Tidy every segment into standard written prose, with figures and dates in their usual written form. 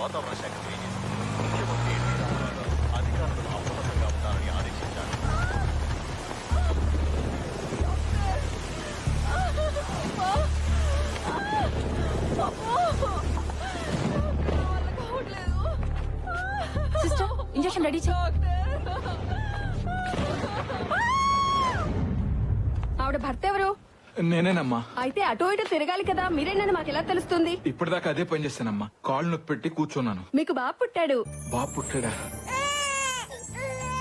వాతావరణ శాఖ తెలియజేసింది. ముఖ్యమంత్రి ఎన్టీ రామారావు అధికారులను అప్రమత్తంగా ఉండాలని ఆదేశించారు. సిస్టర్, ఇంజెక్షన్ రెడీ చేయి. ఆవిడ భర్త ఎవరు? నేనేనమ్మా. అయితే అటు ఇటు తిరగాలి కదా, మీరేనని మాకెలా తెలుస్తుంది? ఇప్పటిదాకా అదే పని చేస్తానమ్మా. కాళ్ళు నొప్పి పెట్టి కూర్చున్నాను. మీకు బాబు పుట్టాడు. బాబు పుట్టాడా?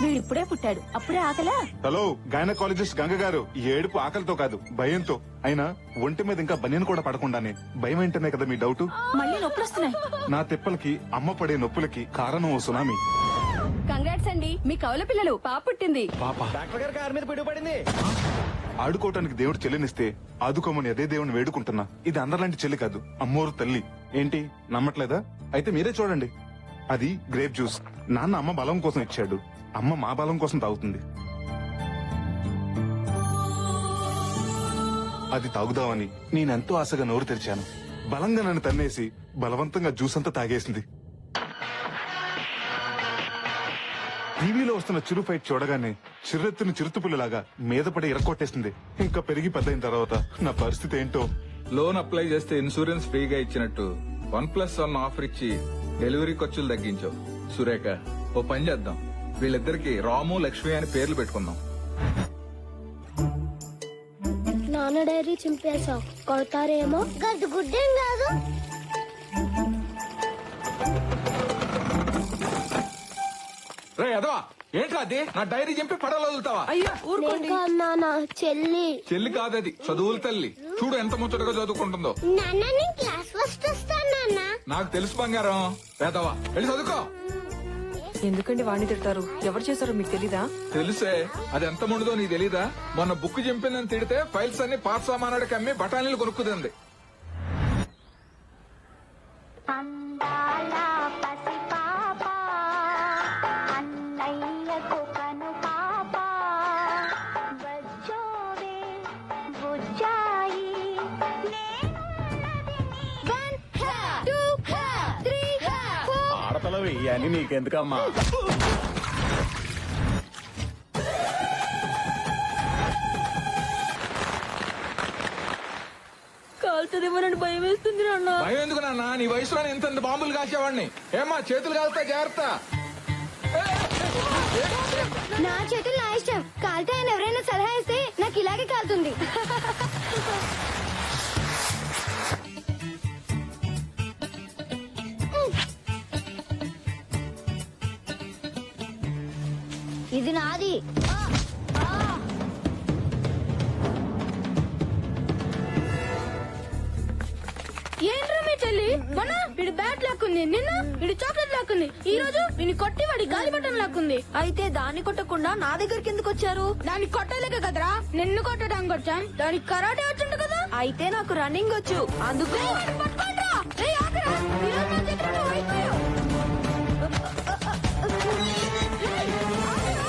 వీడిప్పుడే పుట్టాడు, అప్పుడే ఆకలా? హలో, గైనకాలజిస్ట్ గంగ గారు, ఈ ఏడుపు ఆకలితో కాదు భయంతో. అయినా ఒంటి మీద ఇంకా బనియన్ కూడా పడకుండానే భయం ఏంటనే కదా మీ డౌట్. మళ్ళీ నొప్పులు వస్తున్నాయి. నా తిప్పలకి అమ్మ పడే నొప్పులకి కారణం ఓ సునామీ. కంగ్రాట్స్ అండి, మీ కవల పిల్లలు పాప పుట్టింది. పాప డాక్టర్ గారి కారు మీద పిడుగుపడింది. ఆడుకోవటానికి దేవుడు చెల్లినిస్తే ఆదుకోమని అదే దేవుని వేడుకుంటున్నా. ఇది అందరిలాంటి చెల్లి కాదు, అమ్మోరు తల్లి. ఏంటి నమ్మట్లేదా? అయితే మీరే చూడండి. అది గ్రేప్ జ్యూస్. నాన్న అమ్మ బలం కోసం ఇచ్చాడు, అమ్మ మా బలం కోసం తాగుతుంది. అది తాగుదామని నేనెంతో ఆశగా నోరు తెరిచాను. బలంగా నన్ను తన్నేసి బలవంతంగా జ్యూస్ అంతా తాగేసింది. టీవీలో వస్తున్న చిరు ఫైట్ చూడగానే చిర్రెత్తుని చిరుతుపుల్లలాగా మీద పడి ఇరక్కొట్టేసింది. ఇంకా పెరిగి పెద్దయిన తర్వాత నా పరిస్థితి ఏంటో. లోన్ అప్లై చేస్తే ఇన్సూరెన్స్ ఫ్రీగా ఇచ్చినట్టు 1+1 ఆఫర్ ఇచ్చి డెలివరీ ఖర్చులు తగ్గించావు. సురేఖ, ఓ పని చేద్దాం, వీళ్ళిద్దరికి రాము లక్ష్మి అని పేర్లు పెట్టుకుందాం. నాన్న డైరీ చింపేశావు, కొడతారేమో. గడ్డు గుడ్డేం కాదు. రే అదవా, ఏంట్రా అది? నా డైరీ చింపి పడవలో వదులుతావా? అయ్యో ఊరుకోండి. నాన్న చెల్లి. చెల్లి కాదది, చదువుల తల్లి. చూడు ఎంత ముచ్చటగా చదువుకుంటుందో. నాన్న నేను క్లాస్ ఫస్ట్ వస్తాను నాన్న. నాకు తెలుసు బంగారం. వేదవా, వెళ్ళి చదువుకో. ఎందుకండి వాణ్ణి తిడతారు? ఎవరు చేశారో మీకు తెలీదా? తెలుసే, అది ఎంత ముందుదో నీకు తెలీదా? మొన్న బుక్ చింపిందని తిడితే ఫైల్స్ అన్ని పాత సామానాడికి అమ్మి బఠానీలు కొనుక్కుతుంది. ఆడతలవి అని నీకెందుకమ్మా? కాల్తదేమోనని భయం వేస్తుంది నాన్న. భయం ఎందుకు నాన్న? నీ వయసులో ఇంత బాంబులు కాసేవాడిని. ఏమ్మా, చేతులు కాలుతా, జాగ్రత్త. నా చేతులు నా ఇష్టం. కాలితే ఆయన ఎవరైనా సలహా ఇస్తే నాకు ఇలాగే కాలుతుంది. ఇది నాది. ఏంట్రా మీ చెల్లి? మొన్న వీడి బ్యాట్ లాక్కుంది, నిన్న వీడి చాక్లెట్ లాక్కుంది, ఈ రోజు వీని కొట్టి వాడి గాలి బట్టం లాక్కుంది. అయితే దాన్ని కొట్టకుండా నా దగ్గరికి ఎందుకు వచ్చారు? దాన్ని కొట్టలేక కదరా నిన్ను కొట్టడానికి వచ్చాం. దానికి కరాటే వచ్చింది కదా. అయితే నాకు రన్నింగ్ వచ్చు, అందుకు. పట్టుకోండిరా. ఏయ్, ఆగరా. ఈరోజు నా చేతిలో నువ్వు అయిపోయావు. ఏయ్, ఆగరా.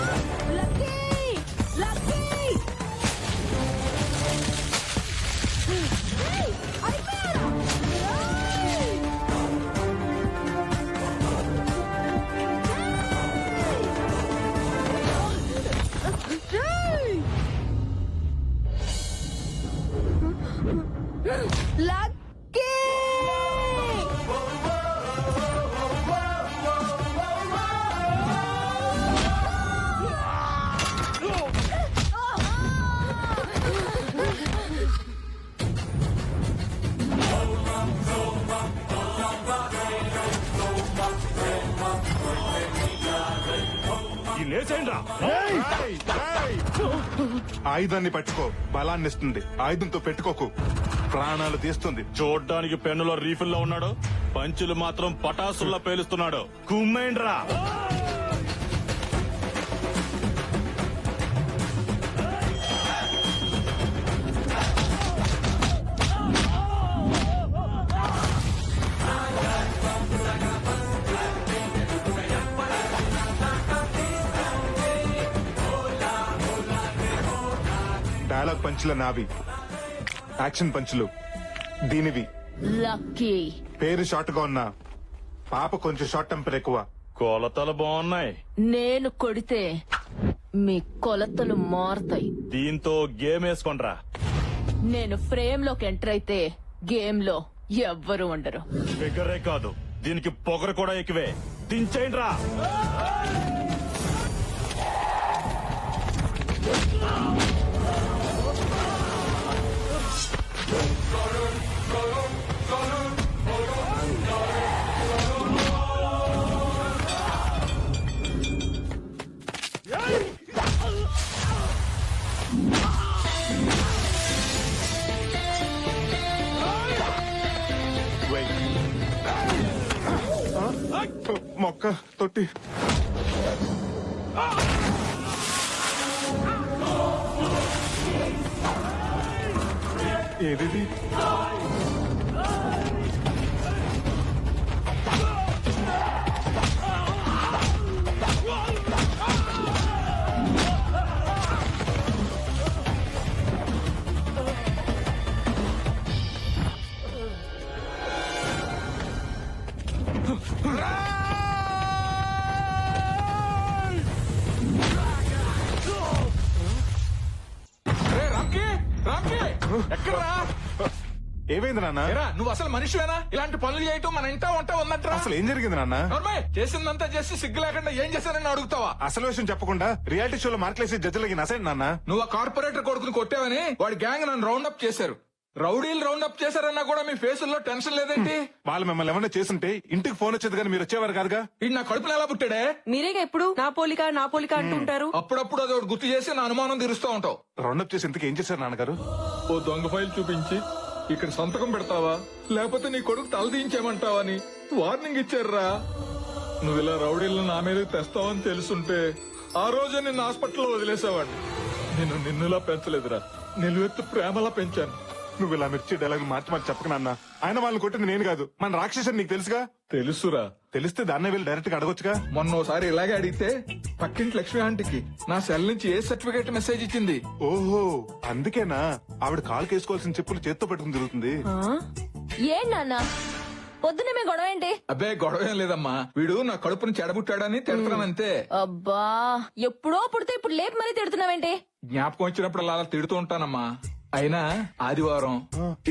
Lucky, lucky. ఏయ్, అయిపోయారా? లక్కీ. ఆయుధాన్ని పట్టుకో, బలాన్ని ఇస్తుంది. ఆయుధంతో పెట్టుకోకు, ప్రాణాలు తీస్తుంది. చూడ్డానికి పెన్నులో రీఫిల్ లో ఉన్నాడు, పంచులు మాత్రం పటాసుల్లా పేలుస్తున్నాడు. కుమ్మేండ్రా. పంచుల నావి, యాక్షన్ పంచులు దీనివి. లక్కీ పేరు షార్ట్ గా ఉన్నా పాప కొంచెం షార్ట్ టెంపర్ ఎక్కువ. కొలతలు బాగున్నాయి. నేను కొడితే మీ కొలతలు మారుతాయి. దీంతో గేమ్ వేసుకోండ్రా. నేను ఫ్రేమ్ లోకి ఎంటర్ అయితే గేమ్ లో ఎవ్వరు ఉండరు. ఫిగరే కాదు, దీనికి పొగరు కూడా ఎక్కువే. దించేయండ్రా. మొక్క తొట్టి ఏది రే రామ్కి, రామ్కి, ఎక్కడ్రా? ఏమైంది నాన్న? ఏరా, నువ్వు అసలు మనిషివేనా? ఇలాంటి పనులు చేయటం మన ఇంటా వంట ఉందంటరా? అసలు ఏం జరిగింది నాన్న? నోర్మయ్, చేసిందంతా చేసి సిగ్గు లేకుండా ఏం చేశానని అడుగుతావా? అసలు విషయం చెప్పకుండా రియాలిటీ షోలో మార్కులేసి జడ్జిలకి నసండి నాన్న. నువ్వు ఆ కార్పొరేటర్ కొడుకుని కొట్టావని వాడి గ్యాంగ్ నన్ను రౌండ్ అప్ చేశారు. రౌడీలు రౌండ్ అప్ చేశారన్నా కూడా మీ ఫేసుల్లో టెన్షన్ లేదేంటి? వాళ్ళు మిమ్మల్ని ఏమన్నా చేస్తుంటే ఇంటికి ఫోన్ వచ్చేది కానీ మీరు వచ్చేవారు కాదుగా. ఇది నా కడుపులో ఎలా పుట్టాడే? మీరేగా ఎప్పుడు నా పోలిక నా పోలిక అంటుంటారు. అప్పుడప్పుడు అది ఒకటి గుర్తు చేసి నా అనుమానం తీరుస్తూ ఉంటావు. రౌండప్ చేసి ఇంతకు ఏం చేశారు నాన్నగారు? ఓ దొంగ ఫైల్ చూపించి ఇక్కడ సంతకం పెడతావా లేకపోతే నీ కొడుకు తలదించేమంటావని వార్నింగ్ ఇచ్చారురా. నువ్వు ఇలా రౌడీలను నా మీద తెస్తావని తెలుసుంటే ఆ రోజు నిన్ను హాస్పిటల్లో వదిలేసావాడిని. నేను నిన్నులా పెంచలేదురా, నిలువెత్తు ప్రేమలా పెంచాను. నువ్వు ఇలా మిర్చి డైలాగ్ మార్చి చెప్పక నాన్న. ఆయన వాళ్ళని కొట్టింది నేను కాదు, మన రాక్షసుని నీకు తెలుసుగా. తెలుసురా, తెలిస్తే దాన్నే వెళ్ళి డైరెక్ట్ గా అడగొచ్చుగా. మొన్నోసారి ఇలాగే అడిగితే పక్కింటి లక్ష్మి ఆంటీకి నా సెల్ నుంచి ఏ సర్టిఫికేట్ మెసేజ్ ఇచ్చింది. ఓహో, అందుకేనా ఆవిడ కాలు కేసుకోవాల్సిన చెప్పులు చేత్తో పెట్టుకుని తిరుగుతుంది. ఏం నాన్న పొద్దునే మీ గొడవ ఏంటి? అబ్బే గొడవ ఏం లేదమ్మా, వీడు నా కడుపుని చెడబుట్టాడని తిడతానంతే. అబ్బా ఎప్పుడో పుడితే ఇప్పుడు లేపు మరీ తిడుతున్నావేంటి? జ్ఞాపకం వచ్చినప్పుడు అలా తిడుతూ ఉంటానమ్మా. అయినా ఆదివారం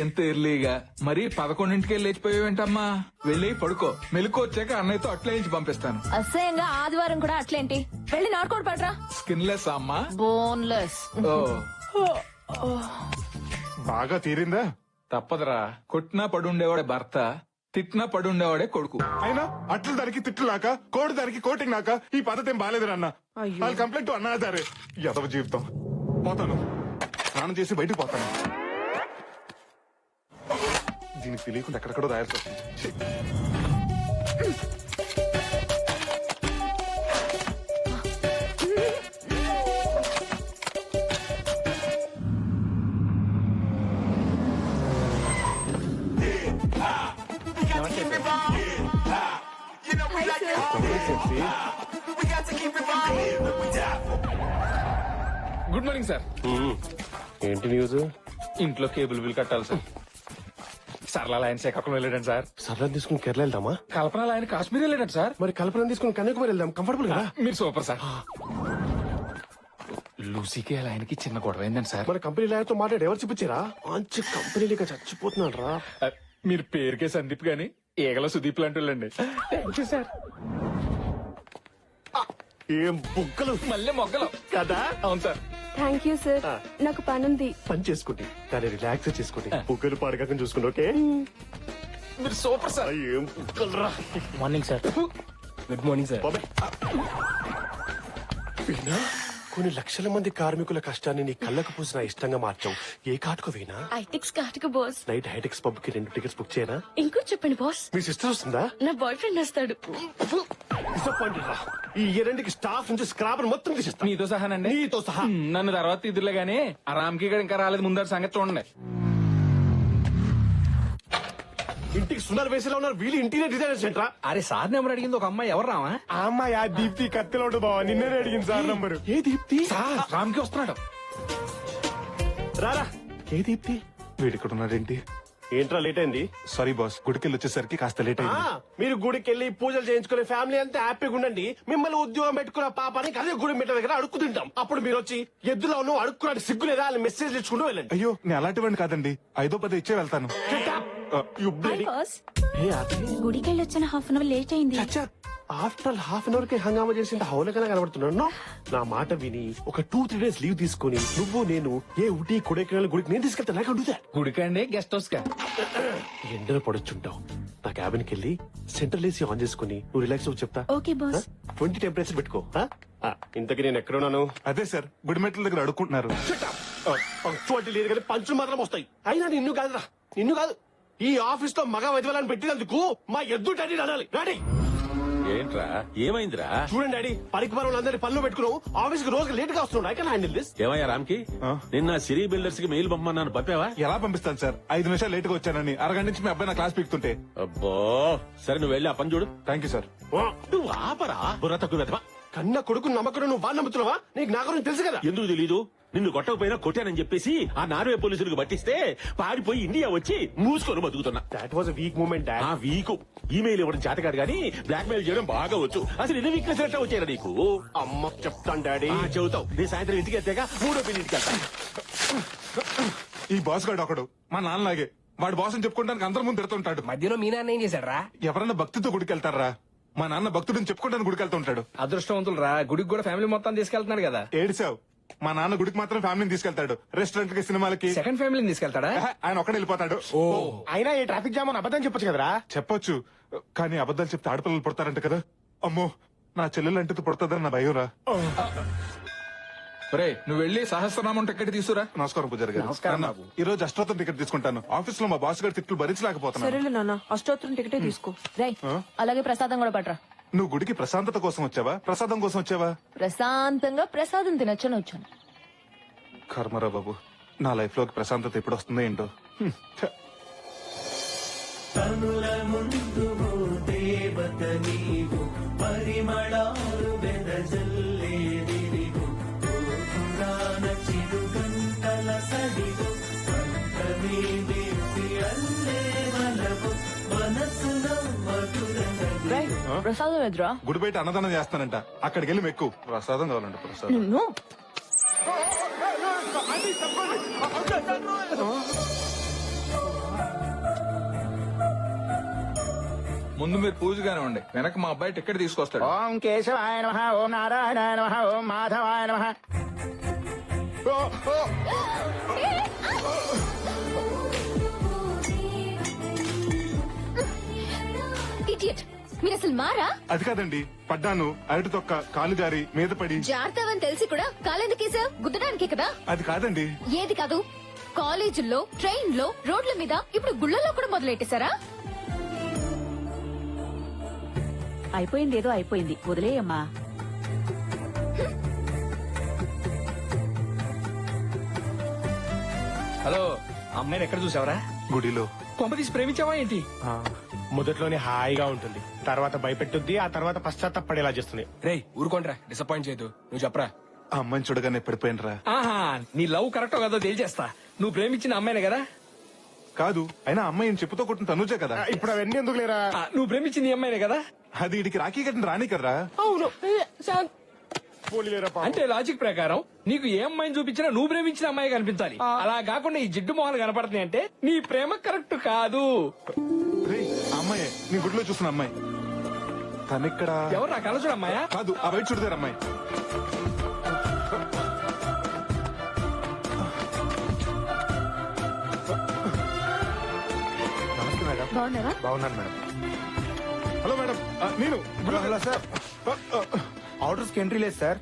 ఎంత ఎర్లీగా మరి 11ంటికే లేచిపోయావేంటమ్మా? వెళ్ళి పడుకో, మెలకు వచ్చాక అన్నయ్యతో అట్లే ఇచ్చి పంపిస్తాను. అసహ్యంగా ఆదివారం కూడా అట్లేంటి? వెళ్ళి నాటుకోడు పడరా. స్కిన్లెస్ అమ్మా. బోన్లెస్. ఓ బాగా తీరిందా? తప్పదురా, కొట్టినా పడుండేవాడే భర్త, తిట్టినా పడుండేవాడే కొడుకు. అయినా అట్లు దానికి తిట్టులాక కోడి దానికి కోటింగ్ నాక ఈ పద్ధతి ఏం బాగాలేదు నాన్న. వాళ్ళు కంప్లైంట్ అన్నాదారే యదవ జీవితం. పోతాను, స్నానం చేసి బయటకు పోతాను. దీనికి తెలియకుండా ఎక్కడెక్కడో రాయాల్సి వస్తుంది. Good morning sir. ఏంటి న్యూస్? ఇంట్లో కేబుల్ బిల్ కట్టాలి సార్. సరళ ఆయన శ్రీకాకుళం వెళ్ళాడండి సార్. సరళ తీసుకుని కేరళ వెళ్దామా? కల్పన ఆయన కాశ్మీర్ వెళ్ళాడు సార్. మరి కల్పన తీసుకుని కన్యాకుమారి వెళ్దాం, కంఫర్టబుల్ కదా. మీరు సూపర్ సార్. లూసీకి అలా ఆయనకి చిన్న గొడవ అయిందండి సార్. మన కంపెనీ లాయర్తో మాట్లాడి ఎవరు చూపించారా? మంచి కంపెనీ లేక చచ్చిపోతున్నాడు రా. మీరు పేరుకే సందీప్ గాని ఏగల సుదీప్ లాంటి వాళ్ళండి. సార్ ఏం బుగ్గలు మళ్ళీ మొగ్గలు కదా. అవును సార్. థ్యాంక్ యూ సార్, నాకు పనుంది. పని చేసుకోండి, కానీ రిలాక్స్ చేసుకోండి. బుగ్గలు పాడకాక చూసుకోండి. ఓకే, మీరు సూపర్ సార్. ఏం బుగ్గలు రా. Morning sir. Good morning sir. Veena, కొన్ని లక్షల మంది కార్మికుల కష్టాన్ని నీ కళ్ళకు పూసిన ఇష్టంగా మార్చావు. ఏ కాటుకు వీణా? ఐటెక్స్ కాటుకు బాస్. నైట్ హైటెక్స్ పబ్ కి 2 టికెట్స్ బుక్ చేయనా? ఇంకో చెప్పండి బాస్. మీ సిస్టర్ వస్తుందా? నా బాయ్ ఫ్రెండ్ వస్తాడు. డిసప్పాయింటెడ్ రా. ఈ రెండింటికి స్టాఫ్ నుంచి స్క్రాప్ మొత్తం తీసేస్తా. మీతో సహానండి. నీతో సహా. నన్ను తర్వాత ఇదిలే గానీ ఆ రామ్కి గడ ఇంకా రాలేదు, ముందర సంగతి చూడండి. ఇంటికి సుందర వేసేలా ఉన్నారు వీళ్ళు. ఇంటీరియర్ డిజైనర్స్ ఏంట్రా? అరే సార్ నెంబర్ అడిగింది ఒక అమ్మాయి, ఎవరు రావా? ఆ అమ్మాయి ఆ దీప్తి కత్తిలోడు బావా, నిన్నే అడిగింది సార్ నంబరు. ఏ దీప్తి? రామ్కి వస్తున్నాడు. రారా ఏ దీప్తి వీడు ఇక్కడ ఉన్నాడేంటి? ఏంట్రా లేట్ అయింది? సారీ బాస్, గుడికెళ్ళి వచ్చేసరికి కాస్త లేట్ అయింది. మీరు గుడికి వెళ్ళి పూజలు చేయించుకునే ఫ్యామిలీ అంతా హ్యాపీగా ఉండండి. మిమ్మల్ని ఉద్యోగం పెట్టుకున్న పాపానికి అదే గుడి మెట్ల దగ్గర అడుక్కు తింటాం. అప్పుడు మీరు వచ్చి ఎద్దులో నువ్వు అడుక్కున్నాడు సిగ్గు లేదా అని మెసేజ్ ఇచ్చుకుంటూ వెళ్ళండి. అయ్యో నేను అలాంటి వాడిని కాదండి, 5-10 ఇచ్చే వెళ్తాను. గుడికెళ్ళొచ్చిన హాఫ్ అన్ అవర్ లేట్ అయింది. ఆఫ్టర్ హాఫ్ అన్ అవర్ కి హంగామా చేసి హౌలకనే కనబడుతున్నాను. నా మాట విని ఒక 2-3 days లీవ్ తీసుకుని నువ్వు నేను ఏ ఊటీ కొడైకెనాల్ గుడికి నేను తీసుకెళ్తా. నాకు అడుగుతా గుడికండి గెస్ట్ హౌస్ కా? ఎండలో పడొచ్చుంటావు. నా క్యాబిన్ కి వెళ్ళి సెంట్రల్ ఏసీ ఆన్ చేసుకుని నువ్వు రిలాక్స్ అవ్వు చెప్తా. Okay boss. 20 టెంపరేచర్ పెట్టుకో. ఇంతకీ నేను ఎక్కడున్నాను? అదే సార్, గుడి మెట్ల దగ్గర అడుక్కుంటున్నారు. పంక్చువాలిటీ లేదు కానీ పంచులు మాత్రం వస్తాయి. అయినా నిన్ను కాదురా, నిన్ను కాదు. ఈ ఆఫీస్ లో మగ వైద్యులను పెట్టినందుకు మా ఎద్దు డాడీ అనాలి. డాడీ ఏంట్రా ఏమైందిరా? చూడండి డాడీ, పనికి పనులందరి పనులు పెట్టుకున్నావు. ఆఫీస్ కి రోజు లేట్ గా వస్తున్నాడు. I can handle this. ఏమయ్యా రామ్కి, నిన్న సిరీ బిల్డర్స్ కి మెయిల్ పంపమన్నాను, పంపావా? ఎలా పంపిస్తాను సార్, 5 నిమిషాలు లేట్ గా వచ్చానని అరగంట నుంచి మీ అబ్బాయి నా క్లాస్ పీకుతుంటే. అబ్బో సరే, నువ్వు వెళ్ళి ఆ పని చూడు. Thank you sir. నువ్వు ఆపరా బుర్ర తక్కువ వెధవా. కన్న కొడుకు నమ్మకం నువ్వు బాగా నమ్ముతున్నావా? నీకు నా గురించి తెలుసు కదా. ఎందుకు తెలీదు? నిన్ను కొట్టకపోయినా కొట్టానని చెప్పేసి ఆ నార్వే పోలీసులకు పట్టిస్తే పారిపోయి ఇండియా వచ్చి మూసుకొని బతుకుతున్నా. That was weak moment. ఆ వీకు ఈమెయిల్ ఇవ్వడం చేతకాడు గానీ బ్లాక్ మెయిల్ చేయడం బాగా వచ్చు. అసలు ఎన్ని వీక్నెస్ ఎట్లా వచ్చారా నీకు? అమ్మ చెప్తాను డాడీ. చెబుతావు. నేను సాయంత్రం ఇంటికి వెళ్తాక 3వ ఇంటికి వెళ్తాను. ఈ బాస్ గాడు ఒకడు మా నాన్నలాగే, వాడు బాస్ అని చెప్పుకోవడానికి అందరి ముందు తిడుతుంటాడు. మధ్యలో మీ నాన్న ఏం చేశాడు రా? ఎవరన్నా భక్తితో గుడికెళ్తారా? మా నాన్న భక్తుడిని చెప్పుకోవడానికి గుడికెళ్తూ ఉంటాడు. అదృష్టవంతులు రా, గుడికి కూడా ఫ్యామిలీ మొత్తం తీసుకెళ్తున్నాడు కదా. ఏడిసావు, మా నాన్న గుడికి మాత్రం ఫ్యామిలీని తీసుకెళ్తాడు. రెస్టారెంట్ కి, సినిమాలకి సెకండ్ ఫ్యామిలీని తీసుకెళ్తాడా? ఆయన ఒక్కడే వెళ్ళిపోతాడు. అయినా ఈ ట్రాఫిక్ జామ్ అని అబద్ధం చెప్పొచ్చు కదరా. చెప్పొచ్చు, కానీ అబద్ధాలు చెప్తే ఆడపిల్లలు పుడతారంట కదా. అమ్మో, నా చెల్లెలు అంటే పుడతాదని నా భయం రా. నువ్వు వెళ్ళి సహస్రనామం టికెట్ తీసుకురా. నమస్కారం పూజారి గారు. నాన్న, ఈ రోజు అష్టోత్తరం టికెట్ తీసుకుంటాను. ఆఫీస్ లో మా బాస్ గారి తిట్లు భరించలేకపోతున్నాను. సరేలే నాన్న, అష్టోత్తరం టికెటే తీసుకో. రై అలాగే ప్రసాదం కూడా పట్రా. నువ్వు గుడికి ప్రశాంతత కోసం వచ్చావా, ప్రసాదం కోసం వచ్చావా? ప్రశాంతంగా ప్రసాదం తినొచ్చని వచ్చాను. కర్మరా బాబు, నా లైఫ్ లోకి ప్రశాంతత ఎప్పుడు వస్తుందో ఏంటో. ఛ. రై ప్రసాదం ఎదురా. గుడి బయట అన్నదానం చేస్తానంట, అక్కడికి వెళ్ళి మెక్కు. ప్రసాదం కావాలంట, ప్రసాదం. నిన్ను ముందు మీరు పూజగానే ఉండి, వెనక మా అబ్బాయి టికెట్ తీసుకొస్తాడు. ఓం కేశవాయ నమః, ఓం నారాయణాయ నమః, ఓం మాధవాయ నమః. ఇడియట్, మీరు అసలు మారా? అది కాదండి, పడ్డాను, అరటి తొక్క కాలు జారి మీద పడి. జాగ్రత్తవని తెలిసి కూడా కాలెందుకేసా? గుద్దడానికే కదా. అది కాదండి. ఏది కాదు? కాలేజీల్లో, ట్రైన్ లో, రోడ్ల మీద, ఇప్పుడు గుళ్ళల్లో కూడా మొదలెట్టేశారా? అయిపోయింది, ఏదో అయిపోయింది, వదిలేయమ్మా. హలో, అమ్మాయిని ఎక్కడ చూసావరా? గుడిలో. కొంప తీసి ప్రేమించావా ఏంటి? మొదట్లోనే హాయిగా ఉంటుంది, తర్వాత భయపెట్టుద్ది, ఆ తర్వాత పశ్చాత్తపడేలా చేస్తుంది. రేయ్ ఊరుకోండ్రా, డిసప్పాయింట్ చేయదు. నువ్వు చెప్పరా. ఆ అమ్మాయిని చూడగానే పడిపోయినరా. ఆహా, నీ లవ్ కరెక్టో కాదో తేల్చేస్తా. నువ్వు ప్రేమించిన అమ్మాయినే కదా? కాదు, అయినా అమ్మాయి చెప్పుతో కొట్టిన తనుజే కదా. ఇప్పుడు అవన్నీ ఎందుకు లేరా? నువ్వు ప్రేమించింది ఈ అమ్మాయినే కదా? అది ఇడికి రాఖీ కట్టిన రాణి కర్రా. అవును. పోనీలేరా పాపం. అంటే లాజిక్ ప్రకారం నీకు ఏ అమ్మాయిని చూపించినా నువ్వు ప్రేమించిన అమ్మాయి కనిపించాలి. అలా కాకుండా ఈ జిడ్డు మొహాలు కనపడుతున్నాయి అంటే నీ ప్రేమ కరెక్ట్ కాదు. రేయ్, ఆ అమ్మాయే నీ గుడిలో చూసిన అమ్మాయి. తనిక్కడ ఎవరు నా కలచుడు అమ్మాయా? కాదు, ఆ బయట చూడదారు అమ్మాయి. నమస్తే మేడం. బాగున్నారా? బాగున్నాను మేడం. హలో మేడం, నేను హలో సార్. ఆర్డర్స్ కి ఎంట్రీ లేదు సార్.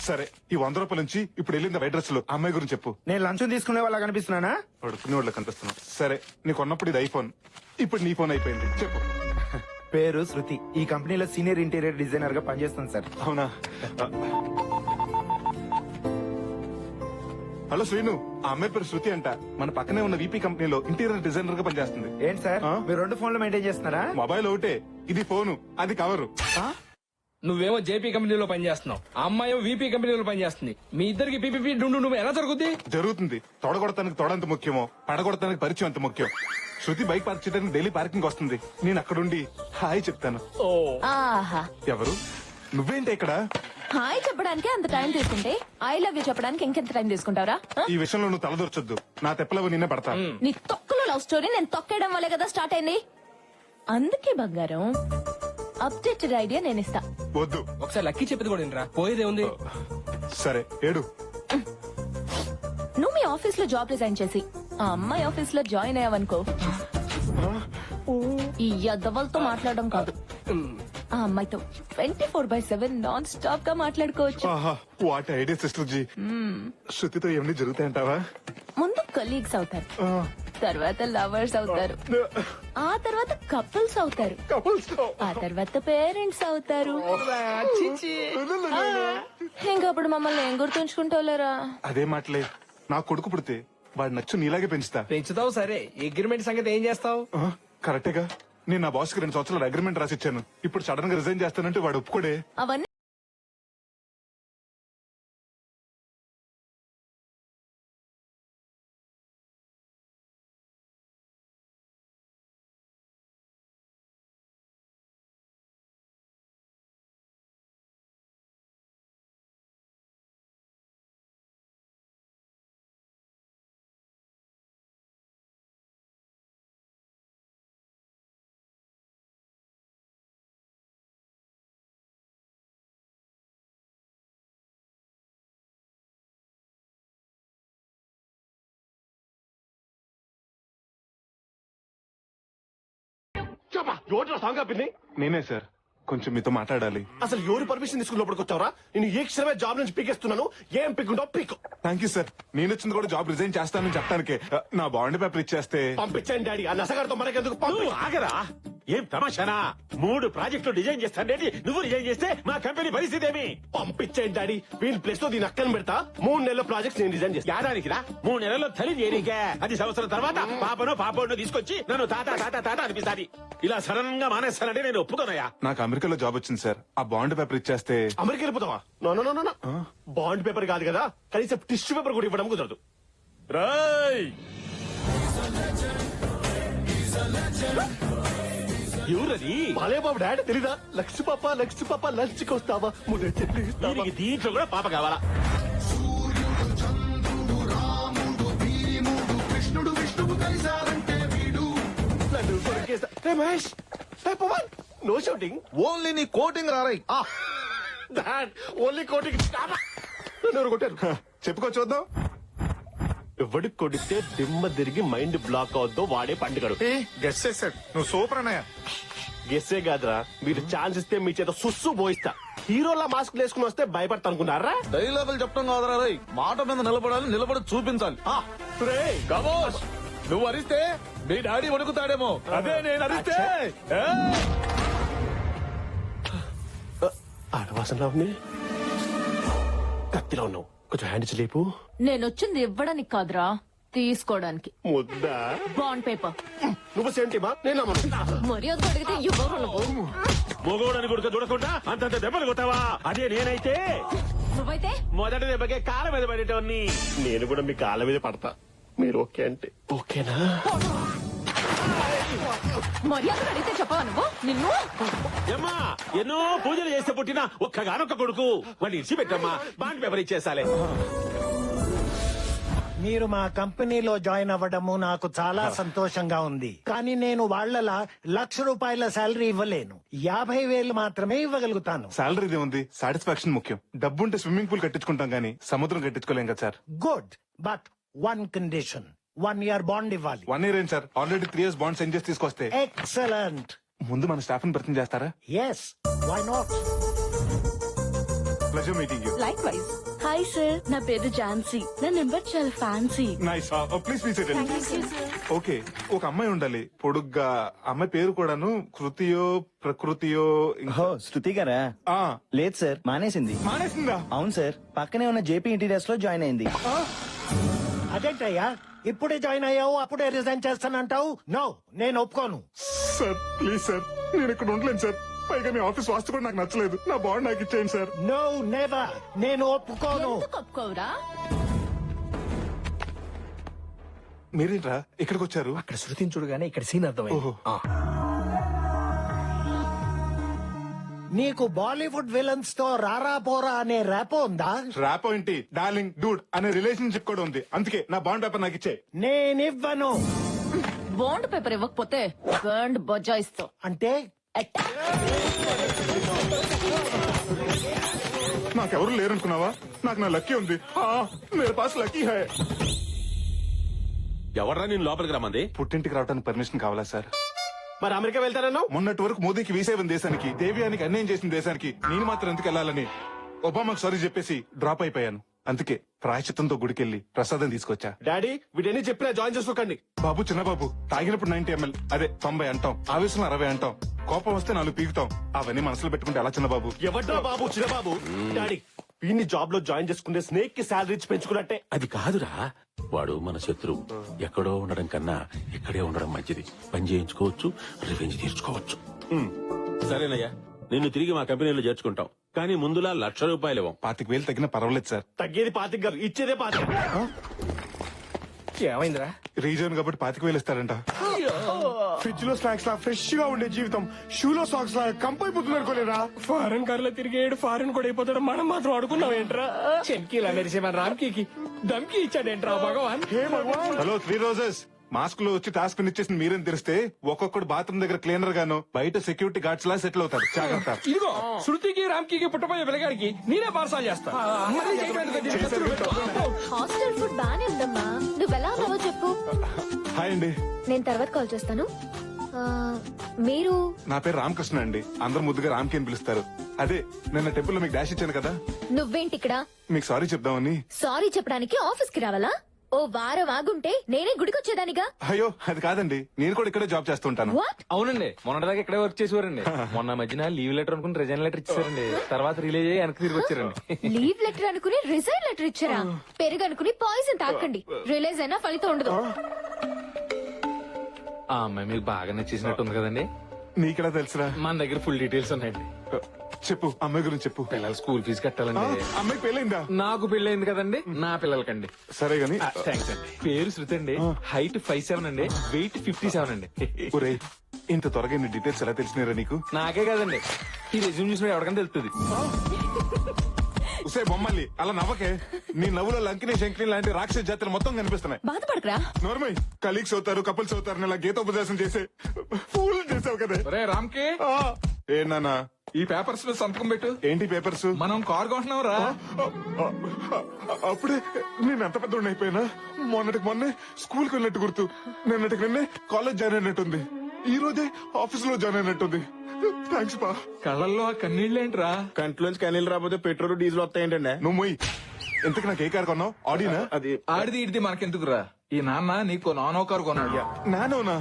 సరే, ఈ 100 రూపాయల నుంచి ఇప్పుడు వెళ్ళింది వైట్ డ్రెస్ లో అమ్మాయి గురించి చెప్పు. నేను లంచం తీసుకునే వాళ్ళ కనిపిస్తున్నానా? అడుక్కునే వాళ్ళకి కనిపిస్తున్నావు. సరే, నీకు ఉన్నప్పుడు ఇది ఐఫోన్, ఇప్పుడు నీ ఫోన్ అయిపోయింది. చెప్పు. పేరు శృతి, ఈ కంపెనీలో సీనియర్ ఇంటీరియర్ డిజైనర్ గా పనిచేస్తాను సార్. అవునా? హలో శ్రీను, ఆ అమ్మాయి పేరు శృతి అంట. మన పక్కనే ఉన్న వీపీ కంపెనీలో ఇంటీరియర్ డిజైనర్ గా పనిచేస్తుంది. ఏంటి సార్, మీరు 2 ఫోన్లు మెయింటైన్ చేస్తున్నారా? మొబైల్ ఒకటే, ఇది ఫోను, అది కవరు. నువ్వేమో జేపీ కంపెనీలో పనిచేస్తున్నావు, ఆ అమ్మాయి వీపీ కంపెనీలో పనిచేస్తుంది. మీ ఇద్దరికి పీపీపీ డుండు నువ్వు ఎలా జరుగుద్ది? జరుగుతుంది. తొడగొడతానికి తొడంత ముఖ్యమో, పడగొడతానికి పరిచయం అంత ముఖ్యం. శృతి బైక్ పార్క్ చేయడానికి డైలీ పార్కింగ్ వస్తుంది. నేను అక్కడుండి హాయ్ చెప్తాను. ఆహా, ఎవరు? నువ్వేంటి ఇక్కడ? హాయ్ చెప్పడానికి అంత టైం తీసుకుంటే ఐ లవ్ యూ చెప్పడానికి ఇంకెంత టైం తీసుకుంటావరా? ఈ విషయంలో నువ్వు తలదొరచొద్దు. నా తెప్పలవు నిన్నే పడతా. నీ తొక్కలో లవ్ స్టోరీ నేను తొక్కేయడం వల్లే కదా స్టార్ట్ అయింది. అందుకే బంగారం, అప్డేటెడ్ ఐడియా నేను ఇస్తా. వద్దు. ఒకసారి లక్కీ చెప్పేది కూడా వినరా, పోయేదే ఉంది. సరే ఏడు. నువ్వు మీ ఆఫీస్ లో జాబ్ రిజైన్ చేసి ఆ అమ్మాయి ఆఫీస్ లో జాయిన్ అయ్యావనుకో, ఈ యద్దవలతో మాట్లాడడం కాదు, ఆ అమ్మాయితో 24/7 నాన్ స్టాప్ గా మాట్లాడుకోవచ్చు. What idea sister ji. శృతితో ఏమన్నీ జరుగుతాయంటావా? ముందు కలీగ్స్ అవుతారు, తర్వాత లవర్స్ అవుతారు, ఆ తర్వాత కపుల్స్ అవుతారు, ఆ తర్వాత పేరెంట్స్ అవుతారు. ఇంకప్పుడు మమ్మల్ని ఏం గుర్తుంచుకుంటావులేరా? అదే మాటలే. నా కొడుకు పుడితే వాడు నచ్చు నీలాగే పెంచుతా. పెంచుతావు సరే, అగ్రిమెంట్ సంగతి ఏం చేస్తావు? కరెక్టేగా. నేను నా బాస్ కి 2 సంవత్సరాలు అగ్రిమెంట్ రాసిచ్చాను. ఇప్పుడు సడన్ గా రిజైన్ చేస్తానంటే వాడు ఒప్పుకోడే. అవన్నీ ఎవరు సాంగ్ ఆపింది? నేనే సార్. కొంచెం మీతో మాట్లాడాలి. అసలు ఎవరు పర్మిషన్ తీసుకుని లోపలికి వచ్చావరా? నేను ఏ క్షణమే జాబ్ నుంచి పీకేస్తున్నాను. ఏం పీకుంటావు పీకు. Thank you sir. నేను వచ్చింది కూడా జాబ్ రిజైన్ చేస్తానని చెప్పడానికే. నా బాండ్ పేపర్ ఇచ్చేస్తే పంపించండి డాడీ. ఆ నసగారితో మనకెందుకు? నువ్వు ఆగరా? ఏం తమాషానా? 3 ప్రాజెక్టులు డిజైన్ చేస్తానంటే నువ్వు డిజైన్ చేస్తే మా కంపెనీ పరిస్థితి ఏమి? పంపించండి డాడీ. వీళ్ళ ప్లేస్ లో దీని అక్కని పెడతా. 3 నెలల ప్రాజెక్ట్స్ నేను డిజైన్ చేస్తా. ఏడానికి రా? 3 నెలల్లో తల్లి చేరికే. 10 సంవత్సరాల తర్వాత పాపను తీసుకొచ్చి నన్ను తాత తాత తాత అనిపిస్తాది. ఇలా సడన్ గా మానేస్తానంటే నేను ఒప్పుకోనయ్యా. నాకు అమెరికాలో జాబ్ వచ్చింది సార్. ఆ బాండ్ పేపర్ ఇచ్చేస్తే అమెరికా వెళ్ళిపోతావా? No no no no. Bond paper కాదు కదా, కనీసం టిష్యూ పేపర్ కూడా ఇవ్వడం కుదరదు. రాయ్ ఎవరది? బాలే బాబు డాడీ తెలీదా? లక్ష్మి పాప లంచ్ కి వస్తావా? ముందే చెప్పి దీనికి దీంట్లో కూడా పాప కావాలా? Mahesh, no shooting. ఓన్లీ నీ కోటింగ్ రారై. Dad only coating. ఎవరు కొట్టారు? చెప్పుకో చూద్దాం. ఎవడికి కొడితే దిమ్మ తిరిగి మైండ్ బ్లాక్ అవుద్దో వాడే పండుగడు. గెస్ చేశాడు. నువ్వు సూపర్ అన్నయ్య. గెస్సే కాదురా, మీరు ఛాన్స్ ఇస్తే మీ చేత సుస్సు పోయిస్తా. హీరోలా మాస్క్ వేసుకుని వస్తే భయపడతా అనుకున్నారా? డైలాగులు చెప్పడం కాదురా రై, మాట మీద నిలబడాలి, నిలబడి చూపించాలి. కమోష్, నువ్వు అరిస్తే మీ డాడీ వణుకుతాడేమో, అదే నేను అరిస్తే. ఆడవాసనలో ఉంది, కత్తిలో ఉన్నావు. కొంచెం హ్యాండ్ ఇచ్చి లేపు. నేనొచ్చింది ఇవ్వడానికి కాదురా, తీసుకోవడానికి. ముద్దా బాండ్ పేపర్. నువ్వు సేంటిమా? నేను మర్యాద అడిగితే ఇవ్వరు నువ్వు. మొగోడని కొడుకు చూడకుండా అంతంత దెబ్బలు కొట్టావా? అదే నేనైతే నువ్వైతే మొదటి దెబ్బకే కాళ్ళ మీద పడేటోన్ని. నేను కూడా మీ కాళ్ళ మీద పడతా. మీరు ఓకే అంటే ఓకేనా? మర్యాద అడిగితే చెప్పవా నువ్వు? నిన్ను ఏమ్మా, ఎన్నో పూజలు చేస్తే పుట్టిన ఒక్కగానొక్క కొడుకు. వాడిని ఇచ్చి పెట్టమ్మా, బాండ్ పేపర్ ఇచ్చేసాలే. మీరు మా కంపెనీలో జాయిన్ అవ్వడము నాకు చాలా సంతోషంగా ఉంది. కానీ నేను వాళ్ళలా ₹1,00,000 శాలరీ ఇవ్వలేను. 50,000 మాత్రమే ఇవ్వగలుగుతాను. శాలరీ ఉంది, సాటిస్ఫాక్షన్ ముఖ్యం. డబ్బుంటే స్విమ్మింగ్ పూల్ కట్టించుకుంటాం గానీ సముద్రం కట్టించుకోలేం కదా sir. Good, but 1 condition. 1 year bond ఇవ్వాలి. 1 year ఏం sir, already 3 years bond send చేసి తీసుకొస్తే. ఎక్సలెంట్. ముందు మన స్టాఫ్ ని పరిచయం చేస్తారా? Yes, why not. Pleasure meeting you. Likewise. Hi sir, నా పేరు ఝాన్సీ. నా నెంబర్ చాలా fancy. Nice. Please please. Okay, ఒక అమ్మాయి ఉండాలి పొడుగ్గా. అమ్మాయి పేరు కూడాను కృతియో ప్రకృతియో. శృతి గారా? ఆ, లేదు సార్, మానేసింది. మానేసిందా? అవును సార్, పక్కనే ఉన్న జేపీ ఇంటీరియర్స్ లో జాయిన్ అయింది. అదేంటయ్యా, ఇప్పుడే జాయిన్ అయ్యావు అప్పుడే రిజైన్ చేస్తానంటావు? నో, నేను ఒప్పుకోను. సార్ ప్లీజ్ సార్, నేను ఇక్కడ ఉండలేను సార్. పైగా మీ ఆఫీస్ వాస్తు కూడా నాకు నచ్చలేదు. నా బాండ్ నాకు ఇచ్చేయండి సార్. నో నెవర్, నేను ఒప్పుకోను. ఎందుకు ఒప్పుకోవురా? మీరేంట్రా ఇక్కడికి వచ్చారు? అక్కడ శృతిని చూడగానే ఇక్కడ సీన్ అర్థమైంది. ఓహో. నీకు బాలీవుడ్ విలన్స్ తో రారా పోరా అనే ర్యాపో ఉందా? ర్యాపో ఏంటి, డార్లింగ్, డూడ్ అనే రిలేషన్షిప్ కూడా ఉంది. అందుకే నా బాండ్ పేపర్ నాకు ఇచ్చే. నేనివ్వను. బాండ్ పేపర్ ఇవ్వకపోతే బాండ్ బజాయిస్తావు. అంటే నాకెవరు లేరనుకున్నావా? నాకు నా లక్కీ ఉంది. మేరే పాస్ లక్కీ హై. ఎవర్రా నేను లోపలికి రమ్మంది? పుట్టింటికి రావడానికి పర్మిషన్ కావాలా సార్? మరి అమెరికా వెళ్తారన్నావు? మొన్నటి వరకు మోదీకి వీసేవన్ దేశానికి, దేవ్యానికి అన్యాయం చేసిన దేశానికి నేను మాత్రం ఎందుకు వెళ్ళాలని ఒబామాకు సారీ చెప్పేసి డ్రాప్ అయిపోయాను. అందుకే ప్రాయశ్చిత్తంతో గుడికెళ్ళి ప్రసాదం తీసుకొచ్చా. డాడీ వీటన్ని చెప్పినా జాయిన్ చేసుకోకండి. బాబు చిన్నబాబు తాగినప్పుడు 90 ml, అదే 90 అంటాం, ఆవేశంలో 60 అంటాం, కోపం వస్తే 4 పీకుతాం. అవన్నీ మనసులో పెట్టుకుంటే ఎలా చిన్నబాబు? ఎవడ్రా బాబు చిన్నబాబు? డాడీ వీడిని జాబ్ లో జాయిన్ చేసుకుంటే స్నేక్ కి శాలరీ ఇచ్చి పెంచుకున్నట్టే. అది కాదురా, వాడు మన శత్రువు. ఎక్కడో ఉండడం కన్నా ఇక్కడే ఉండడం మంచిది. పని చేయించుకోవచ్చు, రివెంజ్ తీర్చుకోవచ్చు. సరేనయ్యా, నిన్ను తిరిగి మా కంపెనీలో చేర్చుకుంటాం. కానీ ముందులా ₹1,00,000 ఇవ్వం. 25,000 తగ్గినా పర్వాలేదు సార్. తగ్గేది 25 గారు, ఇచ్చేదే 25. ఏమైందిరా? రీజన్ కాబట్టి 25,000 ఇస్తారంట. ఫ్రిడ్జ్ లో స్నాక్స్ లా ఫ్రెష్ గా ఉండే జీవితం షూలో సాక్స్ లా కంపైపోతుంది అనుకోలేరా? ఫారెన్ కార్లో తిరిగేడు ఫారెన్ కూడా అయిపోతాడు. మనం మాత్రం అడుగున్నాం ఏంట్రా? చెంకీలా మెరిసే మన రామ్కి దమ్కి ఇచ్చాడేంట్రా భగవాన్? హే భగవాన్. హలో 3 రోజెస్, మాస్క్ లో వచ్చి టాస్క్ ఇచ్చేసింది మీరేం తెలిస్తే ఒక్కొక్కడు బాత్రూమ్ దగ్గర క్లీనర్ గాను, బయట సెక్యూరిటీ గార్డ్స్ లా సెటిల్ అవుతాడు. జాగ్రత్త. ఇదిగో శృతికి రామ్కి పుట్టబోయే పిల్లగాడికి నేనే పార్సల్ చేస్తా. హాస్టల్ ఫుడ్ బానే ఉందమ్మా. నువ్వు ఎలా ఉన్నావో చెప్పు. హాయ్ అండి, నేను తర్వాత కాల్ చేస్తాను. ఆ, మీరు? నా పేరు రామకృష్ణ అండి. అందరు ముద్దుగా రామ్కి అని పిలుస్తారు. అదే నిన్న టెంపుల్ లో మీకు డాష్ ఇచ్చాను కదా, నువ్వేంటి ఇక్కడ? మీకు సారీ చెప్దామని. సారీ చెప్పడానికి ఆఫీస్ కి రావాలా? ఓ వారం ఆగుంటే నేనే గుడికొచ్చేదానిగా. అయ్యో అది కాదండి, నేను కూడా ఇక్కడే జాబ్ చేస్తుంటాను. వాట్? అవునండి, మొన్నటిదాకా ఇక్కడే వర్క్ చేసేవారండి. మొన్న మధ్యన లీవ్ లెటర్ అనుకుని రిజైన్ లెటర్ ఇచ్చారండి. తర్వాత రిలీజ్ అయ్యి వెనక్కి తిరిగి వచ్చారండి. లీవ్ లెటర్ అనుకుని రిజైన్ లెటర్ ఇచ్చారా? పెరుగు అనుకుని పాయిజన్ తాకండి. రిలీజ్ అయినా ఫలితం ఉండదు. ఆ అమ్మాయి మీకు బాగా నచ్చేసినట్టుంది కదండి. నీకెలా తెలుసురా? మన దగ్గర ఫుల్ డీటెయిల్స్ ఉన్నాయండి. చెప్పు, అమ్మాయి గురించి చెప్పు. పిల్లల స్కూల్ ఫీజు కట్టాలండి. అమ్మాయి పెళ్ళైందా? నాకు పెళ్ళైంది కదండి, నా పిల్లలకండి. సరే గాని థ్యాంక్స్ అండి. పేరు శృతి అండి. హైట్ 5'7" అండి. వెయిట్ 57 అండి. ఒరేయ్, ఇంత త్వరగా ఇన్ని డీటెయిల్స్ ఎలా తెలిసినారా నీకు? నాకే కదండి, ఈ రెజ్యూమ్ చూసిన ఎవరికైనా తెలుస్తుంది. ఉసే బొమ్మల్లి అలా నవ్వకే. నీ నవ్వులో లంకిని శంకిని లాంటి రాక్షస జాతులు మొత్తం కనిపిస్తున్నాయి. బాధపడకరా. నోర్మై, కలీగ్స్ అవుతారు, కపుల్స్ అవుతారు, ఇలా గీతోపదేశం చేసే ఫూల్ చేసావు కదా. రే రామ్కి, ఏ నాన్న, ఈ పేపర్స్ లో సంతకం పెట్టు. ఏంటి పేపర్స్? మనం కార్ కొంటున్నాం రా. అప్పుడే నేను ఎంత పెద్ద అయిపోయినా. మొన్నటికి మొన్నే స్కూల్ కి వెళ్ళినట్టు గుర్తు, నిన్నటికి నిన్నే కాలేజ్ జాయిన్ అయినట్టుంది, ఈ రోజే ఆఫీస్ లో జాయిన్ అయినట్టుంది. థ్యాంక్స్ పా. కళ్ళల్లో ఆ కన్నీళ్ళేంట్రా? కంట్లోంచి కనీళ్ళు రాకపోతే పెట్రోల్ డీజిల్ వస్తాయంటండి. నువ్వు మొయ్. ఇంతకు నాకు ఏ కారు కొన్నావు? ఆడినా? అది ఆడిది ఇడిది మనకెందుకురా? ఈ నాన్న నీకు నానో కారు కొన్నాడు. నానోనా?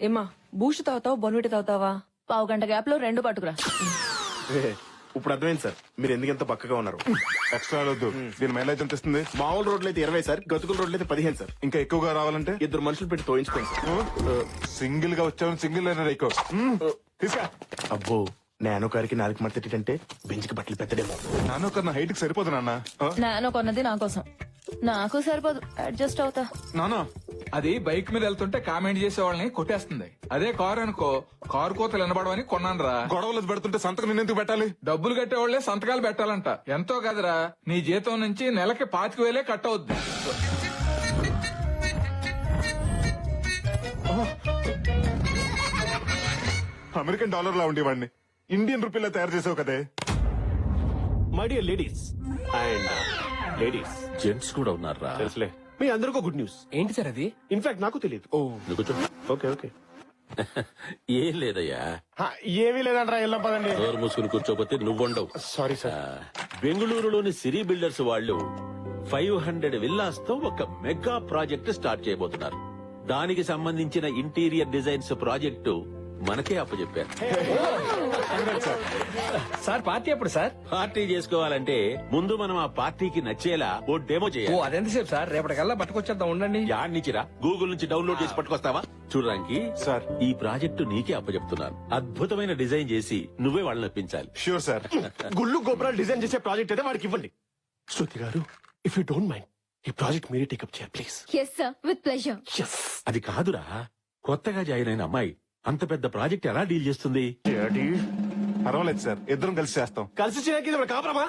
ఏమా బూస్ట్ తాగుతావా బొన్విటి తాగుతావా? పావు గంట గ్యాప్ లో 2 పట్టుకురా. ఇప్పుడు అర్థమైంది సార్ మీరు ఎందుకు ఎంత పక్కగా ఉన్నారు. ఎక్స్ట్రా వద్దు. దీని మైలేజ్ ఎంత ఇస్తుంది? మామూలు రోడ్లు అయితే 20 సార్, గతుకుల రోడ్లు అయితే 15 సార్. ఇంకా ఎక్కువగా రావాలంటే 2 మనుషులు పెట్టి తోయించుకోండి సార్. సింగిల్ గా వచ్చావని సింగిల్ అయినా ఎక్కువ తీసుకా. అబ్బో, నానో కారికి 4 మడతేటంటే బెంచ్కి బట్టలు పెద్దడేమో. నానో కన్నా హైట్ కి సరిపోదు నాన్న. నాన్న కొన్నది నా కోసం, నాకు సరిపోదు, అడ్జస్ట్ అవుతా. నానా, అది బైక్ మీద వెళ్తుంటే కామెంట్ చేసే వాళ్ళని కొట్టేస్తుంది. అదే కారు అనుకో, కారు కోతలు వినబడవని కొన్నాను రా. గొడవలు పెడుతుంటే సంతకం నిన్నెందుకు పెట్టాలి? డబ్బులు కట్టేవాళ్లే సంతకాలు పెట్టాలంట. ఎంతో కదరా, నీ జీతం నుంచి నెలకి 25,000 కట్ అవుద్ది. అమెరికన్ డాలర్ లా ఉండేవాడిని ఇండియన్ రూపీలో తయారు చేసావు కదే. My dear ladies and ladies, gents కూడా ఉన్నారా? తెలుసులే. మీ అందరికీ గుడ్ న్యూస్. ఏంటి సార్ అది? ఇన్ఫాక్ట్ నాకు తెలియదు. నువ్వు కూర్చో. Okay okay. ఏం లేదయ్యా, ఏమీ లేదంటారా, వెళ్ళాం పదండి. డోర్ మూసుకుని కూర్చోపోతే నువ్వుండవు. Sorry sir. బెంగళూరులోని సిరి బిల్డర్స్ వాళ్ళు 500 విల్లాస్ తో ఒక మెగా ప్రాజెక్ట్ స్టార్ట్ చేయబోతున్నారు. దానికి సంబంధించిన ఇంటీరియర్ డిజైన్స్ ప్రాజెక్టు మనకే అప్పచెప్పారు. సార్ పార్టీ ఎప్పుడు సార్? పార్టీ చేసుకోవాలంటే ముందు మనం ఆ పార్టీకి నచ్చేలా ఓ డెమో ఓ చేయాలి. అదెంతసేపు సార్? రేపటికల్లా పట్టుకొచ్చేద్దాం, ఉండండి. యాడ్ నుంచిరా గూగుల్ నుంచి డౌన్లోడ్ చేసి పట్టుకొస్తావా? చూడడానికి సార్. ఈ ప్రాజెక్టు నీకే అప్పచెప్తున్నాను. అద్భుతమైన డిజైన్ చేసి నువ్వే వాళ్ళని నప్పించాలి. Sure sir. గుళ్ళు గోపురాలు డిజైన్ చేసే ప్రాజెక్ట్ అయితే వాడికి ఇవ్వండి. శృతి గారు, ఇఫ్ యూ డోంట్ మైండ్ ఈ ప్రాజెక్ట్ మీరే టేకప్ చేయాలి please. Yes sir, with pleasure. అది కాదురా, కొత్తగా జాయిన్ అయిన అమ్మాయి అంత పెద్ద ప్రాజెక్ట్ ఎలా డీల్ చేస్తుంది? పర్వాలేదు సార్, ఇద్దరం కలిసి చేస్తాం. కలిసి చేయడానికి ఇది మన కాపురమా?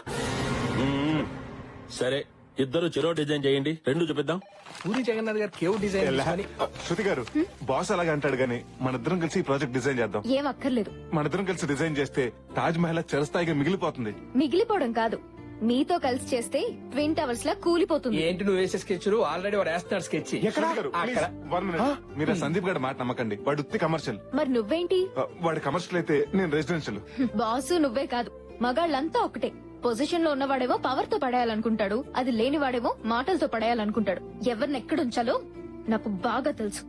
సరే, ఇద్దరు చెరో డిజైన్ చేయండి, రెండు చూపిద్దాం. పూరి జగన్నాథ్ గారు కేవ్ డిజైన్ అని. శృతి గారు, బాస్ అలాగే అంటాడు గానీ మనిద్దరం కలిసి ఈ ప్రాజెక్ట్ డిజైన్ చేద్దాం. ఏం అక్కర్లేదు. మనిద్దరం కలిసి డిజైన్ చేస్తే తాజ్ మహల్ చిరస్థాయిగా మిగిలిపోతుంది. మిగిలిపోవడం కాదు, మీతో కలిసి చేస్తే ట్విన్ టవర్స్ లా కూలిపోతుంది. ఏంటి నువ్వు వేసే స్కెచ్? ఆల్రెడీ వాడు వేస్తున్నాడు స్కెచ్. శృతి గారు, please, one minute. మీరు ఆ సందీప్ గారి మాట నమ్మకండి, వాడు ఉత్తి కమర్షియల్. మరి నువ్వేంటి? వాడి కమర్షియల్ అయితే నేను రెసిడెన్షియల్. బాసు నువ్వే కాదు, మగాళ్ళంతా ఒకటే. పొజిషన్ లో ఉన్నవాడేమో పవర్ తో పడేయాలనుకుంటాడు, అది లేనివాడేమో మాటలతో పడేయాలనుకుంటాడు. ఎవరిని ఎక్కడుంచాలో నాకు బాగా తెలుసు.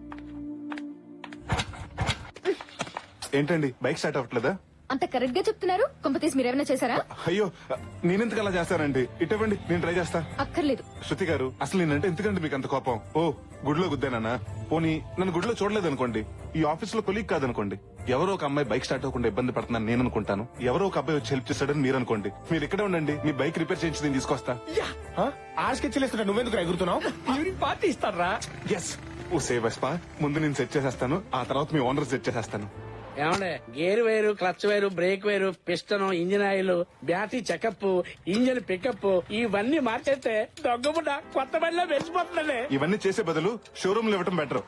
ఏంటండి బైక్ స్టార్ట్ అవ్వట్లేదా? అంత కరెక్ట్ గా చెప్తున్నారు. కొంపతీసి మీరేమైనా చేశారా? అయ్యో, నేనెందుకు అలా చేస్తానండి? ఇటువంటి నేను ట్రై చేస్తా. అక్కర్లేదు. శృతి గారు, అసలు నేనంటే ఎందుకండి మీకు అంత కోపం? ఓ గుడిలో గుద్దానా? పోనీ నన్ను గుడిలో చూడలేదు అనుకోండి, ఈ ఆఫీస్ లో కొలీగ్ కాదనుకోండి, ఎవరో ఒక అమ్మాయి బైక్ స్టార్ట్ అవ్వకుండా ఇబ్బంది పడుతున్నాను నేను అనుకుంటాను. ఎవరో ఒక అబ్బాయి వచ్చి హెల్ప్ చేస్తాడని మీరు అనుకోండి. మీరు ఇక్కడే ఉండండి, మీ బైక్ రిపేర్ చేయించి నేను తీసుకొస్తా. ఆ స్కెచ్ వేస్తున్నా, నువ్వెందుకు ఎగురుతున్నావు? ఈవినింగ్ పార్టీ ఇస్తారా? ఎస్, ఓ సేవస్పా, ముందు నేను సెట్ చేసేస్తాను, ఆ తర్వాత మీ ఓనర్ సెట్ చేసేస్తాను. ఏమండే, gear wire, clutch wire, brake wire, piston, engine oil, battery checkup, engine pickup ఇవన్నీ మార్చేస్తే దొంగబుడ్డ కొత్త బండిలో వెలిసిపోతుందండి. ఇవన్నీ చేసే బదులు షోరూమ్ లో ఇవ్వటం బెటర్.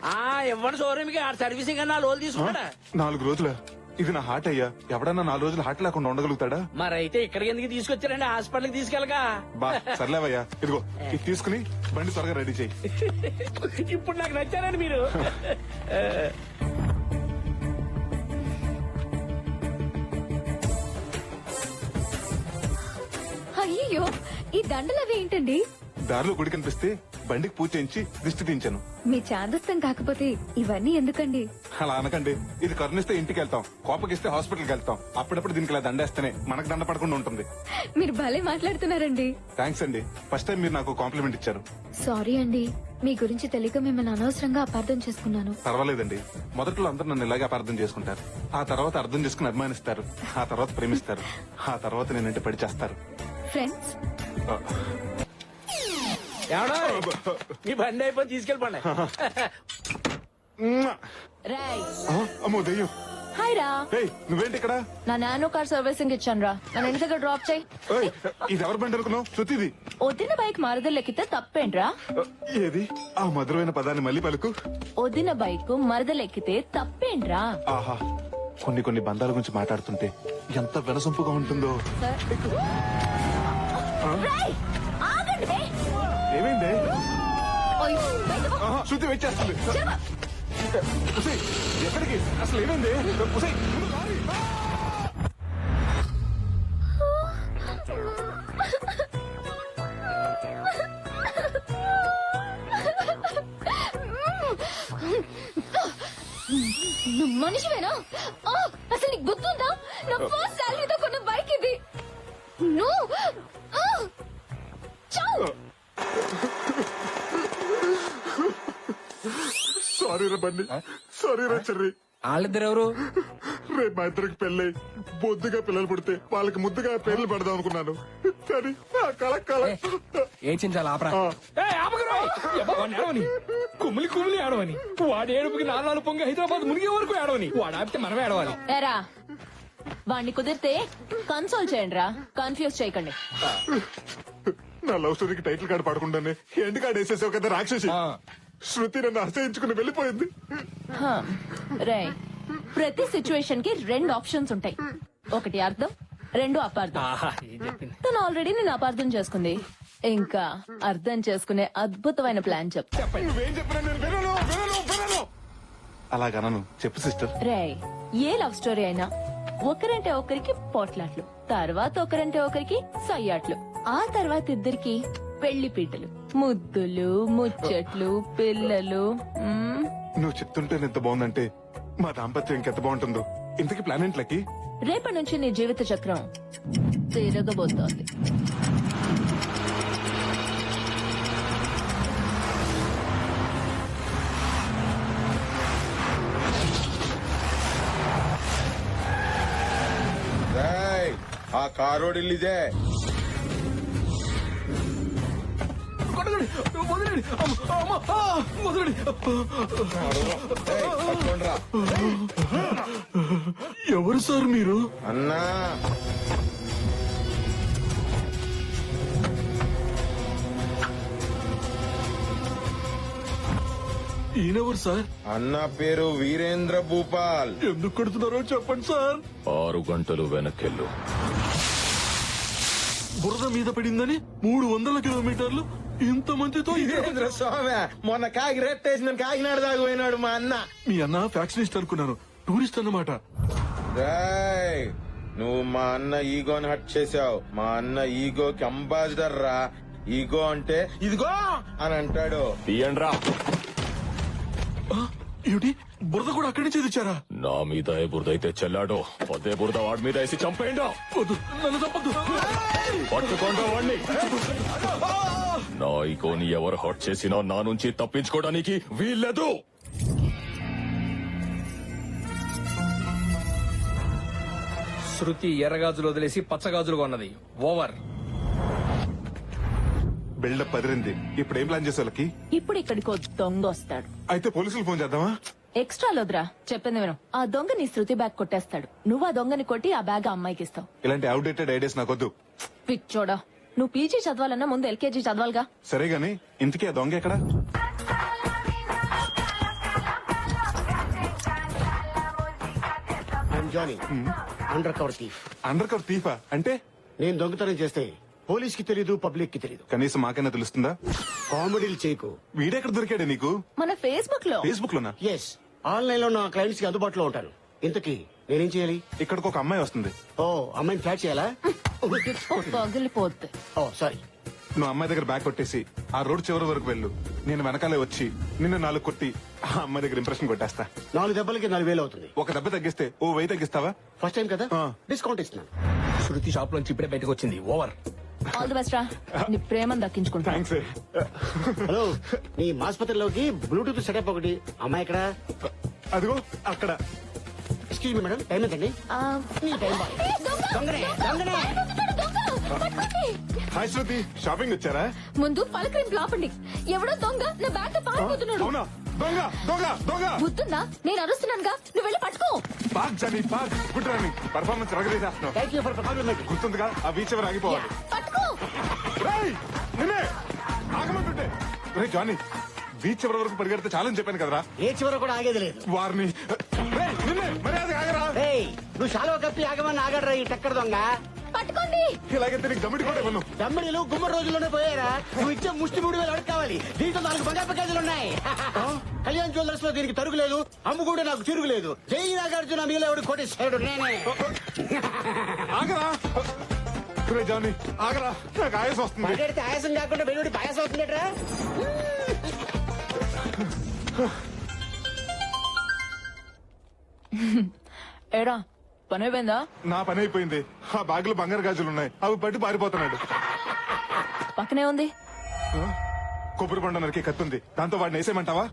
ఇవ్వండి షోరూమ్ కి, ఆ సర్వీసింగ్ అన్నా లోన్ తీసుకుంటా. 4 రోజుల ఇది నా హార్ట్ అయ్యా, ఎవడన్నా 4 రోజులు హార్ట్ లేకుండా ఉండగలుగుతాడా? మరైతే ఇక్కడికి ఎందుకు తీసుకొచ్చారండి? హాస్పిటల్ కి తీసుకెళ్ళగా. బా సర్లేవయ్యా, ఇదిగో ఇది తీసుకుని బండి త్వరగా రెడీ చేయి. ఇప్పుడు నాకు నచ్చారండి మీరు. అయ్యో, ఈ దండలు అవి ఏంటండి? దారిలో గుడి కనిపిస్తే బండికి పూజ చేయించి దిష్టి తీయించాను. మీ చాందస్తం కాకపోతే ఇవన్నీ ఎందుకండి? అలా అనకండి, ఇది కరుణిస్తే ఇంటికి వెళ్తాం, కోపగిస్తే హాస్పిటల్కి వెళ్తాం. అప్పుడప్పుడు దీనికి ఇలా దండేస్తేనే మనకు దండ పడకుండా ఉంటుంది. మీరు భలే మాట్లాడుతున్నారండి. థ్యాంక్స్ అండి, ఫస్ట్ టైం మీరు నాకు కాంప్లిమెంట్ ఇచ్చారు. సారీ అండి, మీ గురించి తెలియక మిమ్మల్ని అనవసరంగా అపార్థం చేసుకున్నాను. పర్వాలేదండి, మొదట్లో అందరూ నన్ను ఇలాగే అపార్థం చేసుకుంటారు, ఆ తర్వాత అర్థం చేసుకుని అభిమానిస్తారు, ఆ తర్వాత ప్రేమిస్తారు, ఆ తర్వాత నేనంటే పడి చేస్తారు. ఫ్రెండ్స్, మీ బండి అయిపోయి తీసుకెళ్ళిపోండి. రాయ్, అమ్మో దెయ్యం. హాయ్ రా. ఏయ్, నువ్వేంటి ఇక్కడ? నా నానో కార్ సర్వీసింగ్ ఇచ్చాను రా, నన్ను ఇంటి దగ్గర డ్రాప్ చేయి. ఏయ్, ఇది ఎవరి బండి అనుకున్నావు? శృతిది. వదిన బైక్ మరదలెక్కితే తప్పేంట్రా? ఏది ఆ మధురమైన పదాన్ని మళ్ళీ పలుకు. వదిన బైక్ మరదలెక్కితే తప్పేంట్రా? ఆహా, కొన్ని బంధాల గురించి మాట్లాడుతుంటే ఎంత వినసొంపుగా ఉంటుందో. రేయ్, ఆగండి బే. ఏమైంది? ఓయ్, బయటకు పో. ఆహా, శృతి వెయిట్ చేస్తుంది. చెప్పు. ఉసేయ్, ఎక్కడికి? అసలు ఏమైంది? ఉసేయ్, నువ్వు మనిషివేనా? ఆ, అసలు నీకు గుర్తుందా? నా ఫస్ట్ సాలరీతో కొన్న బైక్ ఇది. నువ్వు ఆ, చావు. సారీ రా బండి, సారీ రా చెర్రి. వాళ్ళిద్దరు ఎవరు? రేపు మా ఇద్దరికి పెళ్ళై బొద్దుగా పిల్లలు పుడితే వాళ్ళకి ముద్దుగా పేర్లు పెడదాం అనుకున్నాను, కానీ ఆ కళ ఏం చించాలి ఆపరా. ఏడవని కుమిలి కుమిలి ఏడవని, వాడి ఏడుపుకి నాలుగు పొంగి హైదరాబాద్ మునిగే వరకు ఏడవని, వాడు ఆపితే మనమే ఏడవాలి. ఏరా, వాణ్ణి కుదిరితే కన్సోల్ చేయండి రా, కన్ఫ్యూజ్ చేయకండి. నా లవ్ స్టోరీకి టైటిల్ కార్డు పడకుండానే ఎండ్ కార్డు వేసేసావు కదా రాక్షసి. శృతి నన్ను అసహించుకుని వెళ్ళిపోయింది. రేయ్, ప్రతి సిచ్యువేషన్ కి 2 ఆప్షన్స్ ఉంటాయి, ఒకటి అర్థం, 2 అపార్థం. తను ఆల్రెడీ నేను అపార్థం చేసుకుంది, ఇంకా అర్థం చేసుకునే అద్భుతమైన ప్లాన్ చెప్తా. నువ్వేం చెప్పినా నేను వినను. అలాగనను, చెప్పు సిస్టర్. రేయ్, ఏ లవ్ స్టోరీ అయినా ఒకరంటే ఒకరికి పోట్లాట్లు, తర్వాత ఒకరంటే ఒకరికి సయ్యాట్లు, ఆ తర్వాత ఇద్దరికి పెళ్లి పీటలు, ముద్దులు, ముచ్చట్లు, పిల్లలు. నువ్వు చెప్తుంటే ఎంత బాగుందంటే మా దాంపత్యం ఇంకెంత బాగుంటుందో. ఇంతకీ ప్లాన్ ఏంటి లక్కీ? రేపటి నుంచి నీ జీవిత చక్రం తిరగబోతోంది. ఆ కారోడు ఇల్లిదే. ఎవరు సార్ మీరు? అన్నా ఈయనెవరు సార్? అన్న పేరు వీరేంద్ర భూపాల్. ఎందుకు కొడుతున్నారో చెప్పండి సార్. 6 గంటలు వెనకెళ్ళు. బురద మీద పడిందని 300 కిలోమీటర్లు ఇంత మందితో వీరేంద్ర స్వామి మొన్న కాకి రెట్టేసి నేను కాకినాడ దాకా పోయినాడు మా అన్న. మీ అన్న ఫ్యాక్షనిస్ట్ అనుకున్నాను, టూరిస్ట్ అన్నమాట. రేయ్, నువ్వు మా అన్న ఈగోని హట్ చేసావు. మా అన్న ఈగోకి అంబాసిడర్ రా. ఈగో అంటే ఇదిగో అని అంటాడు. తీయండ్రా. ఏమిటి, బురద కూడా అక్కడి నుంచి తెచ్చారా? నా మీద ఏ బురద అయితే చెల్లాడో అదే బురద వాడి మీద వేసి చంపేయండి. వద్దు, నన్ను తప్పదు. పట్టుకోండి వాడిని. నా ఈగోని ఎవరు హట్ చేసినా నా నుంచి తప్పించుకోవడానికి వీల్లేదు. శృతి ఎర్రగాజులు వదిలేసి పచ్చగాజులు కొన్నది. ఓవర్. బిల్డప్ పదిరింది. ఇప్పుడు ఏం ప్లాన్ చేసేవాళ్ళకి? ఇప్పుడు ఇక్కడికి ఓ దొంగ వస్తాడు. అయితే పోలీసులు ఫోన్ చేద్దామా? ఎక్స్ట్రా లోద్రా, చెప్పింది విను. ఆ దొంగ నీ శృతి బ్యాగ్ కొట్టేస్తాడు. నువ్వు ఆ దొంగని కొట్టి ఆ బ్యాగ్ ఆ అమ్మాయికి ఇస్తావు. ఇలాంటి అవుడేటెడ్ ఐడియాస్ నాకొద్దు. పిచ్చోడా, నువ్వు పీజీ చదవాలన్నా ముందు ఎల్కేజీ చదవాలిగా. సరే గాని ఇంతకీ ఆ దొంగ ఎక్కడా? Johnny, under cover thief. Under cover థీఫా అంటే? నేను దొంగతనం చేస్తే పోలీస్ కి తెలీదు, పబ్లిక్ కి తెలీదు. కనీసం మాకైనా తెలుస్తుందా? కామెడీలు చేయకు. వీడెక్కడ దొరికాడు నీకు? మన ఫేస్బుక్ లో. ఫేస్బుక్ లోనా? ఎస్, ఆన్లైన్ లో నా క్లయింట్స్ కి అందుబాటులో ఉంటాను. ఇంతకీ నేనేం చేయాలి? ఇక్కడికి ఒక అమ్మాయి వస్తుంది. ఓ, అమ్మాయిని ఫ్లాట్ చేయాలా? పగిలిపోద్ది. ఓ సారీ. నువ్వు అమ్మాయి దగ్గర బ్యాగ్ కొట్టేసి ఆ రోడ్ చివరి వరకు వెళ్ళు. నేను వెనకాలే వచ్చి నిన్ను 4 కొట్టి ఆ అమ్మాయి దగ్గర ఇంప్రెషన్ కొట్టేస్తా. 4 దెబ్బలకి 4000 అవుతుంది. ఒక దెబ్బ తగ్గిస్తే ఓ 1000 తగ్గిస్తావా? ఫస్ట్ టైం కదా, ఆ. డిస్కౌంట్ ఇస్తున్నాను. శృతి షాప్ లోంచి ఇప్పుడే బయటకు వచ్చింది. ఓవర్. ఆల్ ది బెస్ట్ రా, నీ ప్రేమను దక్కించుకుంటా. థ్యాంక్స్. హలో, నీ ఆసుపత్రిలోకి బ్లూటూత్ సెటప్ ఒకటి. అమ్మాయి ఇక్కడ. అదిగో అక్కడ. ఎక్స్క్యూజ్ మీ మేడం, టైం ఎంతండి? నీ టైం బాయ్. దొంగనే, దొంగనే. హాయ్ శృతి, షాపింగ్ వచ్చారా? ముందు పలకరింపు ఆపండి. ఎవడో దొంగ నా బ్యాగ్ తో పారిపోతున్నాడు. అవునా? దొంగ దొంగ దొంగ! బుద్ధుందా? నేను అరుస్తున్నానుగా, నువ్వు వెళ్ళి పట్టుకో. Park Johnny park. Good running. Performance రగరేసేస్తున్నావు. Thank you for compliment. గుర్తుందిగా ఆ బీచ్ ఎవరు ఆగిపోవాలి. పట్టుకో. రేయ్, నిన్నే ఆగమంటుంటే. రే జానీ, బీచ్ ఎవరి వరకు పరిగెడితే చాలని చెప్పాను కదరా. ఏ చివర కూడా ఆగేది లేదు. వారిని రేయ్, నిన్నే మర్యాద ఆగరా. రేయ్, నువ్వు శాలువా కప్పి ఆగమని ఆగడరా ఈ టక్కర్ దొంగ. పట్టుకోండి. ఇలాగైతే నీకు దమ్మిడి కూడా ఇవ్వను. దమ్మిడిలు గుమ్మడి రోజుల్లోనే పోయారా? నువ్వు ఇచ్చే ముష్టి 3000 అడుగు కావాలి. దీంట్లో 4 బంగారు ప్యాకేజీలు ఉన్నాయి. కళ్యాణ్ జ్యువెలర్స్ లో దీనికి తరుగు లేదు, అమ్ము కూడా నాకు తిరుగు లేదు. జై నాగార్జున మీలో ఎవడు కోటేశ్వరుడు నేనే. ఆగరా. రే జానీ ఆగరా, నాకు ఆయాసం వస్తుంది. మాట్లాడితే ఆయాసం కాకుండా వెలువడి పాయాసం అవుతుందట్రా. ఏడా పని అయిపోయిందా? నా పని అయిపోయింది. ఆ బ్యాగ్ లో బంగారు గాజులు ఉన్నాయి, అవి పట్టి పారిపోతున్నాడు. పక్కనే ఉంది. కొబ్బరి బండ నరికి కత్తుంది, దాంతో వాడిని వేసేయమంటావా?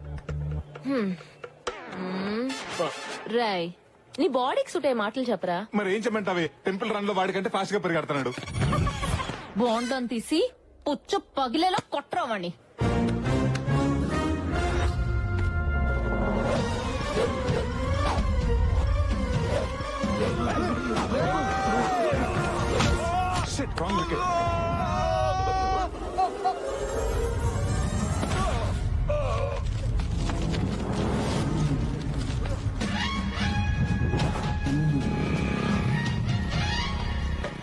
రాయ్, నీ బాడీకి సుటే మాటలు చెప్పరా. మరి ఏం చెప్పమంటావే? టెంపుల్ రన్ లో వాడికంటే ఫాస్ట్ గా పరిగెడుతున్నాడు. బాండం తీసి పుచ్చ పగిలేలా కొట్టరావాణ్ణి. Shit, wrong wicket.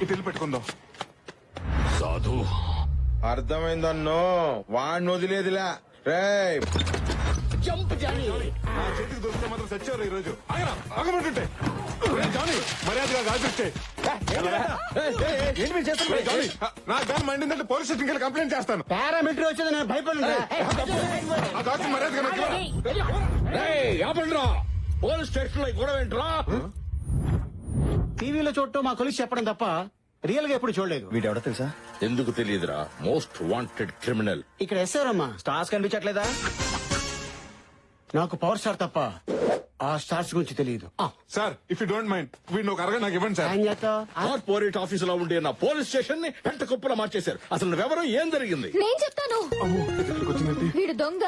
ఇటు వెళ్ళి పెట్టుకుందాం. సాధు, అర్థమైందన్నో, వాడిని వదిలేదిలా. రేయ్, జంప్ జానీ. నా చేతికి దొరికితే మాత్రం సచ్చారు ఈ రోజు. ఆగరా, ఆగమంటుంటే. జానీ మర్యాదగా గాజుచ్చే. ఏంటి మీరు చేస్తున్నారు? జానీ, నా గాని మండిందంటే పోలీస్ స్టేషన్కి వెళ్ళి కంప్లైంట్ చేస్తాను. పారామిలిటరీ వచ్చేది నేను భయపడి. ఆ గాజు మర్యాదగా నాకు ఇవ్వరా? ఆపండిరా. పోలీస్ స్టేషన్ లో గొడవ ఏంట్రా? టీవీలో చూడటం మా కొలిసి చెప్పడం తప్ప రియల్ గా ఎప్పుడు చూడలేదు. వీడెవడో తెలుసా? ఎందుకు తెలియదురా? Most wanted criminal. ఇక్కడ ఎస్ఆరమ్మా స్టార్స్ కనిపించట్లేదా? నాకు పవర్ స్టార్ తప్ప ఆ స్టార్స్ గురించి తెలియదు. Sir if you don't mind వీడిని ఒక అరగంట నాకు ఇవ్వండి సార్. ఏం చేస్తావ్? కార్పొరేట్ ఆఫీస్ లో ఉండే నా పోలీస్ స్టేషన్ ని పెంట కుప్పలా మార్చేశారు. అసలు నువ్వెవరో, ఏం జరిగింది? నేను చెప్తాను. వీడు దొంగ,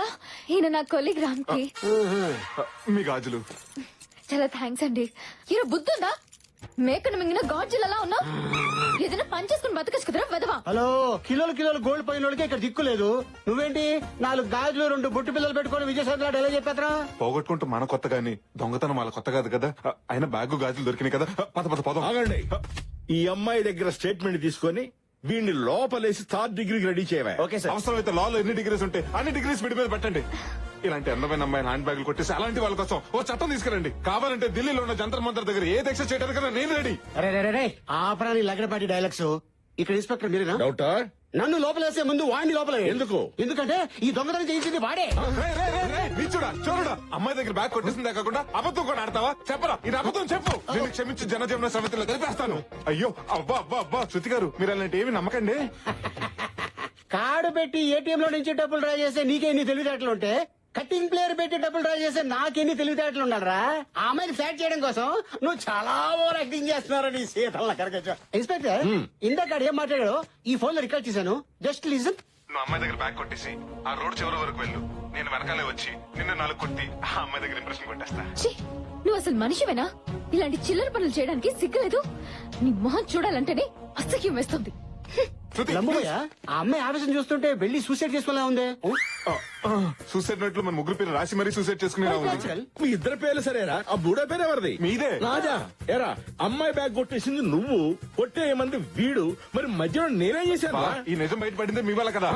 ఈయన నా కొలీగ్ రామ్కి. మీ గాజులు చాలా థ్యాంక్స్ అండి. ఈయన బుద్ధుందా? మేకను మింగిన గాజులలా ఉన్నా. ఏదైనా పని చేసుకుని బతకచ్చు కదరా వెదవా. హలో, కిలోలు కిలోలు గోల్డ్ పోయిన వాళ్ళకి ఇక్కడ దిక్కు లేదు. నువ్వేంటి 4 గాజులు 2 బొట్టు పిల్లలు పెట్టుకుని విజయసాయి ఎలా చెప్పేద్రా? పోగొట్టుకుంటూ మన కొత్త గాని దొంగతనం వాళ్ళ కొత్త కాదు కదా. అయినా బ్యాగ్ గాజులు దొరికినాయి కదా. పద పద పదం. ఆగండి. ఈ అమ్మాయి దగ్గర స్టేట్మెంట్ తీసుకొని వీడిని లోపలేసి 3rd డిగ్రీకి రెడీ చేయవా? Okay sir. అవసరమైతే లాలో ఎన్ని డిగ్రీస్ ఉంటాయి అన్ని డిగ్రీస్ విడి మీద పెట్టండి. ఇలాంటి అందమైన అమ్మాయిని హ్యాండ్ బ్యాగులు కొట్టేసి అలాంటి వాళ్ళ కోసం ఓ చట్టం తీసుకురండి. కావాలంటే ఢిల్లీలో ఉన్న జంతర్ మంతర్ దగ్గర ఏ దీక్ష చేయడానికైనా నేను రెడీ. అరే ఆపరాని లగడపాటి డైలాగ్స్. ఇక్కడ ఇన్స్పెక్టర్ మీరేనా? డౌటా? నన్ను లోపలేసే ముందు వాడిని లోపల ఎందుకు? ఎందుకంటే ఈ దొంగతనం చేయించింది వాడే. చూడా చూడడా అమ్మాయి దగ్గర బ్యాగ్ కొట్టేసిందే కాకుండా అబద్ధం కూడా ఆడతావా? చెప్పరా ఇది అబద్ధం చెప్పు. నేను క్షమించి జనజీవన సమితిలో కలిపేస్తాను. అయ్యో అబ్బా అబ్బా అబ్బా శృతి గారు మీరు అలాంటి ఏమి నమ్మకండి. కార్డు పెట్టి ఏటీఎం లో నుంచి డబ్బులు డ్రా చేస్తే నీకెన్ని తెలివితేటలు ఉంటే కటింగ్ ప్లేయర్ పెట్టి డబ్బులు డ్రా చేస్తే నాకెన్ని తెలివితేటలు ఉన్నారా? ఆ అమ్మాయిని ఫ్లాట్ చేయడం కోసం నువ్వు చాలా ఓవర్ యాక్టింగ్ చేస్తున్నావు. నీ సీతల కరగచ్చు. ఇన్స్పెక్టర్ ఇందాక ఏం మాట్లాడాడో ఈ ఫోన్ లో రికార్డ్ చేశాను. Just listen. నువ్వు అమ్మాయి దగ్గర బ్యాగ్ కొట్టేసి ఆ రోడ్ చివరి వరకు వెళ్ళు. నేను వెనకాలే వచ్చి నిన్ను 4 కొట్టి ఆ అమ్మాయి దగ్గర ఇంప్రెషన్ కొట్టేస్తా. ఛీ, నువ్వు అసలు మనిషివేనా? ఇలాంటి చిల్లర పనులు చేయడానికి సిగ్గులేదు? నీ మొహం చూడాలంటేనే అసహ్యం వేస్తుంది. లంబోయా, ఆ అమ్మాయి ఆవేశం చూస్తుంటే వెళ్ళి సూసైడ్ చేసుకోలే ఉంది. సూసైడ్ నోట్లు మన ముగ్గురు పేరు రాసి మరీ సూసైడ్ చేసుకునే ఉంది. మీ ఇద్దరు పేర్లు సరేరా? ఆ బూడో పేరు ఎవరిది? మీదే. రాజా ఎరా అమ్మాయి బ్యాగ్ కొట్టేసింది నువ్వు, కొట్టేయమంది వీడు. మరి మధ్యలో నేనేం చేశాను? ఈ నిజం బయటపడిందే మీ వల్ల కదా.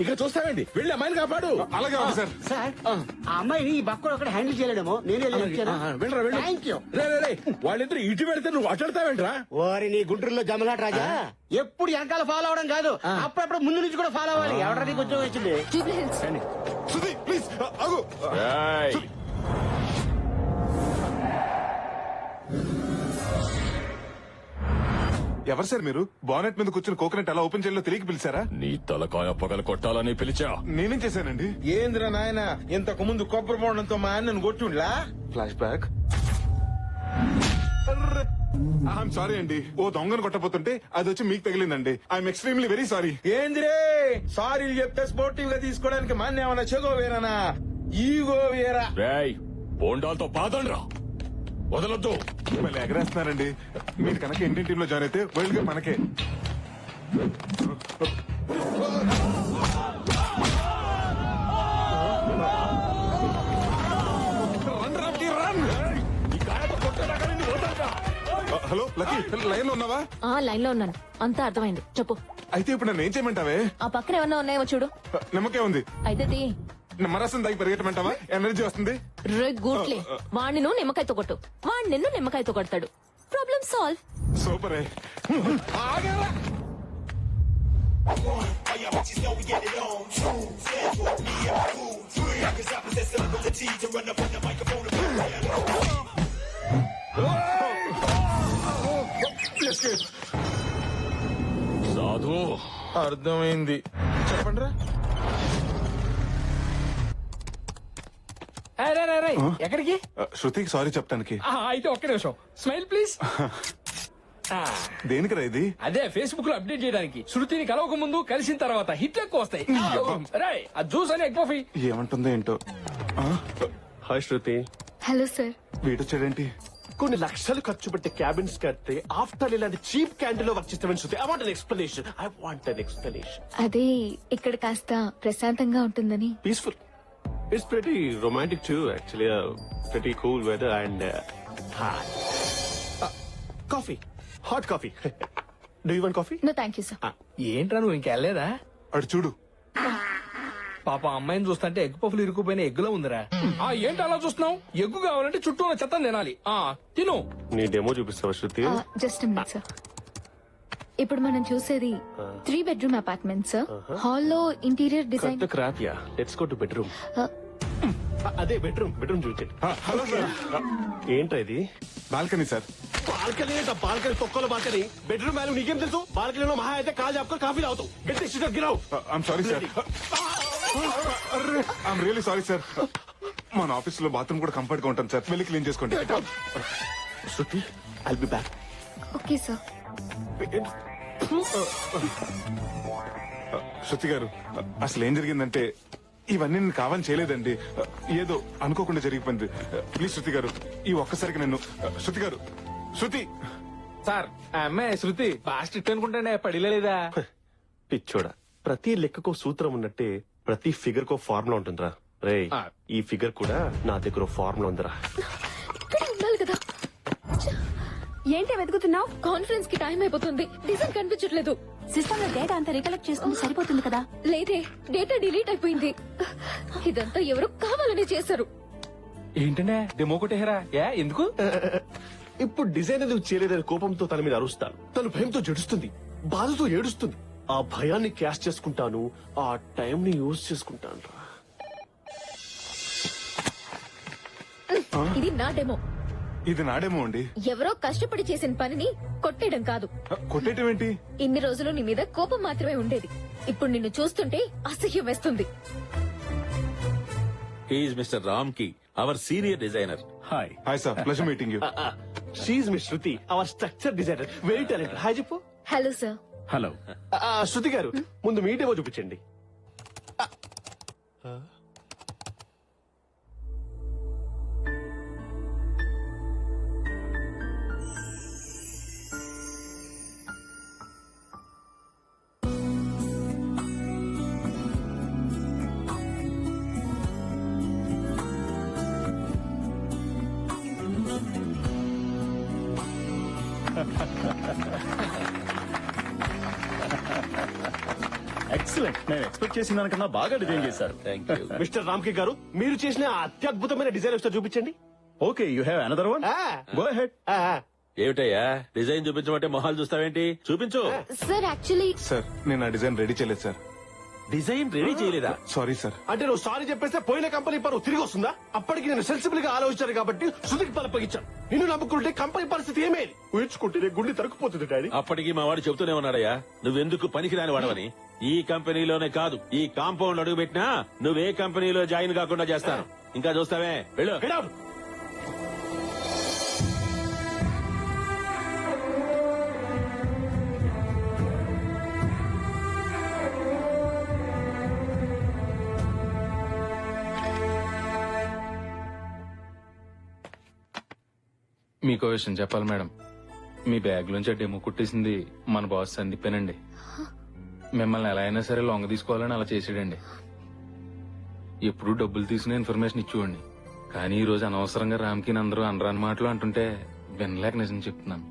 ఇక చూస్తావేంటి? వెళ్ళి అమ్మాయిని కాపాడు. అలాగే ఉంది సార్. సార్ ఆ అమ్మాయిని ఈ బక్కడు ఒకటి హ్యాండిల్ చేయలేడేమో. నేనే వెళ్ళరా వెళ్ళు. Thank you. రే వాళ్ళిద్దరు ఇటు వెళ్తే నువ్వు అట్లాడతావేంట్రా? ఓరి నీ గుంటూరులో జమలాట రాజా. ఎప్పుడు వెనకాల ఫాలో అవడం కాదు, అప్పుడప్పుడు ముందు నుంచి కూడా ఫాలో అవ్వాలి. ఎవడ నీకు ఉద్యోగం వచ్చింది? Jubilee hills. శృతి ప్లీజ్ ఆగు. ఎవరు సార్ మీరు? బానెట్ మీద కూర్చుని కోకోనట్ ఎలా ఓపెన్ చేయాలో తెలియక పిలిచారా? నీ తలకాయ పగల కొట్టాలని పిలిచా. నేనేం చేశానండి? ఏంద్ర నాయన ఇంతకు ముందు కొబ్బరి బోండంతో మా అన్నను కొట్టుండ్లా? Flash back. ఐఎమ్ సారీ అండి. ఓ దొంగను కొట్టపోతుంటే అది వచ్చి మీకు తగిలిందండి. I'm extremely very sorry. ఏంద్రే సారీ చెప్తే స్పోర్టివ్ గా తీసుకోవడానికి మా అన్న ఏమన్నా చెగో వేరేనా? ఈగో వేరా? రేయ్ బోండాలతో పాదండ్రా, వదలొద్దు. మళ్ళీ ఎగరేస్తున్నారండి. మీరు కనుక ఇండియన్ టీమ్ లో జాయిన్ అయితే వరల్డ్ కప్ మనకే. హలో లక్కీ, లైన్ లో ఉన్నావా? లైన్ లో ఉన్నాను, అంతా అర్థమైంది. చెప్పు. అయితే ఇప్పుడు నన్ను ఏం చేయమంటావే? ఆ పక్కన ఏమన్నా ఉన్నాయేమో చూడు. నమ్మకే ఉంది. అయితే తీ. నిమ్మరసం దాగి పరిగెట్టమంటావా? ఎనర్జీ వస్తుంది. గుడ్లే వాణ్ణి నువ్వు నిమ్మకాయతో కొట్టు, వాణ్ణి నిన్ను నిమ్మకాయతో కొడతాడు. Problem solve. సూపరే. సాధు అర్థమైంది. చెప్పండి రా. ఎక్కడికి? శృతికి సారీ చెప్తానికి. అయితే ఒక్క నిమిషం. Smile please. దేనికిరా ఇది? అదే ఫేస్బుక్ లో అప్డేట్ చేయడానికి. శృతిని కలవక ముందు కలిసిన తర్వాత హిట్లు ఎక్కువ వస్తాయి. రాయ్ ఆ జ్యూస్ అని ఎగ్ కాఫీ. ఏమంటుందో ఏంటో. హాయ్ శృతి. Hello sir. వీడొచ్చాడేంటి? కొన్ని లక్షలు ఖర్చు పెట్టి క్యాబిన్స్ కడితే ఆఫ్టర్ ఇలాంటి చీప్ క్యాంటీన్ లో వర్క్ చేస్తామని Shruti. I want an explanation. I want an explanation. అదే ఇక్కడ కాస్త ప్రశాంతంగా ఉంటుందని. Peaceful. It's pretty romantic too actually. Pretty cool weather and coffee, hot coffee. Do you want coffee? No thank you sir. ఏంట్రా నువ్వు ఇంకెళ్ళలేదా? అడు చూడు. పాప అమ్మాయిని చూస్తుంటే ఎగ్ పఫ్లు ఇరుక్కుపోయిన ఎగ్గులో ఉందిరా. ఏంటి అలా చూస్తున్నావు? ఎగ్గు కావాలంటే చుట్టూ ఉన్న చెత్త తినాలి. తిను. నీ డెమో చూపిస్తావా శృతి? Just minute sir. ఇప్పుడు మనం చూసేది 3 bedroom అపార్ట్మెంట్ సార్. హాల్లో ఇంటీరియర్ డిజైన్. క్రాప్ యా. Let's go to bedroom. అదే బెడ్రూమ్ చూపించండి. Hello sir. ఏంట్రా ఇది? Balcony sir. బాల్కనీ ఏంట? బాల్కనీ తొక్కల బాల్కనీ. బెడ్రూమ్ వాల్యూ నీకేం తెలుసు? బాల్కనీలో మహా అయితే కాల్ చెప్పుకో కాఫీ తాగుతావు. గిరావు. I'm sorry sir. I'm really sorry sir. మన ఆఫీస్ లో బాత్రూమ్ కూడా కంఫర్ట్ గా ఉంటాను సార్. వెళ్ళి క్లీన్ చేసుకోండి. Shruti, I'll be back. Okay sir. Shruti గారు, అసలు ఏం జరిగిందంటే ఇవన్నీ నేను కావాలని చేయలేదండి. ఏదో అనుకోకుండా జరిగిపోయింది. ప్లీజ్ శృతి గారు, ఈ ఒక్కసారికి నన్ను. శృతి గారు, శృతి. సార్ ఆ అమ్మాయి శృతి బాగా స్ట్రిక్ట్ అనుకుంటానే పడిలేదా? పిచ్చోడా, ప్రతి లెక్కకో సూత్రం ఉన్నట్టే ప్రతి ఫిగర్ కో ఫార్ములా ఉంటుందిరా. రే, ఈ ఫిగర్ కూడా నా దగ్గర ఫార్ములా ఉందిరా. ఇక్కడ ఉండాలి కదా. ఏంటి వెతుకుతున్నావు? కాన్ఫరెన్స్ కి టైం అయిపోతుంది. డిజైన్ కనిపించట్లేదు. సిస్టమ్ లో డేటా అంతా రికలెక్ట్ చేసుకుంటే సరిపోతుంది కదా. లేదే, డేటా డిలీట్ అయిపోయింది. ఇదంతా ఎవరు కావాలని చేశారు. ఏంటనే డెమో కొట్టేహరా? ఎందుకు? ఇప్పుడు డిజైన్ ఎందుకు చేయలేదని కోపంతో తన మీద అరుస్తాను. తను భయంతో జడుస్తుంది, బాధతో ఏడుస్తుంది. ఆ భయాన్ని క్యాష్ చేసుకుంటాను, ఆ టైం ని యూజ్ చేసుకుంటాను రా. ఇది నా డెమో. ఇది నాడేమో అండి. ఎవరో కష్టపడి చేసిన పనిని కొట్టేయడం కాదు. కొట్టేయటం ఏంటి? ఇన్ని రోజులు నీ మీద కోపం మాత్రమే ఉండేది. ఇప్పుడు నిన్ను చూస్తుంటే అసహ్యం వేస్తుంది. హీఈస్ మిస్టర్ రామ్ కి, our senior designer. Hi. Hi sir, pleasure meeting you. She's miss Shruti, our structure designer, very talented. Hi చెప్పు. Hello sir. హలో. శృతి గారు, ముందు మీ డెమో చూపించండి. ఎక్సలెంట్. నేను ఎక్స్పెక్ట్ చేసిన దానికన్నా బాగా డిజైన్ చేశారు. Thank you. మిస్టర్ రామ్కి గారు, మీరు చేసిన ఆ అత్యద్భుతమైన డిజైన్ ఒకసారి చూపించండి. Okay, you have another one. Go ahead. ఏమిటయ్యా డిజైన్ చూపించమంటే మొహాలు చూస్తావేంటి? చూపించు. సార్ యాక్చువల్లీ సార్, నేను ఆ డిజైన్ రెడీ చేయలేదు సార్. డిజైన్ రెడీ చేయలేదా? Sorry sir. అంటే నువ్వు సారీ చెప్పేస్తే పోయిన కంపెనీ పరువు తిరిగి వస్తుందా? అప్పటికి నేను సెన్సిబుల్ గా ఆలోచించాను కాబట్టి శృతికి పలపగించాను. నిన్ను నమ్ముకుంటే కంపెనీ పరిస్థితి ఏమేది? ఊహించుకుంటే గుండె తరుక్కుపోతుంది డాడీ. అప్పటికి మా వాడు చెబుతూనే ఉన్నాడయ్యా, నువ్వెందుకు పనికిరాని వాడవని. ఈ కంపెనీలోనే కాదు, ఈ కాంపౌండ్ అడుగు పెట్టినా నువ్వే కంపెనీలో జాయిన్ కాకుండా చేస్తాను. ఇంకా చూస్తావే, వెళ్ళు. Get out. మీకో విషయం చెప్పాలి మేడం. మీ బ్యాగ్ లోంచి డెమో కుట్టేసింది మన బాస్ సందీపేనండి. మిమ్మల్ని ఎలా అయినా సరే లొంగ తీసుకోవాలని అలా చేసాడండి. ఎప్పుడు డబ్బులు తీసుకునే ఇన్ఫర్మేషన్ ఇచ్చేవాడిని. కానీ ఈ రోజు అనవసరంగా రామ్కి అందరూ అనరాని మాటలు అంటుంటే వినలేక నిజం చెప్తున్నాను.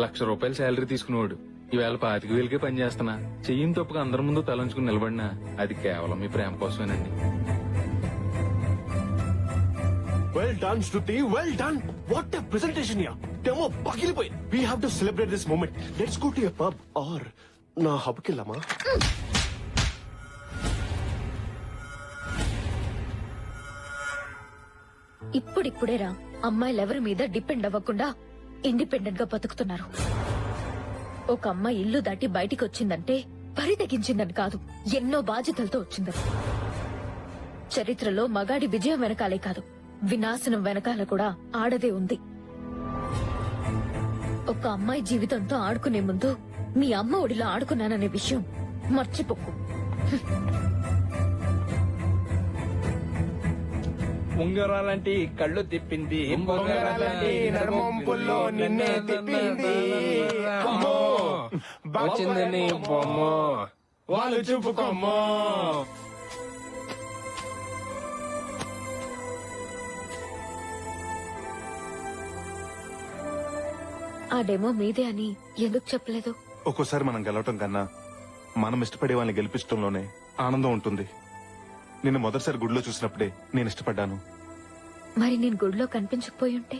₹1,00,000 శాలరీ తీసుకునేవాడు ఈవేళ 25,000కే పని చేస్తున్నా. చెయ్యిని తప్పుగా అందరి ముందు తలంచుకుని నిలబడినా అది కేవలం మీ ప్రేమ కోసమేనండి. Well done, Shruti. Well done. What a presentation here. Demo పగిలిపోయింది. We have to celebrate this moment. Let's go to a pub or నా హబ్కి వెళ్దామా? ఇప్పుడిప్పుడేరా అమ్మాయిలు ఎవరి మీద డిపెండ్ అవ్వకుండా ఇండిపెండెంట్ గా బతుకుతున్నారు. ఒక అమ్మాయి ఇల్లు దాటి బయటికి వచ్చిందంటే పరితెగించిందని కాదు, ఎన్నో బాధ్యతలతో వచ్చిందని. చరిత్రలో మగాడి విజయం వెనకాలే కాదు, వినాశనం వెనకాల కూడా ఆడదే ఉంది. ఒక అమ్మాయి జీవితంతో ఆడుకునే ముందు మీ అమ్మ ఒడిలో ఆడుకున్నాననే విషయం మర్చిపోకు. ఉంగరాలంటి కళ్ళు తిప్పింది, ఉంగరాలంటి నడుమొంపుల్లో నిన్నే తిప్పింది. అమ్మో, వచ్చింది నీ బొమ్మ, వాళ్ళు చూపుకోమ్మో. ఆ డెమో మీదే అని ఎందుకు చెప్పలేదు? ఒక్కోసారి మనం గెలవటం కన్నా మనం ఇష్టపడే వాళ్ళని గెలిపించడంలోనే ఆనందం ఉంటుంది. నిన్ను మొదటిసారి గుడిలో చూసినప్పుడే నేను ఇష్టపడ్డాను. మరి నేను గుడిలో కనిపించకపోయి ఉంటే?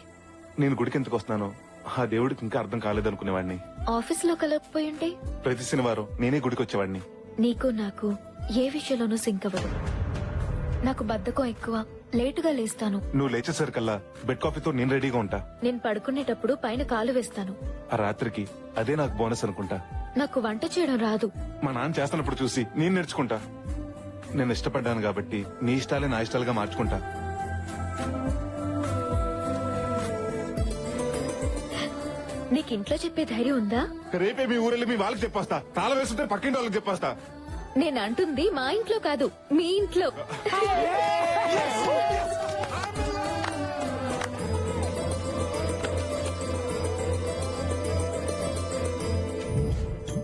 నేను గుడికి ఎందుకు వస్తున్నానో ఆ దేవుడికి ఇంకా అర్థం కాలేదనుకునేవాడిని. ఆఫీస్ లో కలగకపోయి ఉంటే? ప్రతి శనివారం నేనే గుడికి వచ్చేవాడిని. నీకు నాకు ఏ విషయంలోనూ సింక్ అవ్వదు. నాకు బద్ధకం ఎక్కువ, లేటుగా లేస్తాను. నువ్వు లేచేసరికల్లా బెడ్ కాఫీతో నేను రెడీగా ఉంటా. నేను పడుకునేటప్పుడు పైన కాలు వేస్తాను. ఆ రాత్రికి అదే నాకు బోనస్ అనుకుంటా. నాకు వంట చేయడం రాదు. మా నాన్న చేస్తున్నప్పుడు చూసి నేను నేర్చుకుంటా. నేను ఇష్టపడ్డాను కాబట్టి నీ ఇష్టాలే నా ఇష్టాలుగా మార్చుకుంటా. నీకు ఇంట్లో చెప్పే ధైర్యం ఉందా? రేపే మీ ఊరెళ్ళి మీ వాళ్ళకి చెప్పేస్తా. తాళం వేస్తుంటే పక్కింటి వాళ్ళకి చెప్పేస్తా. నేను అంటుంది మా ఇంట్లో కాదు, మీ ఇంట్లో.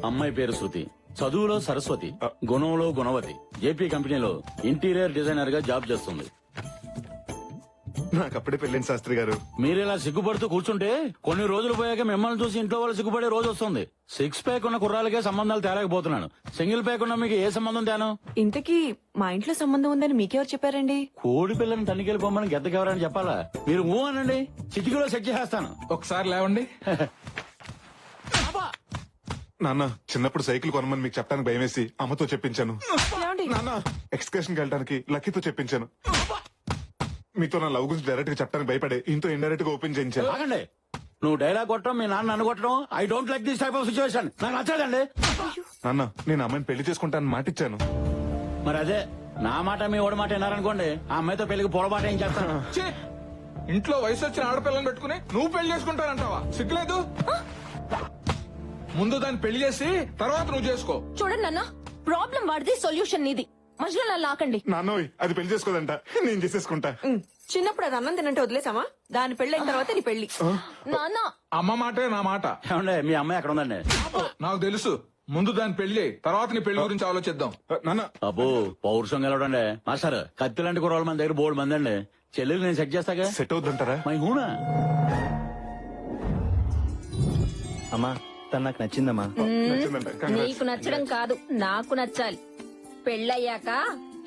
అమ్మాయి పేరు శృతి, చదువులో సరస్వతి, గుణంలో గుణవతి. జేపీ కంపెనీలో ఇంటీరియర్ డిజైనర్ గా జాబ్ చేస్తుంది. నాకు అప్పుడే పెళ్ళింది శాస్త్రి గారు. మీరిలా సిగ్గుపడుతూ కూర్చుంటే కొన్ని రోజులు పోయాక మిమ్మల్ని చూసి ఇంట్లో వాళ్ళు సిగ్గుపడే రోజు వస్తుంది. 6 ప్యాక్ ఉన్న కుర్రాలకే సంబంధాలు తేలేకపోతున్నాను. సింగిల్ ప్యాక్ ఉన్న మీకు ఏ సంబంధం తేను? ఇంతకీ మా ఇంట్లో సంబంధం ఉందని మీకెవరు చెప్పారండి? కోడి పిల్లని తనిఖీలు పొమ్మని గెద్దకెవరని చెప్పాలా? మీరు ఊ అనండి, చిటికీలో సెట్ చేసేస్తాను. ఒకసారి లేవండి. నాన్న చిన్నప్పుడు సైకిల్ కొనమని మీకు చెప్పడానికి భయమేసి అమ్మతో చెప్పించాను. నాన్న ఎక్స్కర్షన్ కి వెళ్ళడానికి లక్కీతో చెప్పించాను. మీతో నా లవ్ గురించి డైరెక్ట్ గా చెప్పడానికి భయపడే ఇంతో ఇండైరెక్ట్ గా ఓపెన్ చేయించాను. ఆగండి, నువ్వు డైలాగ్ కొట్టడం, మీ నాన్న నన్ను కొట్టడం, I don't like this type of situation. నాకు నచ్చదండి. నాన్న నేను అమ్మాయిని పెళ్లి చేసుకుంటానని మాట ఇచ్చాను. మరి అదే నా మాట మీ ఓడి మాట విన్నారనుకోండి, ఆ అమ్మాయితో పెళ్లికి పొడబాట ఏం చేస్తాను. ఛీ! ఇంట్లో వయసు వచ్చిన ఆడపిల్లని పెట్టుకుని నువ్వు పెళ్లి చేసుకుంటానంటావా? సిగ్గులేదు? ముందు దాన్ని పెళ్లి చేసి తర్వాత నువ్వు చేసుకో. చూడండి నాన్న, ప్రాబ్లం వాడిది, సొల్యూషన్ నీది. మధ్యలో నన్ను లాకండి. నాన్నోయ్ అది పెళ్లి చేసుకోదంట, నేను చేసేసుకుంటా. చిన్నప్పుడు అది అన్నం తినంటే వదిలేసామా? దాని పెళ్ళైన తర్వాత నీ పెళ్లి. నాన్న, అమ్మ మాటే నా మాట. ఏమండి మీ అమ్మాయి ఎక్కడ ఉందండి? నాకు తెలుసు. ముందు దాన్ని పెళ్లి చేయి, తర్వాత నీ పెళ్లి గురించి ఆలోచిద్దాం. నాన్న అబ్బో పౌరుషం గెలవడండి. మాస్టర్ కత్తి లాంటి కుర్రోళ్ళ మన దగ్గర బోర్డు మంది అండి. చెల్లెలు నేను సెట్ చేస్తాగా. సెట్ అవుతుంటారా? మై హూనా అమ్మా తను నాకు నచ్చిందమ్మా. నీకు నచ్చడం కాదు, నాకు నచ్చాలి. పెళ్ళయ్యాక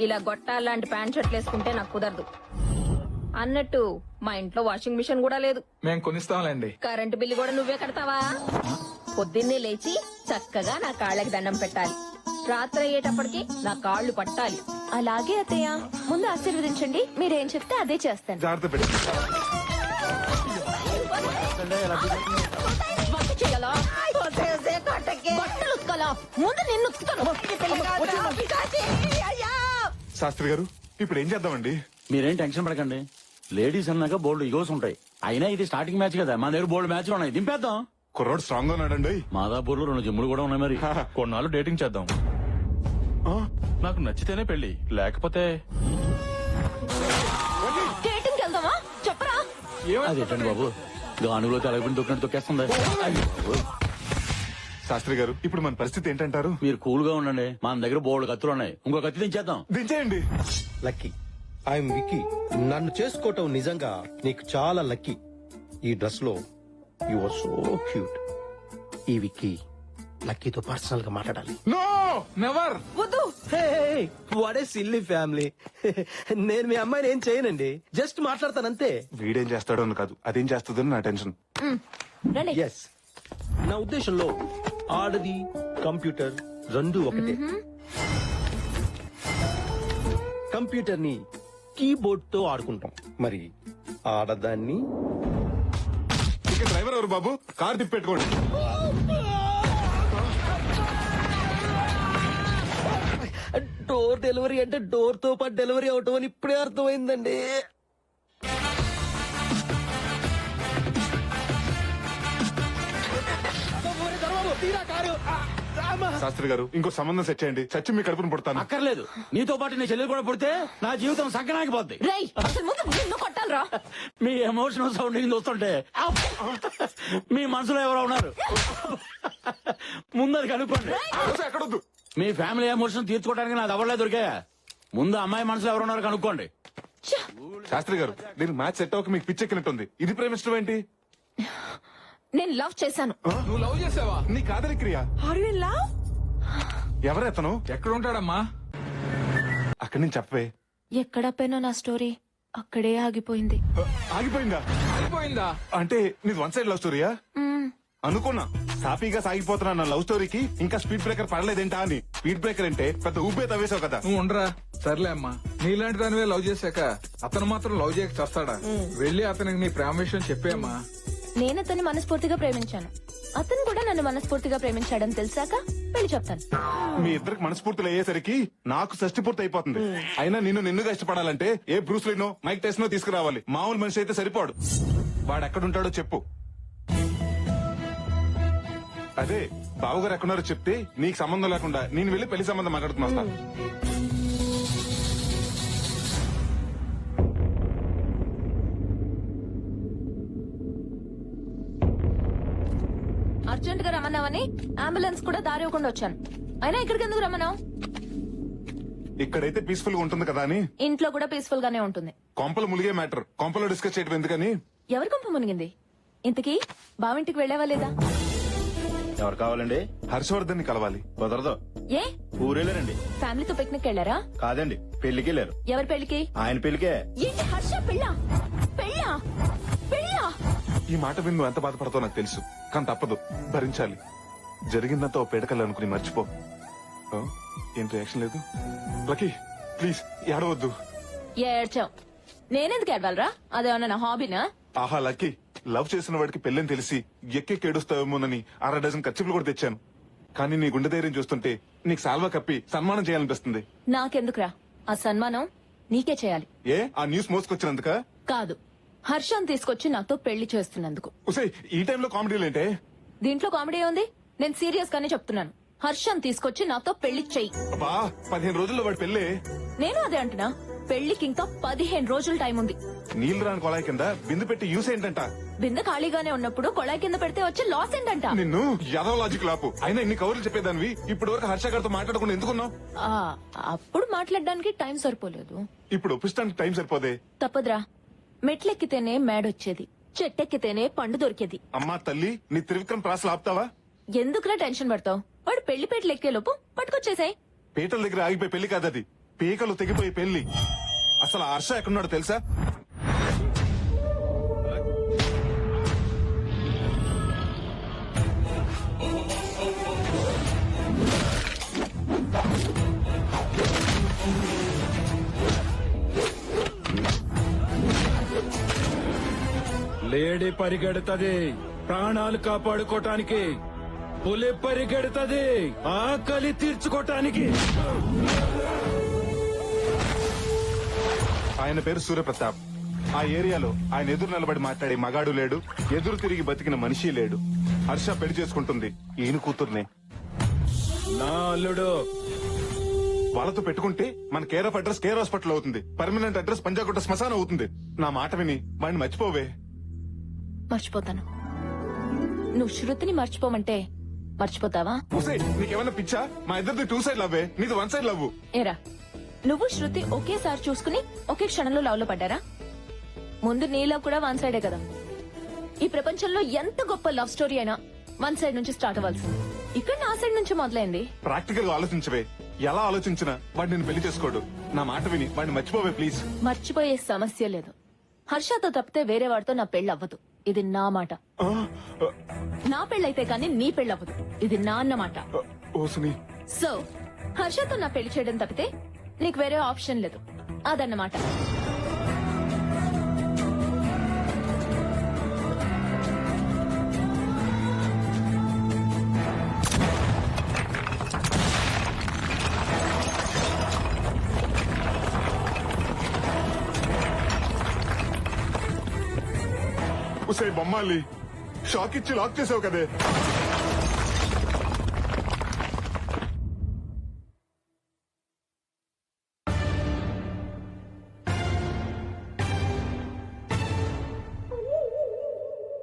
ఇలా గొట్టాలాంటి ప్యాంట్ షర్ట్లు వేసుకుంటే నాకు కుదరదు. అన్నట్టు మా ఇంట్లో వాషింగ్ మిషన్ కూడా లేదు. మేము కొనిస్తాంలేండి. కరెంటు బిల్లు కూడా నువ్వే కడతావా? పొద్దున్నే లేచి చక్కగా నా కాళ్ళకి దండం పెట్టాలి. రాత్రి అయ్యేటప్పటికి నా కాళ్ళు పట్టాలి. అలాగే అత్తయ్య, ముందు ఆశీర్వదించండి. మీరేం చెప్తే అదే చేస్తాను. జాగ్రత్త పెట్టి వంట చేయాలా? బట్టలు ఉతకాలా? ముందు నిన్ను ఉతుకుతాను. శాస్త్రి గారు ఇప్పుడు ఏం చేద్దామండి? మీరేం టెన్షన్ పడకండి. లేడీస్ అన్నాక బోల్డ్ ఇగోస్ ఉంటాయి. అయినా ఇది స్టార్టింగ్ మ్యాచ్ కదా, మన దగ్గర బోల్డ్ మ్యాచ్లు ఉన్నాయి. దింపేద్దాం. కుర్రోడు స్ట్రాంగ్ గా ఉన్నాడండి. మాదాపూర్ లో 2 జిమ్ములు కూడా ఉన్నాయి. మరి కొన్నాళ్ళు డేటింగ్ చేద్దాం. నాకు నచ్చితేనే పెళ్లి, లేకపోతే డేటింగ్కి వెళ్దామా? చెప్పరా? అదేంటండి బాబు, గానుగులో తలగిపోయిన తొక్కినట్టు తొక్కేస్తుంది. శాస్త్రి గారు ఇప్పుడు మన పరిస్థితి ఏంటంటారు? మీరు కూల్ గా ఉండండి. మన దగ్గర బోల్డ్ కత్తులు ఉన్నాయి. ఇంకో కత్తి దించేద్దాం. దించేయండి. లక్కీ ఐఎమ్ విక్కీ. నన్ను చేసుకోవటం నిజంగా నీకు చాలా లక్కీ. ఈ డ్రెస్ లో యు ఆర్ సో క్యూట్. ఈ విక్కీ లక్కీతో పర్సనల్ గా మాట్లాడాలి. No never. వద్దు. What a silly family. నేను మీ అమ్మాయిని ఏం చేయనండి, జస్ట్ మాట్లాడతానంతే. వీడేం చేస్తాడో అని కాదు, అదేం చేస్తుందని నా టెన్షన్. రండి. ఎస్, నా ఉద్దేశంలో ఆడది కంప్యూటర్ రెండు ఒకటే. కంప్యూటర్ ని కీబోర్డ్ తో ఆడుకుంటాం, మరి ఆడదాన్ని. ఇక డ్రైవర్ ఎవరు బాబు? కార్ తిప్పెట్టుకోండి. డోర్ డెలివరీ అంటే డోర్ తో పాటు డెలివరీ అవటం అని ఇప్పుడే అర్థమైందండి. శాస్త్రి గారు ఇంకో సంబంధం సెట్ చేయండి, చచ్చి మీ కడుపును పుడతాను. అక్కర్లేదు, నీతో పాటు నీ చెల్లెలు కూడా పుడితే నా జీవితం సగ్గనాగిపోద్ది. రేయ్, అసలు ముందు నిన్ను కొట్టాలరా? మీ ఎమోషనల్ సౌండింగ్ చూస్తుంటే మీ మనసులో ఎవరో ఉన్నారు. ముందు అది కనుక్కోండి. ఎక్కడొద్దు. మీ ఫ్యామిలీ ఎమోషన్ తీర్చుకోవడానికి నా దవడలే దొరికాయా? ముందు అమ్మాయి మనసులో ఎవరు ఉన్నారు కనుక్కోండి. శాస్త్రి గారు దీనికి మ్యాచ్ సెట్ అవ్వక మీకు పిచ్చెక్కినట్టుంది. ఇది ప్రేమిష్టం ఏంటి? నేను లవ్ చేశాను. నువ్వు లవ్ చేసావా? నీ కాదలి క్రియ. ఎవరెతను? ఎక్కడ ఉంటాడమ్మా? అక్కడి నుంచి చెప్పవే. ఎక్కడ పోయినా నా స్టోరీ అక్కడే ఆగిపోయింది. ఆగిపోయిందా? అయిపోయిందా? అంటే నీది వన్ సైడ్ లవ్ స్టోరీయా? అనుకున్నా సాఫీగా సాగిపోతున్నా నా లవ్ స్టోరీకి ఇంకా స్పీడ్ బ్రేకర్ పడలేదేంటా అని. స్పీడ్ బ్రేకర్ అంటే పెద్ద ఊపే తవ్వేశావు కదా. నువ్వు ఉండరా. సర్లే అమ్మా, నీలాంటి దానివే లవ్ చేశాక అతను మాత్రం లవ్ చేయక చేస్తాడా? వెళ్ళి అతనికి నీ ప్రేమ విషయం చెప్పేమ్మా. నేను అతన్ని మనస్ఫూర్తిగా ప్రేమించాను, అతను కూడా నన్ను మనస్ఫూర్తిగా ప్రేమించాడని తెలిసాక పెళ్లి చెప్తాను. మీ ఇద్దరికి మనస్ఫూర్తులు అయ్యేసరికి నాకు షష్టి పూర్తి అయిపోతుంది. అయినా నిన్నుగా ఇష్టపడాలంటే ఏ బ్రూస్లీనో మైక్ టెస్ట్నో తీసుకురావాలి. మామూలు మనిషి అయితే సరిపోడు. వాడు ఎక్కడుంటాడో చెప్పు. అదే బావగారు ఎక్కడున్నారో చెప్తే నీకు సంబంధం లేకుండా నేను వెళ్ళి పెళ్లి సంబంధం మాట్లాడుతున్నా వస్తాను. అర్జెంట్ గా రమ్మన్నావని అంబులెన్స్ కూడా దారి ఇవ్వకుండా వచ్చాను. అయినా ఇక్కడికి ఎందుకు రమ్మన్నావు? ఇక్కడైతే పీస్ఫుల్ గా ఉంటుంది కదా అని. ఇంట్లో కూడా పీస్ఫుల్ గానే ఉంటుంది. కొంపలు ములిగే మ్యాటర్ కొంపలో డిస్కస్ చేయడం ఎందుకని. ఎవరి కొంప మునిగింది? ఇంతకీ బావింటికి వెళ్ళావా లేదా? ఎవరు కావాలండి? హర్షవర్ధన్ ని కలవాలి. కుదరదు. ఏ ఊరెళ్ళారండి. ఫ్యామిలీతో పిక్నిక్ వెళ్ళారా? కాదండి, పెళ్లికి వెళ్ళారు. ఎవరి పెళ్లికి? ఆయన పెళ్లికే. ఏంటి హర్ష పెళ్ళా? పెళ్ళా? పెళ్ళా? ఈ మాట విని నువ్వు ఎంత బాధపడతావు నాకు తెలుసు, కానీ తప్పదు, భరించాలి. జరిగిందంతా ఓ పేడకల్లా అనుకుని మర్చిపో. ఓ, ఏం రియాక్షన్ లేదు? లక్కీ ప్లీజ్ ఏడవద్దు. ఏడ్చావు. నేనెందుకు ఏడవాలరా? అదేమన్నా నా హాబీనా? ఆహా లక్కీ, లవ్ చేసిన వాడికి పెళ్ళని తెలిసి ఎక్కెక్కి ఏడుస్తావేమోనని 6 డజన్ ఖర్చులు కూడా తెచ్చాను. కానీ నీ గుండె ధైర్యం చూస్తుంటే నీకు సాల్వా కప్పి సన్మానం చేయాలనిపిస్తుంది. నాకెందుకురా ఆ సన్మానం? నీకే చేయాలి. ఏ ఆ న్యూస్ మోసుకొచ్చినందుక? కాదు, హర్షం తీసుకొచ్చి నాతో పెళ్లి చేస్తున్నందుకు. ఉసే ఈ టైంలో కామెడీలేంటే? దీంట్లో కామెడీ ఉంది. నేను సీరియస్ గానే చెప్తున్నాను. హర్షం తీసుకొచ్చి నాతో పెళ్లి చెయ్యి. అబ్బా 15 రోజుల్లో వాడి పెళ్ళే. నేను అదే అంటున్నా, పెళ్లికి ఇంకా 15 రోజులు టైం ఉంది. నీళ్లు రాని కొలాయి కింద బిందు పెట్టి యూస్ ఏంటంట? బిందె ఖాళీగానే ఉన్నప్పుడు కొళాయి కింద పెడితే వచ్చే లాస్ ఏంటంట? నిన్ను యాదవ లాజిక్ లాపు. అయినా ఇన్ని కవర్లు చెప్పేదానివి ఇప్పటి వరకు హర్ష గారితో మాట్లాడకుండా ఎందుకున్నావు? అప్పుడు మాట్లాడడానికి టైం సరిపోలేదు. ఇప్పుడు ఒప్పిస్తానికి టైం సరిపోదే. తప్పదురా, మెట్లెక్కితేనే మేడొచ్చేది, చెట్టెక్కితేనే పండు దొరికేది. అమ్మా తల్లి, నీ త్రివిక్రమ్ ప్రాసలు ఆపుతావా? ఎందుకురా టెన్షన్ పడతావు? వాడు పెళ్లి పేటలు ఎక్కే లోపు పట్టుకొచ్చేసాయి. పీటల దగ్గర ఆగిపోయి పెళ్లి కాదది, పీకలు తెగిపోయి పెళ్లి. అసలు ఆ హర్ష ఎక్కడున్నాడో తెలుసా? లేడీ పరిగెడుతుంది ప్రాణాలు కాపాడుకోటానికి, పులి పరిగెడుతుంది ఆకలి తీర్చుకోటానికి. ఆయన పేరు సూర్యప్రతాప్. ఆ ఏరియాలో ఆయన ఎదురు నిలబడి మాట్లాడే మగాడు లేడు, ఎదురు తిరిగి బతికిన మనిషి లేడు. హర్ష పెళ్లి చేసుకుంటుంది ఈయన కూతుర్నే. నా అల్లుడు. వాళ్ళతో పెట్టుకుంటే మన care of address care hospital అవుతుంది, పర్మనెంట్ అడ్రస్ పంజాగుట్ట శ్మశానం అవుతుంది. నా మాట విని వాడిని మర్చిపోవే. మర్చిపోతాను. నువ్వు శృతిని మర్చిపోమంటే మర్చిపోతావా? నీకేమన్నా పిచ్చా? మా ఇద్దరిది 2 సైడ్ లవ్వే, నీది 1 సైడ్ లవ్. ఏరా, నువ్వు శృతి ఒకేసారి చూసుకుని ఒకే క్షణంలో లవ్ లో పడ్డారా? ముందు నీ లవ్ కూడా 1 సైడే కదా. ఈ ప్రపంచంలో ఎంత గొప్ప లవ్ స్టోరీ అయినా 1 సైడ్ నుంచి స్టార్ట్ అవ్వాల్సింది. ఇక్కడ నా సైడ్ నుంచి మొదలైంది. ప్రాక్టికల్ గా ఆలోచించవే. ఎలా ఆలోచించినా వాడు నేను పెళ్లి చేసుకోడు. నా మాట విని వాడిని మర్చిపోవే ప్లీజ్. మర్చిపోయే సమస్య లేదు. హర్షతో తప్పితే వేరే వాడితో నా పెళ్లి అవ్వదు. ఇది నా మాట. నా పెళ్ళైతే కానీ నీ పెళ్లి అవ్వదు. ఇది నా అన్నమాట. సో హర్షతో నా పెళ్లి చేయడం తప్పితే నీకు వేరే ఆప్షన్ లేదు. అదన్నమాట. ఉసే బొమ్మాలి, షాక్ ఇచ్చి లాక్ చేసావు కదే.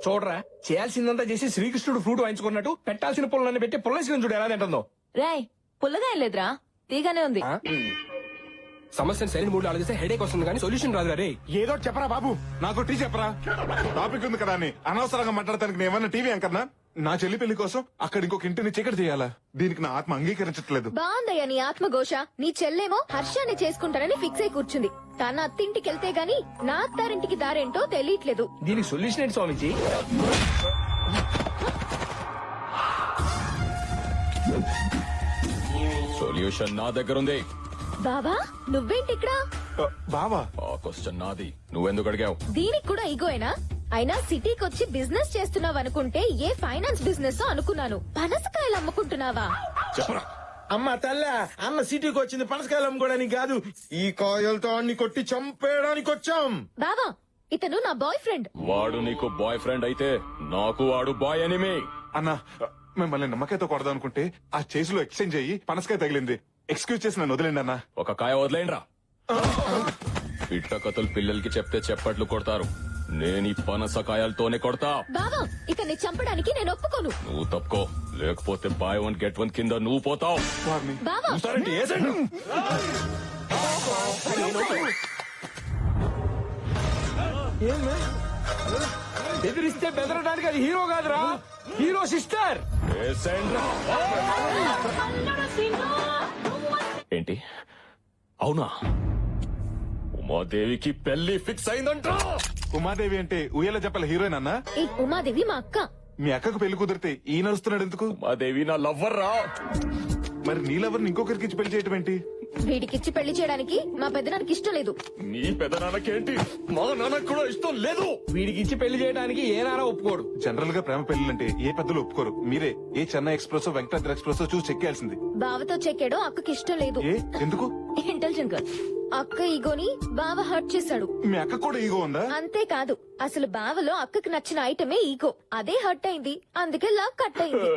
చూడరా, చేయాల్సిందంతా చేసి శ్రీకృష్ణుడు ఫ్రూట్ వాయించుకున్నట్టు పెట్టాల్సిన పుల్లన్ని పెట్టి పుల్లేసిన చూడు ఎలా తింటుందో. రాయ్, పుల్లగా ఏం లేదురా, తీగానే ఉంది. సమస్యను సరైన మూడు ఆలోచిస్తే హెడేక్ వస్తుంది కానీ సొల్యూషన్ రాదు రే. ఏదో చెప్పరా బాబు, నాకు టీ చెప్పరా. టాపిక్ ఉంది కదా అని అనవసరంగా మాట్లాడటానికి నేను ఏమన్నా టీవీ అంకర్నా? నా చెల్లి పెళ్లి కోసం అక్కడ ఇంకొక ఇంటిని చీకటి చేయాలా? దీనికి నా ఆత్మ అంగీకరించట్లేదు. బాగుందయ్యా నీ ఆత్మఘోష. నీ చెల్లేమో హర్షాన్ని చేసుకుంటానని ఫిక్స్ అయి కూర్చుంది. తన అత్తింటికి వెళ్తే గాని నా అత్తారింటికి దారేంటో తెలియట్లేదు. దీనికి సొల్యూషన్ ఏంటి స్వామిజీ? సొల్యూషన్ నా దగ్గర ఉంది. బాబా, నువ్వేంటి ఇక్కడ? బావా ఆ క్వశ్చన్ నాది, నువ్వెందుకు అడిగావు? దీనికి కూడా ఈగోయేనా? అయినా సిటీకి వచ్చి బిజినెస్ చేస్తున్నావు అనుకుంటే ఏ ఫైనాన్స్ బిజినెస్ అనుకున్నాను. పనసకాయలు అమ్ముకుంటున్నావా? చెప్పరా. అమ్మ తల్ల, అన్న సిటీకి వచ్చింది పనసకాయలు అమ్ముకోవడానికి కాదు, ఈ కాయలతో అన్ని కొట్టి చంపేయడానికి వచ్చాం. బావా, ఇతను నా బాయ్ ఫ్రెండ్. వాడు నీకు బాయ్ ఫ్రెండ్ అయితే నాకు వాడు బాయ్ ఎనిమి. అన్నా, మిమ్మల్ని నమ్మకాయతో కొడదాం అనుకుంటే ఆ చేతిలో ఎక్స్చేంజ్ అయ్యి పనసకాయ తగిలింది. ఎక్స్క్యూజ్ చేసి నన్ను వదిలేండి అన్నా. ఒక కాయ వదిలేండ్రా. పిట్ట కథలు పిల్లలకి చెప్తే చెప్పట్లు కొడతారు, నేను ఈ పనసకాయలతోనే కొడతా. బావా, ఇతన్ని చంపడానికి నేను ఒప్పుకోను. నువ్వు తప్పుకో, లేకపోతే బాయ్ వన్ గెట్ వన్ కింద నువ్వు పోతావు. బావా, చూస్తారంటే ఏసండి. బెదిరిస్తే బెదరడానికి అది హీరో కాదురా, హీరో సిస్టర్. ఏంటి, అవునా? ఉమాదేవికి పెళ్లి ఫిక్స్ అయిందంట. ఉమాదేవి అంటే ఉయ్యాల చెప్పల హీరోయిన్ అన్నా? ఈ ఉమాదేవి మా అక్క. మీ అక్కకు పెళ్లి కుదిరితే ఈ నడుస్తున్నాడు ఎందుకు? ఉమాదేవి నా లవ్వర్ రా. మరి నీ లవర్ని ఇంకొకరికి ఇచ్చి పెళ్లి చేయటం ఏంటి? వీడికిచ్చి పెళ్లి చేయడానికి మా పెద్దనానికి ఇష్టం లేదు. నీ పెదనాన్నకేంటి, మా నాన్నకు కూడా ఇష్టం లేదు. వీడికి ఇచ్చి పెళ్లి చేయడానికి ఏ నారా ఒప్పుకోడు. జనరల్ గా ప్రేమ పెళ్లిలంటే ఏ పెద్దలు ఒప్పుకోరు. మీరే ఏ చెన్నై ఎక్స్ప్రెస్ వెంకటాద్రి ఎక్స్ప్రెస్ చూసి చెక్కేయాల్సింది. బావతో చెక్కాడో అక్కకి ఇష్టం లేదు. ఏ ఎందుకు? Intelligent girl. అక్క ఈగోని బావ హర్ట్ చేశాడు. మీ అక్క కూడా ఈగో ఉందా? అంతేకాదు, అసలు బావలో అక్కకి నచ్చిన ఐటమే ఈగో. అదే హర్ట్ అయింది, అందుకే లవ్ కట్ అయింది.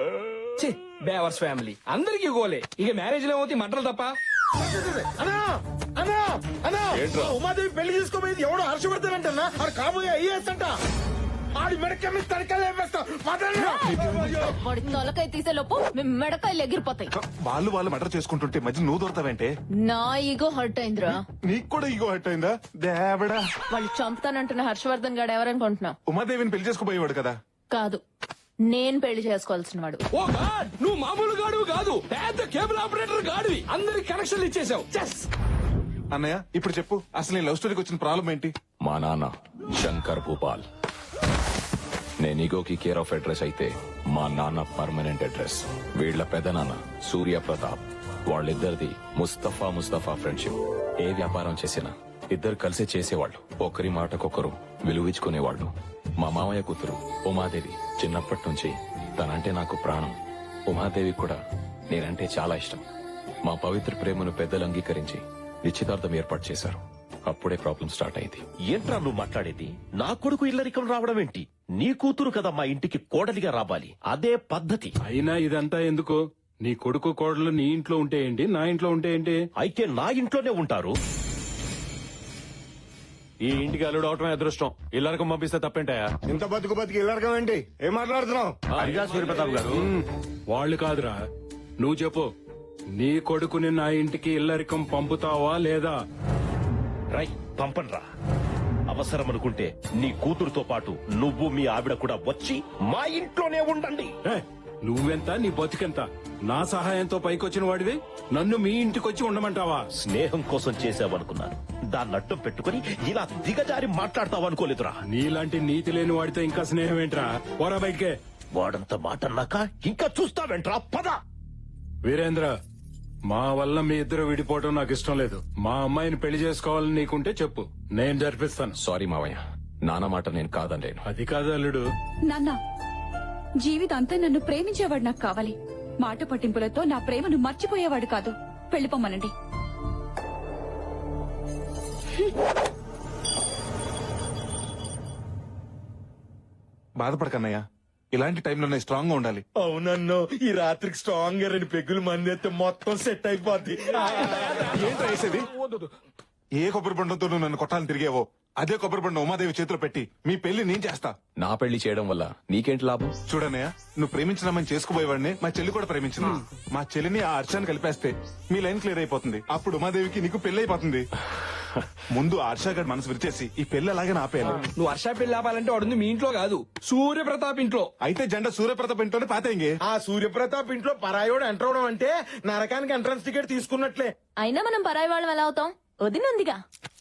బేవర్స్ ఫ్యామిలీ అందరికి గోలే. ఇక మ్యారేజ్ లో ఏమవుతాయి మంటలు తప్ప. ఉమాదేవి పెళ్లి చేసుకోబోయేది ఎవడో హర్షవర్ధన్ ఆడు కాబోయే ఐఏఎస్ అంట. ఆడి మెడక మీద తడకలు వేస్తా. వాడి తొలకాయ తీసే లోపు మీ మెడకాయలు ఎగిరిపోతాయి. వాళ్ళు మర్డర్ చేసుకుంటుంటే మధ్య నువ్వు దొరతావేంటే? నా ఈగో హర్ట్ అయిందిరా. నీకు కూడా ఈగో హర్ట్ అయిందా? దేవడా, వాళ్ళు చంపుతానంటున్న హర్షవర్ధన్ గాడు ఎవరనుకుంటున్నావు? ఉమాదేవిని పెళ్లి చేసుకోబోయేవాడు కదా? కాదు, నేను పెళ్లి చేసుకోవాల్సిన వాడు. ఓ గాడ్, నువ్వు మామూలు గాడువు కాదు, పెద్ద కేబుల్ ఆపరేటర్ గాడివి. అందరికి కనెక్షన్లు ఇచ్చేసావు. అన్నయ్య, ఇప్పుడు చెప్పు, అసలు నీ లవ్ స్టోరీకి వచ్చిన ప్రాబ్లం ఏంటి? మా నాన్న శంకర్ భూపాల్. నేను ఈగోకి కేర్ ఆఫ్ అడ్రస్ అయితే మా నాన్న పర్మనెంట్ అడ్రస్. వీళ్ల పెదనాన్న సూర్య ప్రతాప్. వాళ్ళిద్దరిది ముస్తఫా ఫ్రెండ్షిప్. ఏ వ్యాపారం చేసినా ఇద్దరు కలిసి చేసేవాళ్ళు. ఒకరి మాటకొకరు విలువించుకునేవాళ్ళు. మా మామయ్య కూతురు ఉమాదేవి చిన్నప్పటి నుంచి తనంటే నాకు ప్రాణం. ఉమాదేవి కూడా నేనంటే చాలా ఇష్టం. మా పవిత్ర ప్రేమను పెద్దలు అంగీకరించి నిశ్చితార్థం ఏర్పాటు చేశారు. అప్పుడే ప్రాబ్లం స్టార్ట్ అయింది. ఏంట్రా నువ్వు మాట్లాడేది? నా కొడుకు ఇల్లరికం రావడం ఏంటి? నీ కూతురు కదా మా ఇంటికి కోడలిగా రావాలి, అదే పద్ధతి. అయినా ఇదంతా ఎందుకు? నీ కొడుకు కోడలు నీ ఇంట్లో ఉంటే ఏంటి, నా ఇంట్లో ఉంటే ఏంటి? అయితే నా ఇంట్లోనే ఉంటారు. ఈ ఇంటికి అల్లుడు అవటమే అదృష్టం. ఇల్లరికం పంపిస్తే తప్పేంటాయా? ఇంత బతుకు ఇల్లరకం ఏంటి? ఏం మాట్లాడుతున్నావు? అదిగా సూర్యప్రతాప్ గారు. వాళ్ళు కాదురా, నువ్వు చెప్పు. నీ కొడుకుని నా ఇంటికి ఇల్లరికం పంపుతావా లేదా? రై, పంపన్రా. అవసరం అనుకుంటే నీ కూతురుతో పాటు నువ్వు మీ ఆవిడ కూడా వచ్చి మా ఇంట్లోనే ఉండండి. నువ్వెంత, నీ బతుకెంత? నా సహాయంతో పైకొచ్చిన వాడివి నన్ను మీ ఇంటికొచ్చి ఉండమంటావా? స్నేహం కోసం చేసావనుకున్నాను, దాన్ని అడ్డం పెట్టుకుని ఇలా దిగజారి మాట్లాడతావనుకోలేదురా. నీలాంటి నీతి లేని వాడితో ఇంకా స్నేహం ఏంట్రా? పోరా బయటికే. వాడంత మాట అన్నాక ఇంకా చూస్తావేంట్రా? పద. వీరేంద్ర, మా వల్ల మీ ఇద్దరు విడిపోవడం నాకు ఇష్టం లేదు. మా అమ్మాయిని పెళ్లి చేసుకోవాలని నీకుంటే చెప్పు, నేను జరిపిస్తాను. సారీ మావయ్య, నాన్న మాట నేను కాదనలేను. అది కాదు అల్లుడు. నాన్న, జీవితాంతా నన్ను ప్రేమించేవాడు నాకు కావాలి. మాట పట్టింపులతో నా ప్రేమను మర్చిపోయేవాడు కాదు. వెళ్ళిపోమ్మనండి. బాధపడకన్నయ్య, ఇలాంటి టైంలోనే స్ట్రాంగ్ గా ఉండాలి. అవునన్నో, ఈ రాత్రికి స్ట్రాంగ్ గా 2 పెగ్గులు మంది అయితే మొత్తం సెట్ అయిపోద్ది. ఏంటో వేసేది? ఏ కొబ్బరి బండంతో నువ్వు నన్ను కొట్టాలని తిరిగేవో అదే కొబ్బరి బండం ఉమాదేవి చేతిలో పెట్టి మీ పెళ్లి నేను చేస్తా. నా పెళ్లి చేయడం వల్ల నీకేంటి లాభం? చూడన్నయ్య, నువ్వు ప్రేమించినామని చేసుకుపోయేవాడిని మా చెల్లి కూడా ప్రేమించింది. మా చెల్లిని ఆ హర్షాన్ని కలిపేస్తే మీ లైన్ క్లియర్ అయిపోతుంది. అప్పుడు ఉమాదేవికి నీకు పెళ్లి అయిపోతుంది. ముందు హర్షగాడి మనసు విరిచేసి ఈ పెళ్లి అలాగే ఆపేయాలి. నువ్వు హర్ష పెళ్లి ఆపాలంటే వాడుంది మీ ఇంట్లో కాదు, సూర్యప్రతాప్ ఇంట్లో. అయితే జెండా సూర్యప్రతాప్ ఇంట్లోనే పాతేంగే. ఆ సూర్యప్రతాప్ ఇంట్లో పరాయోడు ఎంటర్ అవడం అంటే నరకానికి ఎంట్రన్స్ టికెట్ తీసుకున్నట్లే. అయినా మనం పరాయి వాళ్ళం ఎలా అవుతాం? వదినుందిగా,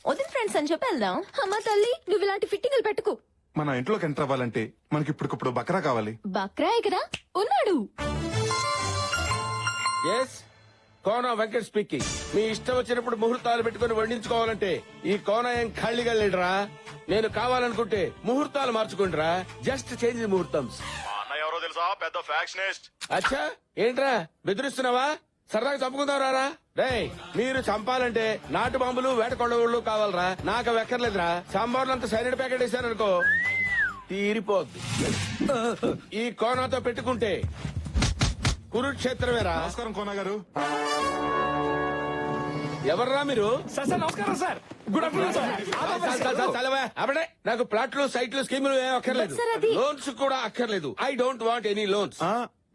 వదిన ఫ్రెండ్స్ అని చెప్పి వెళ్దాం. అమ్మ తల్లి, నువ్వు ఇలాంటి ఫిట్టింగ్లు పెట్టుకు. మన ఇంట్లోకి ఎంటర్ అవ్వాలంటే మనకి ఇప్పుడు బకరా కావాలి. బక్రా కదా ఉన్నాడు. కోన వెంకట్ స్పీకింగ్. మీ ఇష్టం వచ్చినప్పుడు ముహూర్తాలు పెట్టుకుని వండించుకోవాలంటే ఈ కోన ఏం ఖాళీగా లేడురా. నేను కావాలనుకుంటే ముహూర్తాలు మార్చుకుంటారా. జస్ట్ చేంజ్ ముహూర్తం. అన్న ఎవరో తెలుసా, పెద్ద ఫ్యాక్షనిస్ట్. అచ్చా ఏంట్రా బెదిరిస్తున్నావా? సరదాగా చంపుకుందాం రారా. రేయ్ మీరు చంపాలంటే నాటు బాంబులు వేట కొడవళ్ళు కావాలరా. నాకు అవి ఎక్కర్లేదురా. సాంబార్లు అంత సైనిడ్ ప్యాకెట్ వేసారనుకో తీరిపోద్ది. ఈ కోనాతో పెట్టుకుంటే కురుక్షేత్రమేరా. నమస్కారం కోన గారు. ఎవర్రా మీరు? సార్ నమస్కారం సార్. Good afternoon sir. అప్పుడే నాకు ప్లాట్లు సైట్లు స్కీములు ఏం అక్కర్లేదు. సార్, అది- లోన్స్ కూడా అక్కర్లేదు. I don't want any loans.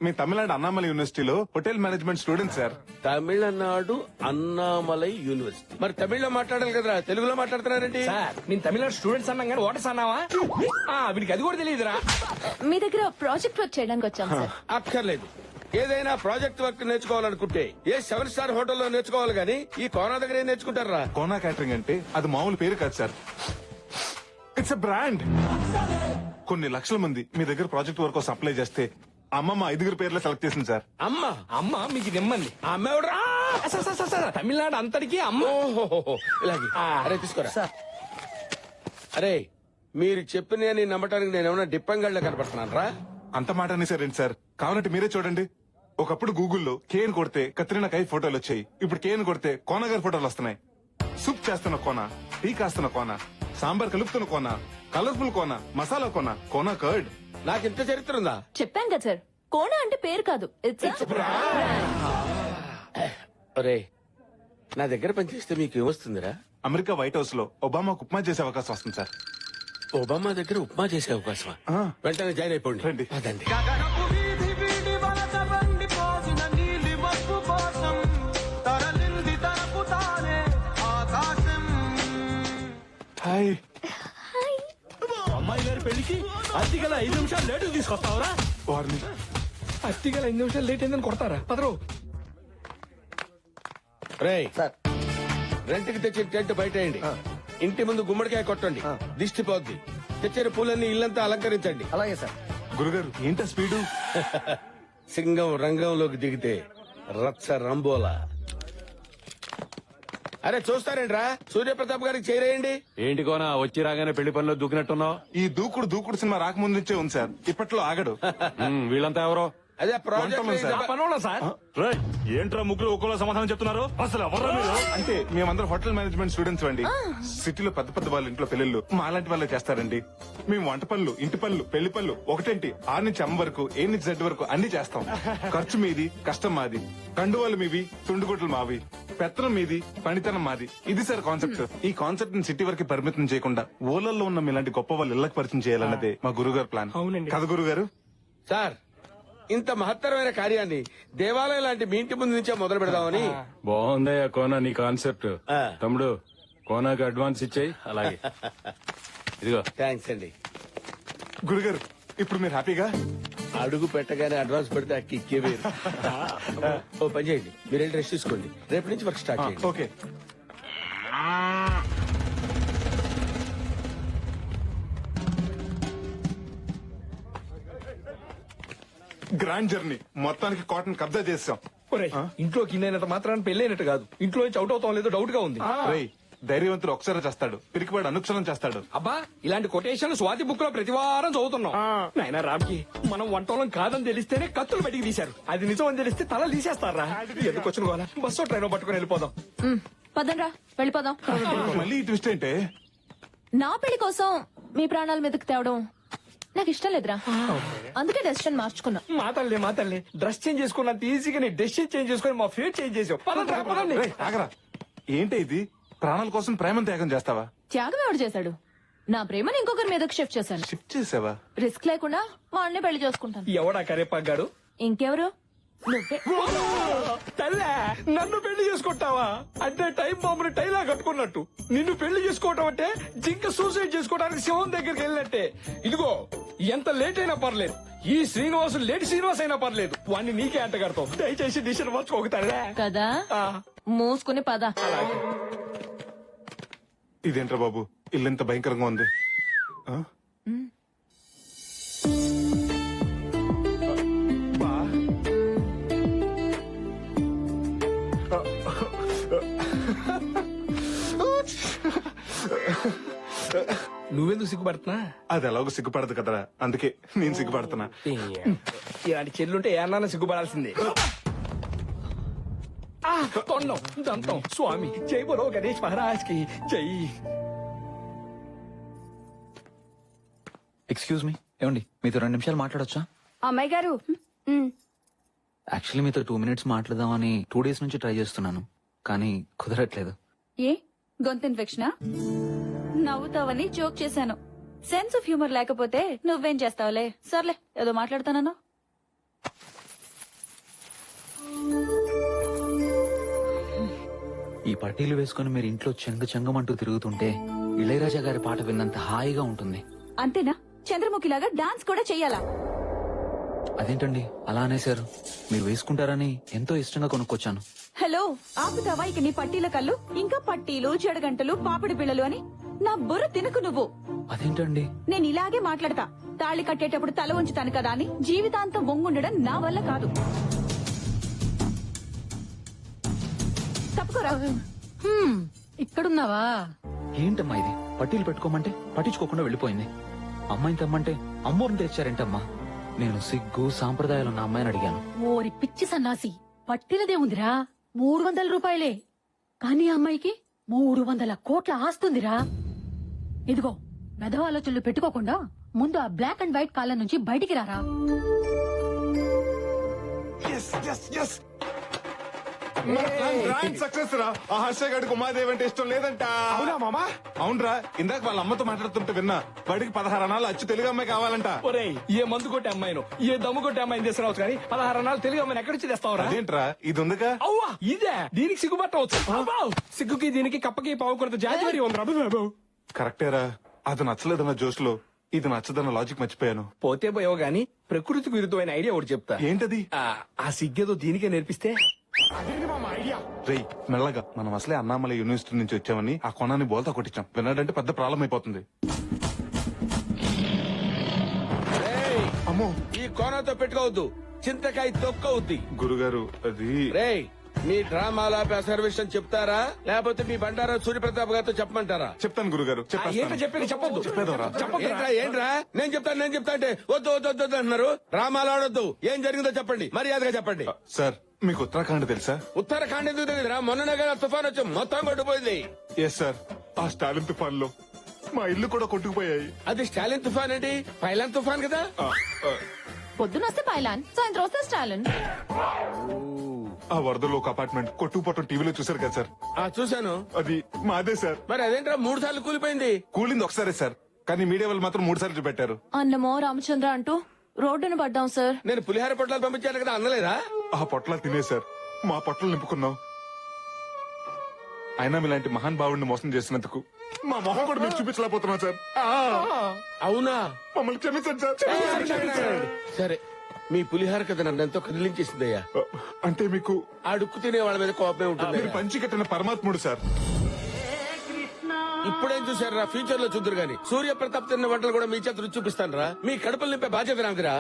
మీ తమిళనాడు అన్నామలై యూనివర్సిటీలో hotel management student sir. Tamil Nadu Annamalai university. మరి తమిళ్లో మాట్లాడాలి కదరా, తెలుగులో మాట్లాడుతున్నారండి? సార్ నేను తమిళనాడు స్టూడెంట్స్ అన్నాం కానీ ఓటర్స్ అన్నావా? వీడికి అది కూడా తెలియదురా. మీ దగ్గర ప్రాజెక్ట్ వర్క్ చేయడానికి వచ్చాం సార్. అక్కర్లేదు. ఏదైనా ప్రాజెక్ట్ వర్క్ నేర్చుకోవాలనుకుంటే ఏ 7 స్టార్ హోటల్లో నేర్చుకోవాలి గానీ ఈ కోనా దగ్గర ఏం నేర్చుకుంటారా? కోనా క్యాటరింగ్ అంటే అది మామూలు పేరు కాదు సార్. It's a brand. కొన్ని లక్షల మంది మీ దగ్గర ప్రాజెక్ట్ వర్క్ కోసం అప్లై చేస్తే అమ్మమ్మ 5 పేర్లు సెలెక్ట్ చేసింది సార్. అమ్మ మీకు నిమ్మంది. ఆ అమ్మ ఎవడరా? సార్ తమిళనాడు అంతటికి అమ్మ. ఓహో ఇలాగే. అరే తీసుకోరా. అరే మీరు చెప్పిన నమ్మటానికి నేనేమన్నా డిప్పంగళ్ళ కనపడుతున్నాను రా. అంత మాట అనేసారండి సార్. కావాలంటే మీరే చూడండి. ఒకప్పుడు గూగుల్లో కేన్ కొడితే కత్రినా కైఫ్ ఫోటోలు వచ్చాయి. ఇప్పుడు కేన్ కొడితే కోన గారి ఫోటోలు వస్తున్నాయి. సూప్ చేస్తున్న కోన, టీ కాస్తున్న కోన, సాంబార్ కలుపుతున్న కోన, కలర్ఫుల్ కోన, మసాలా కోన, కోన కర్డ్. నాకు ఇంత చరిత్ర ఉందా? చెప్పాం కదా సార్, కోనా అంటే పేరు కాదు, ఇట్స్ ఒరే నా దగ్గర పనిచేస్తే మీకు ఏమొస్తుందిరా? అమెరికా వైట్ హౌస్ లో ఒబామాకు ఉప్మా చేసే అవకాశం వస్తుంది సార్. ఒబామా దగ్గర ఉప్మా చేసే అవకాశమా? వెంటనే జాయిన్ అయిపోండి. రండి. అదండి. హాయ్. అమ్మాయి గారి పెళ్లికి అత్తిగల 5 నిమిషాలు లేటు తీసుకొస్తావరా? వారిని అత్తిగల 5 నిమిషాలు లేట్ అయిందని కొడతారా? పదరు. రేయ్ రెంట్కి తెచ్చిన టెంట్ బయటేయండి. ఇంటి ముందు గుమ్మడికాయ కొట్టండి, దిష్టి పోద్ది. తెచ్చిన పూలన్నీ ఇల్లంతా అలంకరించండి. అలాగే సార్. గురుగారు ఏంటా స్పీడు? సింగం రంగంలోకి దిగితే రచ్చ రంబోలా. అరే చూస్తారేంట్రా, సూర్యప్రతాప్ గారికి చేరేయండి. ఏంటి కోనా వచ్చి రాగానే పెళ్లి పనిలో దూకినట్టున్నావు? ఈ దూకుడు సినిమా రాకముందు నుంచే ఉంది సార్. ఇప్పట్లో ఆగడు. వీళ్ళంతా ఎవరో? అదే వంటలు సార్. రేయ్, ఏంట్రా ముగ్గురు ఒక్కలో సమాధానం చెప్తున్నారు? అసలు ఎవరు మీరు? అంటే మేమందరం హోటల్ మేనేజ్మెంట్ స్టూడెంట్స్ అండి. సిటీలో పెద్ద వాళ్ళ ఇంట్లో పెళ్లిళ్ళు మా లాంటి వాళ్ళే చేస్తారండి. మేము వంట పనులు, ఇంటి పనులు, పెళ్లి పనులు ఒకటేంటి 6 నుంచి M వరకు, A నుంచి Z వరకు అన్ని చేస్తాం. ఖర్చు మీది, కష్టం మాది. కండువాలు మీవి, తుండుగుడ్లు మావి. పెత్తనం మీది, పనితనం మాది. ఇది సార్ కాన్సెప్ట్. ఈ కాన్సెప్ట్ ని సిటీ వరకు పరిమితం చేయకుండా ఊళ్ళల్లో ఉన్న మీలాంటి గొప్ప వాళ్ళు ఇళ్లకు పరిచయం చేయాలన్నదే మా గురుగారు ప్లాన్. కదా గురుగారు? సార్ ఇంత మహత్తరమైన కార్యాన్ని దేవాలయం లాంటి మీ ఇంటి ముందు నుంచే మొదలు పెడదామని. బాగుందయ్యా కోనా నీ కాన్సెప్ట్. తమ్ముడు కోనాకి అడ్వాన్స్ ఇచ్చేయి. అలాగే ఇదిగో. థ్యాంక్స్ అండి. గురుగారు ఇప్పుడు మీరు హ్యాపీగా? అడుగు పెట్టగానే అడ్వాన్స్ పెడితే అక్కి ఇక్కే వేరు. ఓ పని చేయండి, మీరు వెళ్ళి రెస్ట్ తీసుకోండి. రేపు నుంచి వర్క్ స్టార్ట్ చేయండి. ఓకే. గ్రాండ్ జర్నీ మొత్తానికి కాటన్ కబ్జా చేసాం. ఇంట్లోకి ఇన్నైనంత మాత్రాన్ని పెళ్ళైనట్టు కాదు. ఇంట్లో నుంచి అవుట్ అవుతాం లేదో డౌట్ గా ఉంది. రేయ్, ధైర్యవంతుడు ఒకసారి చేస్తాడు, పిరికివాడు అనుక్షరం చేస్తాడు. అబ్బా ఇలాంటి కొటేషన్లు స్వాతి బుక్ లో ప్రతి వారం చదువుతున్నాం. నాయనా రామ్కి మనం వంటోళం కాదని తెలిస్తేనే కత్తులు బయటికి తీశారు. అది నిజం అని తెలిస్తే తల తీసేస్తారా? ఎందుకు వచ్చిన వాళ్ళ బస్సు ట్రైన్ పట్టుకుని వెళ్ళిపోదాం. పదండ్రా వెళ్ళిపోదాం. మళ్ళీ ఈ ట్విస్ట్ ఏంటే? నా పెళ్లి కోసం మీ ప్రాణాల మీదకి తేవడం నాకు ఇష్టం లేదురా. అందుకే డెసిషన్ మార్చుకున్నా. మా తల్లి డ్రెస్ చేంజ్ చేసుకున్నంత ఈజీగా నీ డెసిషన్ చేంజ్ చేసుకుని మా ఫేట్ చేంజ్ చేసావు. పదండి. రేయ్, ఆగరా. ఏంటి ఇది? ప్రాణాల కోసం ప్రేమను త్యాగం చేస్తావా? త్యాగం ఎవడు చేశాడు? నా ప్రేమను ఇంకొకరి మీదకి షిఫ్ట్ చేశాను. షిఫ్ట్ చేసావా? రిస్క్ లేకుండా వాడిని పెళ్లి చేసుకుంటాను. ఎవడా కరేపాగాడు? ఇంకెవరు? నువ్వే. తల్లే నన్ను పెళ్లి చేసుకుంటావా? అంటే టైం బాంబుని టైలా కట్టుకున్నట్టు నిన్ను పెళ్లి చేసుకోవటం అంటే జింక సూసైడ్ చేసుకోవడానికి సింహం దగ్గరికి వెళ్ళినట్టే. ఇదిగో ఎంత లేట్ అయినా పర్లేదు, ఈ శ్రీనివాసు లేట్ శ్రీనివాస్ అయినా పర్లేదు, వాడిని నీకే అంట కడతావు. దయచేసి డిసిషన్ మార్చుకోగతాడే కదా. మూసుకుని పద. ఇదేంట్రా బాబు, ఇల్లు ఎంత భయంకరంగా ఉంది. నువ్వెందుకు సిగ్గుపడుతున్నా? అది ఎలాగో సిగ్గుపడదు కదరా, అందుకే నేను సిగ్గుపడుతున్నా. ఇలాంటి చెల్లుంటే ఏమన్నా సిగ్గుపడాల్సిందే. తొండం దంతం స్వామి జై బలో గణేష్ మహారాజ్ కి జై. ఎక్స్క్యూజ్ మీ, ఏమండి మీతో 2 నిమిషాలు మాట్లాడొచ్చా? అమ్మాయి గారు యాక్చువల్లీ మీతో 2 మినిట్స్ మాట్లాడదామని 2 days నుంచి ట్రై చేస్తున్నాను, కానీ కుదరట్లేదు. ఏ గొంతు ఇన్ఫెక్షనా? నవ్వుతావని జోక్ చేశాను. సెన్స్ ఆఫ్ హ్యూమర్ లేకపోతే నువ్వేం చేస్తావులే. సర్లే, ఏదో మాట్లాడతానన్నా. ఈ పట్టీలు వేసుకుని మీరు ఇంట్లో చెంగమంటూ తిరుగుతుంటే ఇళయరాజా గారి పాట విన్నంత హాయిగా ఉంటుంది. అంతేనా? చంద్రముఖిలాగా డాన్స్ కూడా చెయ్యాలా? అదేంటండి అలా అనేశారు? మీరు వేసుకుంటారని ఎంతో ఇష్టంగా కొనుక్కొచ్చాను. హలో, ఆపుతావా ఇక నీ పట్టీల కళ్ళు? ఇంకా పట్టీలు, చెడగంటలు, పాపిడి పిల్లలు అని నా బుర్ర తినకు నువ్వు. అదేంటండి? నేను ఇలాగే మాట్లాడతా. తాళి కట్టేటప్పుడు తల ఉంచుతాను కదా అని జీవితాంతం వంగుండడం నా వల్ల కాదు. తప్పుకోరా. ఇక్కడున్నావా? ఏంటమ్మా ఇది? పట్టీలు పెట్టుకోమంటే పట్టించుకోకుండా వెళ్ళిపోయింది. అమ్మాయిని తెమ్మంటే అమ్మోరిని తెచ్చారేంటమ్మా? నేను సిగ్గు సాంప్రదాయాలు ఉన్న అమ్మాయిని అడిగాను. ఓరి పిచ్చి సన్నాసి, పట్టినదేముందిరా? 300 రూపాయలే. కానీ అమ్మాయికి 300 కోట్ల ఆస్తుందిరా. ఇదిగో, మెదవ ఆలోచనలు పెట్టుకోకుండా ముందు ఆ బ్లాక్ అండ్ వైట్ కాలం నుంచి బయటికి రారా. సక్సెస్ రా. ఆ హర్ష గడికి ఉమాదేవి అంటే ఇష్టం లేదంట. అవునా మామా? అవునరా, ఇందాక వాళ్ళ అమ్మతో మాట్లాడుతుంటే విన్నా. వాడికి 16 అనాలు అచ్చు తెలుగు అమ్మాయి కావాలంట. ఒరేయ్, ఏ మందు కొట్టే అమ్మాయిను, ఏ దమ్ము కొట్టే అమ్మాయిని తీసుకురావచ్చు కానీ 16 అన్నాలు తెలుగు అమ్మాయిని ఎక్కడి నుంచి తెస్తావురా? అదేంట్రా, ఇది ఉందిగా. అవ్వా, ఇదే దీనికి సిగ్గుపట్టవచ్చు. సిగ్గుకి దీనికి కప్పకి పావు కొరత జాతి వరి ఉంది బాబు. కరెక్టేరా, అది నచ్చలేదన్న జోష్ లో ఇది నచ్చదన్న లాజిక్ మర్చిపోయాను. పోతే పోయావు గాని ప్రకృతికి విరుద్ధమైన ఐడియా ఒకటి చెప్తా. ఏంటది? ఆ సిగ్గేదో దీనికే నేర్పిస్తే. రేయ్, మెల్లగా, మనం అసలే అన్నామలై యూనివర్సిటీ నుంచి వచ్చామని ఆ కొనాన్ని బోల్తా కొట్టించాం. విన్నాడంటే పెద్ద ప్రాబ్లం అయిపోతుంది. అమ్మో, ఈ కోనతో పెట్టుకోవద్దు, చింతకాయ తొక్కవుద్ది. గురుగారు, అది రేయ్, మీ డ్రామాల అసర్వేషన్ చెప్తారా లేకపోతే మీ బండారా సూర్యప్రతాప్ గారితో చెప్పమంటారా? చెప్తాను గురుగారు. ఏంటో చెప్పేది చెప్పొద్దు. ఏంట్రా నేను చెప్తా అంటే వద్దు వద్దు వద్దు వద్దు అంటున్నారు. డ్రామాలు ఆడొద్దు. ఏం జరిగిందో చెప్పండి, మర్యాదగా చెప్పండి. సార్, మీకు ఉత్తరాఖండ్ తెలుసా? ఉత్తరాఖండ్ ఎందుకు తెలియదురా? మొన్ననే కదా తుఫాన్ వచ్చి మొత్తం కొట్టుకుపోయింది. ఎస్ సార్, ఆ స్టాలిన్ తుఫాన్ లో మా ఇల్లు కూడా కొట్టుకుపోయాయి. అది స్టాలిన్ తుఫాన్ ఏంటి? పైలాన్ తుఫాన్ కదా. పొద్దునొస్తే పైలాన్, సాయంత్రం వస్తే స్టాలిన్. ఆ వరదలో ఒక అపార్ట్మెంట్ కొట్టుకుపోవటం టీవీలో చూసారు కదా సార్? చూశాను. అది మాదే సార్. మరి అదేంట్రా 3 సార్లు కూలిపోయింది? కూలింది ఒకసారే సార్, కానీ మీడియా వాళ్ళు మాత్రం 3 సార్లు చూపెట్టారు. అన్నమో రామచంద్ర అంటూ రోడ్డును పడ్డాం సార్. నేను పులిహార పొట్లాలు పంపించాను కదా, అందలేదా? ఆ పొట్లాలు తినేశారు, మా పొట్టలు నింపుకున్నాం. అయినా మీలాంటి మహాన్ భావుడిని మోసం చేసినందుకు మా మొహం కూడా మీకు చూపించలేకపోతున్నాం సార్. అవునా? మమ్మల్ని క్షమించండి సార్. సరే, మీ పులిహార కథ నన్ను ఎంతో కదిలించేసిందయ్యా. అంటే మీకు అడుక్కు తినే వాళ్ళ మీద కోపమే ఉంటుంది. మీరు పంచి కట్టిన పరమాత్ముడు సార్. ఇప్పుడేం చూసారా? ఫ్యూచర్ లో చూద్దరు గాని సూర్య ప్రతాప్ తిన్న వంటలు కూడా మీ చేత రుచి చూపిస్తాను రా. మీ కడుపులు నింపే బాధ్యత నాకురా.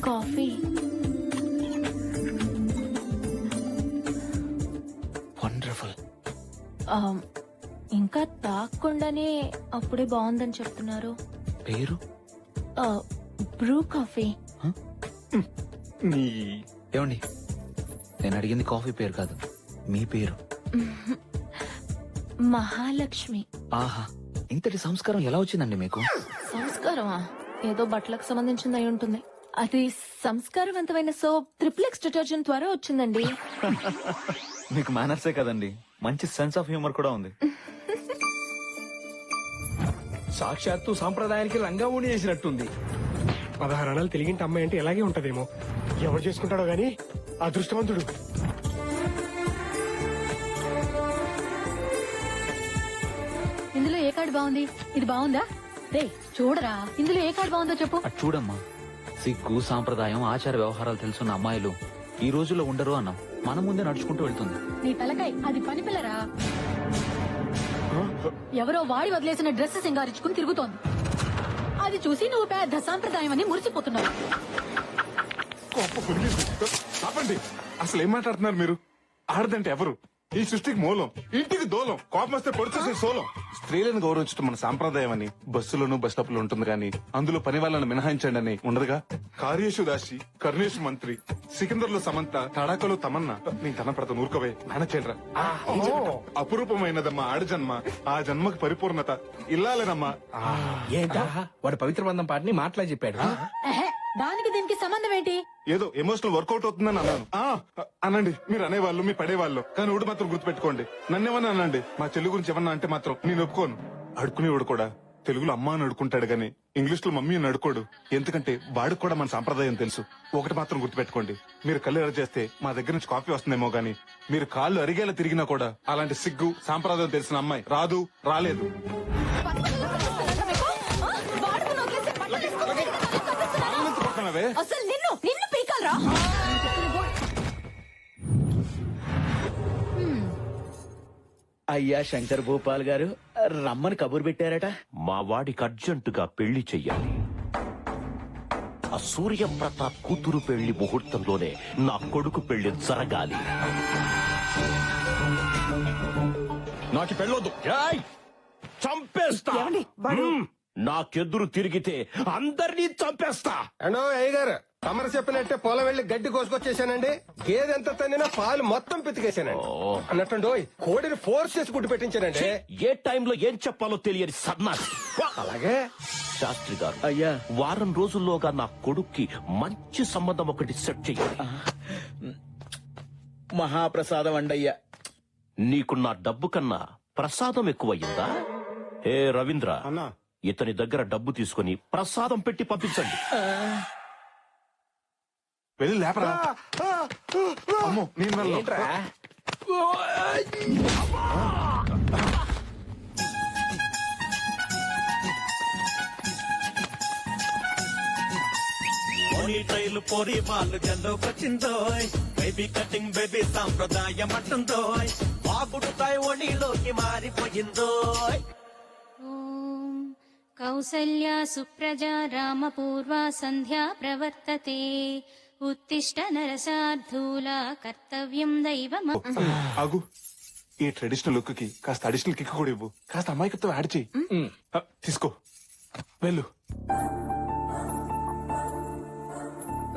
కాఫీ. వండర్ఫుల్. ఇంకా తాగకుండానే అప్పుడే బాగుందని చెప్తున్నారు. పేరు? Bru coffee. ఏమండి, నేను అడిగింది కాఫీ పేరు కాదు, మీ పేరు. మహాలక్ష్మి. ఆహా, ఇంతటి సంస్కారం ఎలా వచ్చిందండి మీకు? సంస్కారమా? ఏదో బట్టలకు సంబంధించింది అయి ఉంటుంది. అది సంస్కారవంతమైన సోప్ ట్రిప్లెక్స్ డిటర్జెంట్ ద్వారా వచ్చిందండి. మీకు మేనర్సే కదండి, మంచి సెన్స్ ఆఫ్ హ్యూమర్ కూడా ఉంది. సాక్షాత్తు సాంప్రదాయానికి రంగా ఊడి చేసినట్టుంది. 16 అనాలు తెలిగింటి అమ్మాయి అంటే ఇలాగే ఉంటదేమో. ఎవరు చేసుకుంటాడో గాని అదృష్టవంతుడు. ఇందులో ఏ కార్డు బాగుంది? ఇది బాగుందా? రే చూడరా, ఇందులో ఏ కార్డు బాగుందో చెప్పు. అటు చూడమ్మా, సిగ్గు సాంప్రదాయం ఆచార వ్యవహారాలు తెలుసున్న అమ్మాయిలు ఈ రోజుల్లో ఉండరు అన్నాం. మన ముందే నడుచుకుంటూ వెళ్తుంది. నీ తలకాయ అది పని పిల్లరా. ఎవరో వాడి వదిలేసిన డ్రెస్ సింగారించుకుని తిరుగుతోంది. అది చూసి నువ్వు పెద్ద సాంప్రదాయం అని మురిసిపోతున్నావు. ఆపండి, అసలు ఏం మాట్లాడుతున్నారు మీరు? ఆడదంటే ఎవరు? ఈ సృష్టికి మూలం, ఇంటికి దూలం, కోపం వస్తే పొడిచేసే సోలం. స్త్రీలను గౌరవించడం మన సాంప్రదాయం అని బస్సులోను బస్ స్టాప్ లో ఉంటుంది కానీ అందులో పని వాళ్ళని మినహాయించండి అని ఉండదుగా. కార్యేషు దాసి, కర్ణేషు మంత్రి, సికిందర్ లో సమంత, తడాకలో తమన్నా. నేను తన ప్రత ఊరుకవే నానచేలరా. అపురూపమైనదమ్మా ఆడజన్మ, ఆ జన్మకి పరిపూర్ణత ఇల్లాలేనమ్మా. ఏంటా వాడు పవిత్ర బంధం పాటని మాటలా చెప్పాడు. దానికి దీనికి సంబంధం ఏంటి? ఏదో ఎమోషనల్ వర్కౌట్ అవుతుందని అన్నాను. అనండి, మీరు అనేవాళ్ళు, మీ పడేవాళ్ళు, కానీ ఊడు మాత్రం గుర్తుపెట్టుకోండి. నన్నేమన్నా అనండి, మా చెల్లి గురించి ఏమన్నా అంటే మాత్రం నేను ఒప్పుకోను. అడుకునేవాడు కూడా తెలుగులో అమ్మ అని అడుకుంటాడు గాని ఇంగ్లీష్ లో మమ్మీ అని అడుకోడు. ఎందుకంటే వాడికి కూడా మన సాంప్రదాయం తెలుసు. ఒకటి మాత్రం గుర్తుపెట్టుకోండి, మీరు కళ్ళు ఎర్ర చేస్తే మా దగ్గర నుంచి కాఫీ వస్తుందేమో గానీ మీరు కాళ్ళు అరిగేలా తిరిగినా కూడా అలాంటి సిగ్గు సాంప్రదాయం తెలిసిన అమ్మాయి రాదు, రాలేదు. అసలు నిన్ను నిన్ను పీకాలరా? అయ్యా శంకర్ భూపాల్ గారు రమ్మని కబురు పెట్టారట. మా వాడికి అర్జెంటుగా పెళ్లి చెయ్యాలి. ఆ సూర్యప్రతాప్ కూతురు పెళ్లి ముహూర్తంలోనే నా కొడుకు పెళ్లి జరగాలి. నాకు పెళ్ళొద్దు, చంపేస్తా. నాకెదురు తిరిగితే అందరినీ చంపేస్తా. అండో అయ్యగారు, తమరు చెప్పినట్టే పొలం వెళ్లి గడ్డి కోసుకొచ్చేసానండి. గేదెంత తన్నినా పాలు మొత్తం పితికేశానండి. అన్నట్టు కోడిని ఫోర్స్ చేసి గుడ్డు పెట్టించానండి. ఏ టైంలో ఏం చెప్పాలో తెలియని సన్నాసి. అలాగే శాస్త్రి గారు, అయ్యా, వారం రోజుల్లోగా నా కొడుక్కి మంచి సంబంధం ఒకటి సెట్ చెయ్యాలి. మహాప్రసాదం అండయ్యా. నీకు నా డబ్బు కన్నా ప్రసాదం ఎక్కువయ్యిందా? ఏ రవీంద్ర, ఇతని దగ్గర డబ్బు తీసుకుని ప్రసాదం పెట్టి పంపించండి. వెళ్ళి లేపరా. అమ్మో, నేను వెళ్ళను. ట్రైలు పోరి వాళ్ళు జల్లోకొచ్చిందో, బేబీ కటింగ్ బేబీ సాంప్రదాయం అంటుందో, బాగుడుతాయి ఒడిలోకి మారిపోయిందో. కౌసల్యా సుప్రజా రామపూర్వా సంధ్యా ప్రవర్తతే, ఉత్తిష్ట నరసార్థూల కర్తవ్యం దైవం. ఆగు, ఈ ట్రెడిషనల్ లుక్ కి కాస్త అడిషనల్ కిక్ కూడా ఇవ్వు. కాస్త అమాయకత్వం యాడ్ చెయ్యి. తీసుకో, వెళ్ళు.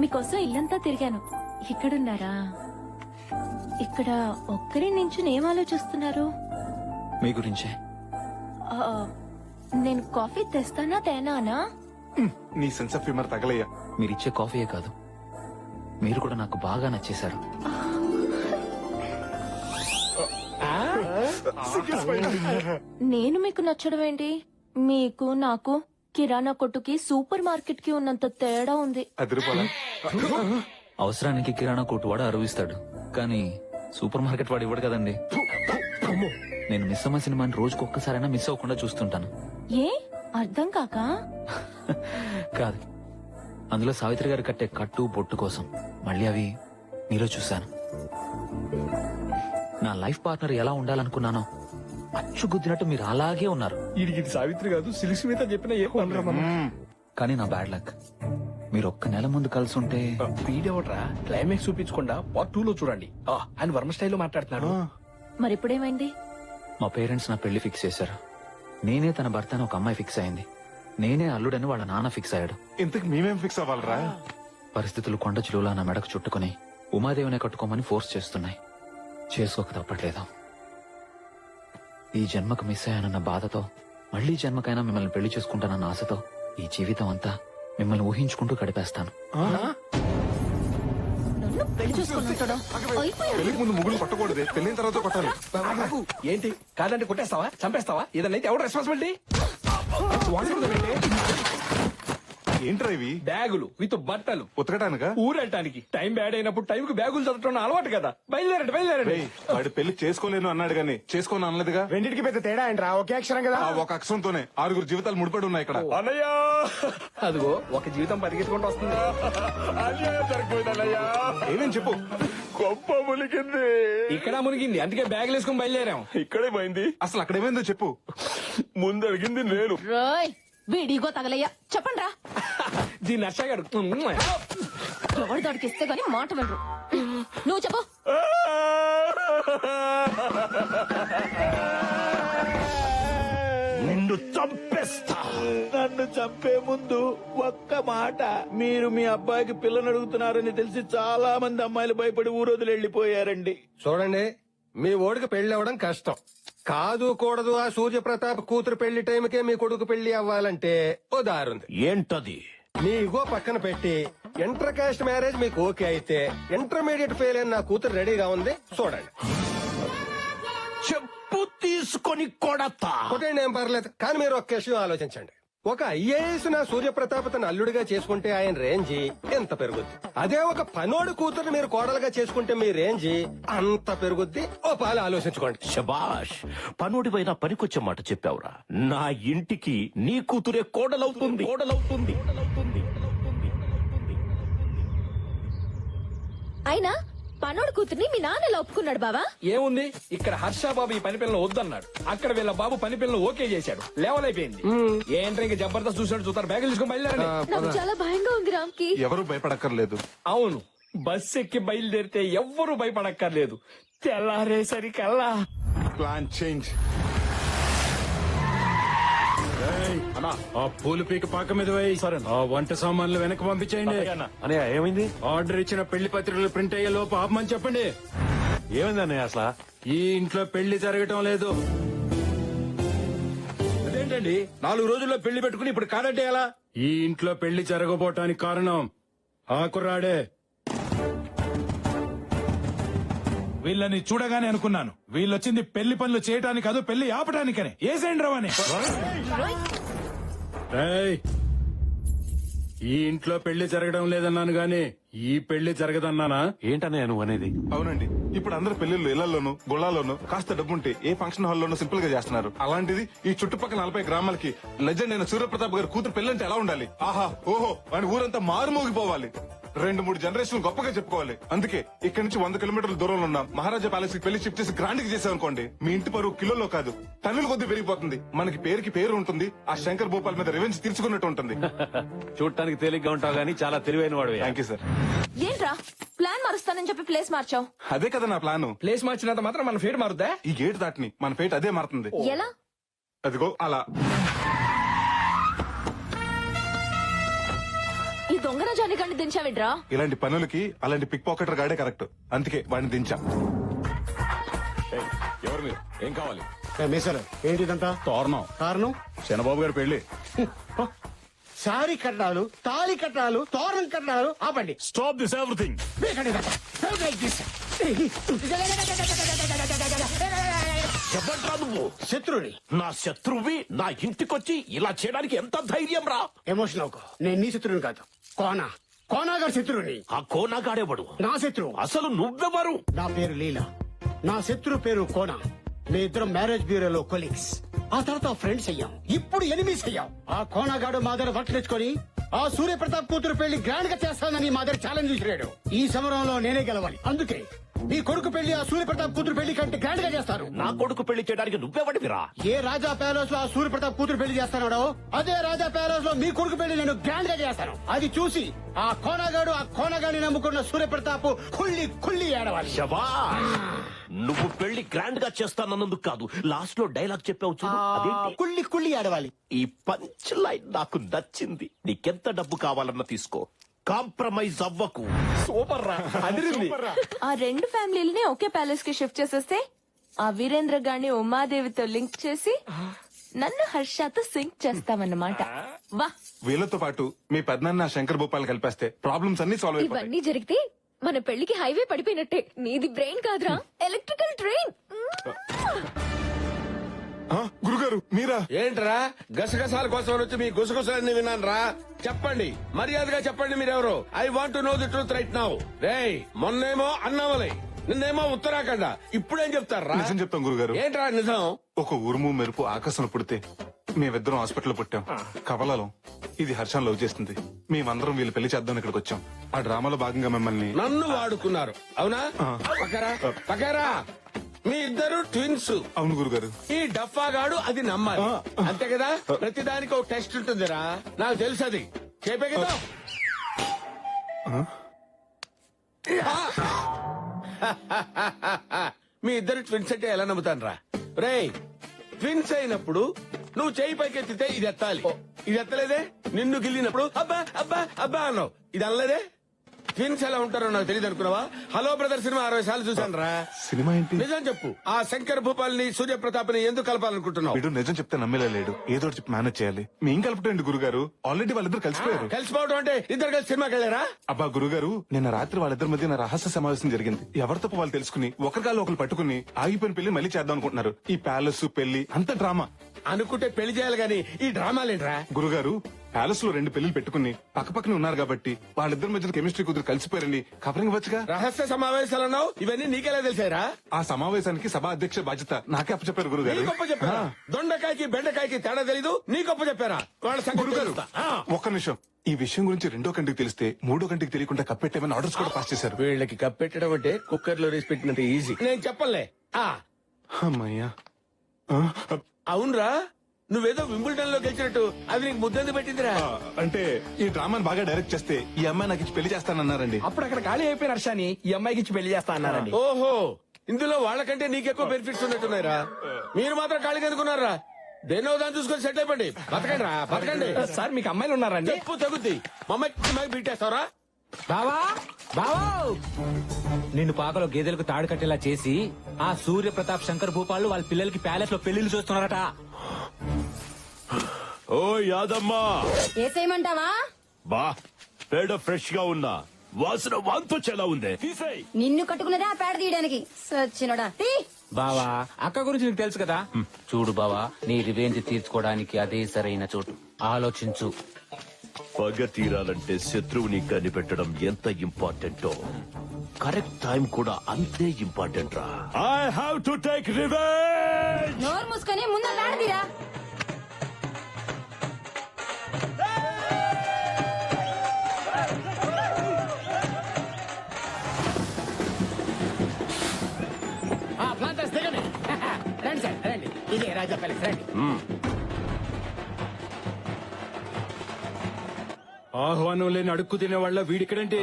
మీకోసం ఇల్లంతా తిరిగాను. ఇక్కడున్నారా? ఇక్కడ ఒక్కరి నుంచి ఏం ఆలోచిస్తున్నారు? మీ గురించే. నేను కాఫీ తెస్తానా తేనానా? నీ సెన్స్ ఆఫ్ హ్యూమర్ తగలయ్యా. మీరిచ్చే కాఫీయే కాదు, మీరు కూడా నాకు బాగా నచ్చేశారు. నేను మీకు నచ్చడం ఏంటి? మీకు నాకు కిరాణా కొట్టుకి సూపర్ మార్కెట్ కి ఉన్నంత తేడా ఉంది. అవసరానికి కిరాణా కొట్టు వాడు అరువిస్తాడు, కానీ సూపర్ మార్కెట్ వాడు ఇవ్వడు కదండి. నేను మిస్ అమ్మ సినిమాని రోజుకు ఒక్కసారైనా మిస్ అవ్వకుండా చూస్తుంటాను. ఏ అర్థం కాక కాదు, అందులో సావిత్రి గారు కట్టే కట్టు బొట్టు కోసం మళ్ళీ అవి మీలో చూశాను. నా లైఫ్ పార్ట్నర్ ఎలా ఉండాలనుకున్నానో అచ్చు గుద్దినట్టు మీరు అలాగే ఉన్నారు. ఇది సావిత్రి కాదు, సిలిసి మీద చెప్పిన ఏ కానీ నా బ్యాడ్ లక్, మీరు ఒక్క నెల ముందు కలిసి ఉంటే. వీడెవట్రా క్లైమాక్స్ చూపించకుండా పార్ట్ 2 లో చూడండి. ఆయన వర్మ స్టైల్లో మాట్లాడుతున్నాడు. మరి ఇప్పుడేమైంది? మా పేరెంట్స్ నా పెళ్లి ఫిక్స్ చేశారు. నేనే తన భర్తను ఒక అమ్మాయి ఫిక్స్ అయింది. నేనే అల్లుడని వాళ్ళ నాన్న ఫిక్స్ అయ్యాడు. ఇంతకు మేమేం ఫిక్స్ అవ్వాలరా? పరిస్థితులు కొండ చిలువలా నా మెడకు చుట్టుకుని ఉమాదేవినే కట్టుకోమని ఫోర్స్ చేస్తున్నాయి. చేసుకోక తప్పట్లేదు. ఈ జన్మకు మిస్ అయ్యానన్న బాధతో, మళ్లీ జన్మకైనా మిమ్మల్ని పెళ్లి చేసుకుంటానన్న ఆశతో ఈ జీవితం అంతా మిమ్మల్ని ఊహించుకుంటూ గడిపేస్తాను. పెళ్లికి ముందు ముగ్గులు పట్టకూడదు, పెళ్లిన తర్వాత కొట్టాలి. ఏంటి కాదంటే కొట్టేస్తావా, చంపేస్తావా? ఏదైనా ఎవరు రెస్పాన్సిబిలిటీ? ఏంట్రా ఇవి? బ్యాగులు విత్ బట్టలు ఉతకటానికా? ఊరెళ్ళటానికి. టైం బ్యాడ్ అయినప్పుడు టైంకి బ్యాగులు చదవటం అలవాటు కదా. బయలుదేరండి. రేయ్, వాడి పెళ్లి చేసుకోలేను అన్నాడు గానీ చేసుకోను అనలేదుగా. రెండింటికి పెద్ద తేడా ఏంట్రా? ఒకే అక్షరం కదా. ఆ ఒక అక్షరంతోనే 6 జీవితాలు ముడిపడి ఉన్నాయి ఇక్కడ. అన్నయ్యా, అదిగో ఒక జీవితం పరిగెత్తుకుంటూ వస్తుంది. ఏమేం చెప్పు. గొప్ప మునిగింది. ఇక్కడ మునిగింది, అందుకే బ్యాగులు వేసుకుని బయలుదేరాం. ఇక్కడే పోయింది. అసలు అక్కడేమైందో చెప్పు. ముందు అడిగింది నేను. రోయ్ వీడిగో తగలయ్యా, చెప్పండి రా. దీన్ని నచ్చగాడు. ఎవరి దాడికి ఇస్తే గానీ మాట వినరు. నువ్వు చెప్పు. నిన్ను చంపేస్తా. నన్ను చంపే ముందు ఒక్క మాట, మీరు మీ అబ్బాయికి పిల్లని అడుగుతున్నారని తెలిసి చాలా మంది అమ్మాయిలు భయపడి ఊరోజులు వెళ్లిపోయారండి. చూడండి, మీ ఓడికి పెళ్లి అవ్వడం కష్టం కాదు. కూడదు ఆ సూర్యప్రతాప్ కూతురు పెళ్లి టైంకే మీ కొడుకు పెళ్లి అవ్వాలంటే ఓ దారుంది. ఏంటది? మీ ఇగో పక్కన పెట్టి ఇంటర్ కాస్ట్ మ్యారేజ్ మీకు ఓకే అయితే ఇంటర్మీడియట్ ఫెయిల్ అయిన నా కూతురు రెడీగా ఉంది, చూడండి. చెప్పు తీసుకొని కొడతా. కొట్టండి, ఏం పర్లేదు. కానీ మీరు ఒక్క విషయం ఆలోచించండి. ఒక ఐఏఎస్ నా సూర్యప్రతాప్ తన అల్లుడిగా చేసుకుంటే ఆయన రేంజి ఎంత పెరుగుద్ది. అదే ఒక పనోడు కూతురు మీరు కోడలుగా చేసుకుంటే మీ రేంజి అంత పెరుగుద్ది. ఓ పాలు ఆలోచించుకోండి. శబాష్, పనుడివైనా పనికొచ్చే మాట చెప్పావురా. నా ఇంటికి నీ కూతురే కోడలవుతుంది. అయినా పనోడు కూతుర్ని మీ నాన్న ఎలా ఒప్పుకున్నాడు బావా? ఏముంది, ఇక్కడ హర్ష బాబు ఈ పని పిల్లలు వద్దన్నాడు. అక్కడ వీళ్ళ బాబు పని పిల్లలు ఓకే చేశాడు. లెవెలైపోయింది. ఏంట్రా ఇంకా జబర్దస్త్ చూసాడు. చూస్తారు, బ్యాగులు తీసుకుని బయలుదేరండి. నాకు చాలా భయంగా ఉంది రామ్కి. ఎవరు భయపడక్కర్లేదు. అవును, బస్ ఎక్కి బయలుదేరితే ఎవ్వరూ భయపడక్కర్లేదు. తెల్లారేసరికల్లా ప్లాన్ చేంజ్. ఆ పూలు పీక పాక మీద వేయి. ఆ వంట సామాన్లు వెనక్కి పంపించేయండి. అన్నయ్య ఏమైంది? ఆర్డర్ ఇచ్చిన పెళ్లి పత్రికలు ప్రింట్ అయ్యే లోపు ఆపమని చెప్పండి. ఏమైంది అన్నయ్య అసలు? ఈ ఇంట్లో పెళ్లి జరగటం లేదు. అదేంటండి, 4 రోజుల్లో పెళ్లి పెట్టుకుని ఇప్పుడు కాదంటే ఎలా? ఈ ఇంట్లో పెళ్లి జరగబోటానికి కారణం ఆ కుర్రాడే. వీళ్ళని చూడగానే అనుకున్నాను, వీళ్ళొచ్చింది పెళ్లి పనులు చేయటానికి కాదు, పెళ్లి ఆపటానికని. ఏసేండి రవని. ఏయ్, ఈ ఇంట్లో పెళ్లి జరగడం లేదన్నాను గాని ఈ పెళ్లి జరగదన్నానా? ఏంటన్నయ్య నువ్వు అనేది? అవునండి, ఇప్పుడు అందరు పెళ్లిళ్ళు ఇళ్లలోను గుళ్ళాల్లోనూ కాస్త డబ్బుంటే ఏ ఫంక్షన్ హాల్లోనూ సింపుల్ గా చేస్తున్నారు. అలాంటిది ఈ చుట్టుపక్కల 40 గ్రామాలకి లెజెండ్ అయిన సూర్యప్రతాప్ గారి కూతురు పెళ్లంటే ఎలా ఉండాలి? ఆహా ఓహో అని ఊరంతా మారుమోగిపోవాలి. 2-3 జనరేషన్ గొప్పగా చెప్పుకోవాలి. అందుకే ఇక్కడి నుంచి 100 కిలోమీటర్ల దూరంలో ఉన్న మహారాజా ప్యాలెస్ కి పెళ్లి షిఫ్ట్ చేసి గ్రాండ్ కి చేసామనుకోండి, మీ ఇంటి పరువు కిలోలో కాదు టన్నుల కొద్ది పెరిగిపోతుంది. మనకి పేరుకి పేరు ఉంటుంది. ఆ శంకర్ భూపాల్ మీద రివెంజ్ తీర్చుకున్నట్టు ఉంటుంది. చూడటానికి తేలిగ్గా ఉంటావు గానీ చాలా తెలివైన వాడు. Thank you sir. ఏంట్రా ప్లాన్ మారుస్తానని చెప్పి ప్లేస్ మార్చావు? అదే కదా నా ప్లాన్. ప్లేస్ మార్చినంత మాత్రం మన ఫేట్ మారుద్దా? ఈ గేట్ దాటిని మన ఫేట్ అదే మారుతుంది. ఎలా? అదిగో అలా. ఈ దొంగన జానిగాన్ని దించావిడ్రా? ఇలాంటి పనులకి అలాంటి పిక్ పాకెటర్ గాడే కరెక్ట్. అందుకే వాడిని దించా. ఎవరు మీరు? ఏం కావాలి? మీసారు ఏంటిదంతా? తోరణం. కారణం చంద్రబాబు గారి పెళ్లి. సారీ కట్టాలు, తాళి కట్టాలు, తోరణం కట్టాలు. ఆపండి. Stop this everything. ఎవడ్రా నువ్వు? శత్రుని. నా శత్రువి నా ఇంటికొచ్చి ఇలా చేయడానికి ఎంత ధైర్యం రా? ఎమోషన్ అవుకో. నేను నీ శత్రువుని కాదు, కోనాగారి శత్రువుని. ఆ కోనాగాడేవాడు నా శత్రువు. అసలు నువ్వెవరు? నా పేరు లీలా, నా శత్రువు పేరు కోనా. మీ ఇద్దరం మ్యారేజ్ బ్యూరోలో కొలీగ్స్. ఆ తర్వాత ఫ్రెండ్స్ అయ్యాం, ఇప్పుడు ఎనిమీస్ అయ్యాం. ఆ కోనాగాడు మా దగ్గర వర్క్ తెచ్చుకొని ఆ సూర్యప్రతాప్ కూతురు పెళ్లి గ్రాండ్ గా చేస్తానని మా దగ్గర ఛాలెంజ్ విసిరాడు. ఈ సమరంలో నేనే గెలవాలి. అందుకే నీ కొడుకు పెళ్లి ఆ సూర్యప్రతాప్ కూతురు పెళ్లి కంటే గ్రాండ్ గా చేస్తాను. నా కొడుకు పెళ్లి చేయడానికి నువ్వెవడివిరా? ఏ రాజా ప్యాలెస్ లో ఆ సూర్యప్రతాప్ కూతురు పెళ్లి చేస్తానో అదే రాజా ప్యాలెస్ లో మీ కొడుకు పెళ్లి నేను గ్రాండ్ గా చేస్తాను. అది చూసి ఆ కోనగాడిని నమ్ముకున్న సూర్యప్రతాప్ కుళ్ళి ఏడవాలి. నువ్వు పెళ్లి గ్రాండ్ గా చేస్తానన్నందుకు కాదు, లాస్ట్ లో డైలాగ్ చెప్పావు చూడు, అదేంటి? కుళ్ళి ఏడవాలి. ఈ పంచ్ లైన్ నాకు నచ్చింది. నీకెంత డబ్బు కావాలన్నా తీసుకో, కాంప్రమైజ్ అవ్వకు. సూపర్ రా, అదిరింది. ఆ 2 ఫ్యామిలీలని ఒకే ప్యాలెస్ కి షిఫ్ట్ చేసేస్తే ఆ వీరేంద్ర గారిని ఉమాదేవితో లింక్ చేసి నన్ను హర్షతో సింక్ చేస్తామన్నమాట. వా, వీళ్ళతో పాటు మీ పెద్దనాన్న శంకర్ భూపాల్ కలిపేస్తే ప్రాబ్లమ్స్ అన్ని సాల్వ్ అయిపోతాయి. ఇవన్నీ జరిగితే మన పెళ్లికి హైవే పడిపోయినట్టే. నీది బ్రెయిన్ కాదురా, ఎలక్ట్రికల్ ట్రైన్. గురుగారు మీరా? ఏంట్రా గసగసాల కోసం వచ్చి మీ గుసగుసలన్నీ విన్నాను రా. చెప్పండి, మర్యాదగా చెప్పండి మీరెవరు. I want to know the truth right now. రేయ్, మొన్నేమో అన్నామలై, నిన్నేమో ఉత్తరాఖండ, ఇప్పుడేం చెప్తారా? నిజం చెప్తాం గురుగారు. ఏంట్రా నిజం? ఒక ఉరుము మెరుపు ఆకాశంలో పుడితే మేమిద్దరం హాస్పిటల్లో పుట్టాం. కవలలో ఇది హర్షం లవ్ చేస్తుంది. మేమందరం వీళ్ళు పెళ్లి చేద్దాం ఇక్కడికి వచ్చాం. ఆ డ్రామాలో భాగంగా మిమ్మల్ని నన్ను వాడుకున్నారు అవునా? పక్కరా పక్కరా. మీ ఇద్దరు ట్విన్స్. అవును గురుగారు. ఈ డఫాగాడు అది నమ్మాలి, అంతే కదా? ప్రతిదానికి ఒక టెస్ట్ ఉంటుందిరా, నాకు తెలుసు అది. చెప్పే కదా. మీ ఇద్దరు ట్విన్స్ అంటే ఎలా నమ్ముతాను రా? రేయ్, ట్విన్స్ అయినప్పుడు నువ్వు చేయి పైకెత్తితే ఇది ఎత్తాలి. ఇది ఎత్తలేదే? నిన్ను గిల్లినప్పుడు అబ్బా అబ్బా అబ్బా అన్నావు, ఇది అనలేదే? ట్విన్స్ ఎలా ఉంటారో నాకు తెలియదు అనుకున్నావా? హలో బ్రదర్ సినిమా 60 సార్లు చూశాను రా. సినిమా ఏంటి? నిజం చెప్పు, ఆ శంకర్ భూపాల్ని సూర్యప్రతాప్ ని ఎందుకు కలపాలనుకుంటున్నావు? వీడు నిజం చెప్తే నమ్మేలా లేడు. ఏదో ఒకటి చెప్పి మేనేజ్ చేయాలి. మేం కలుపుటండి గురుగారు. ఆల్రెడీ వాళ్ళిద్దరు కలిసిపోయారు. కలిసిపోవడం అంటే ఇద్దరు కలిసి సినిమాకి వెళ్ళారా? అబ్బా గురుగారు, నిన్న రాత్రి వాళ్ళిద్దరి మధ్య నా రహస్య సమావేశం జరిగింది. ఎవరి తప్ప వాళ్ళు తెలుసుకుని ఒకరికాలు ఒకరు పట్టుకుని ఆగిపోయిన పెళ్లి మళ్ళీ చేద్దాం అనుకుంటున్నారు. ఈ ప్యాలెస్ పెళ్లి అంత డ్రామా. అనుకుంటే పెళ్లి చేయాలి గాని ఈ డ్రామాలేంట్రా? గురుగారు, ప్యాలెస్ లో 2 పెళ్లిలు పెట్టుకుని పక్కపక్కనే ఉన్నారు కాబట్టి వాళ్ళిద్దరి మధ్య కెమిస్ట్రీ కుదిరి కలిసిపోయారని కవరింగ్ వచ్చుగా. రహస్య సమావేశాలన్నావు, ఇవన్నీ నీకెలా తెలిసారా? ఆ సమావేశానికి సభా అధ్యక్ష బాధ్యత నాకే అప్పచెప్పారు గురుగారు. నీ గొప్ప చెప్పారా? దొండకాయకి బెండకాయకి తేడా తెలీదు, నీ గొప్ప చెప్పారా? వాళ్ళ సంగతి గురుగారు తెలుస్తా. ఒక్క నిమిషం. ఈ విషయం గురించి 2వ కంటికి తెలిస్తే 3వ కంటికి తెలియకుండా కప్పెట్టేమని ఆర్డర్స్ కూడా పాస్ చేశారు. వీళ్ళకి కప్పెట్టడం అంటే కుక్కర్ లో రేసి పెట్టినంత ఈజీ. నేను చెప్పలే. అమ్మయ్యా. అవునరా, నువ్వేదో వింబుల్టన్ లో గెలిచినట్టు అది నీకు ముద్దంది పెట్టిందిరా. అంటే ఈ డ్రామాని బాగా డైరెక్ట్ చేస్తే ఈ అమ్మాయి నాకు ఇచ్చి పెళ్లి చేస్తానన్నారండి. అప్పుడు అక్కడ ఖాళీ అయిపోయిన హర్షాని ఈ అమ్మాయికి ఇచ్చి పెళ్లి చేస్తా అన్నారండి. ఓహో, ఇందులో వాళ్ళకంటే నీకెక్కువ బెనిఫిట్స్ ఉన్నట్టున్నారా? మీరు మాత్రం ఖాళీగా ఎందుకున్నారా? దేనో దాన్ని చూసుకొని సెట్ అయిపోండి. బతకండి రా, బతకండి. సార్ మీకు అమ్మాయిలు ఉన్నారండి? చెప్పు తగ్గుద్ది. మమ్మకి బీటేస్తావరా? బావా బావా, నిన్ను పాకలో గేదెలకు తాడు కట్టేలా చేసి ఆ సూర్య ప్రతాప్ శంకర్ భూపాలు వాళ్ళ పిల్లలకి ప్యాలెస్ లో పెళ్లిళ్ళు చూస్తున్నారట. ఓ యాదమ్మా, ఏసేయమంటావా? బా పేడ ఫ్రెష్ గా ఉన్నా, వాసన వాంతొచ్చేలా ఉంది. తీసేయ్. నిన్ను కట్టుకున్నదా పేడ తీయడానికి? సచ్చినోడా తీ. బావా, అక్క గురించి నీకు తెలుసు కదా. చూడు బావా, నీ రివెంజ్ తీర్చుకోవడానికి అదే సరైన చోటు. ఆలోచించు. పగ తీరాలంటే శత్రువుని కనిపెట్టడం ఎంత ఇంపార్టెంటో కరెక్ట్ టైం కూడా అంతే ఇంపార్టెంట్ రా. I have to take revenge. నోరు మూసుకొని ముందు పేడ తీరా. ప్లాంటర్స్ దిగండి. రండి సార్ రండి, ఇదే రాజా ప్యాలెస్ రండి. ఆహ్వానం లేని అడుక్కు తినే వాళ్ళ వీడిక్కడంటే.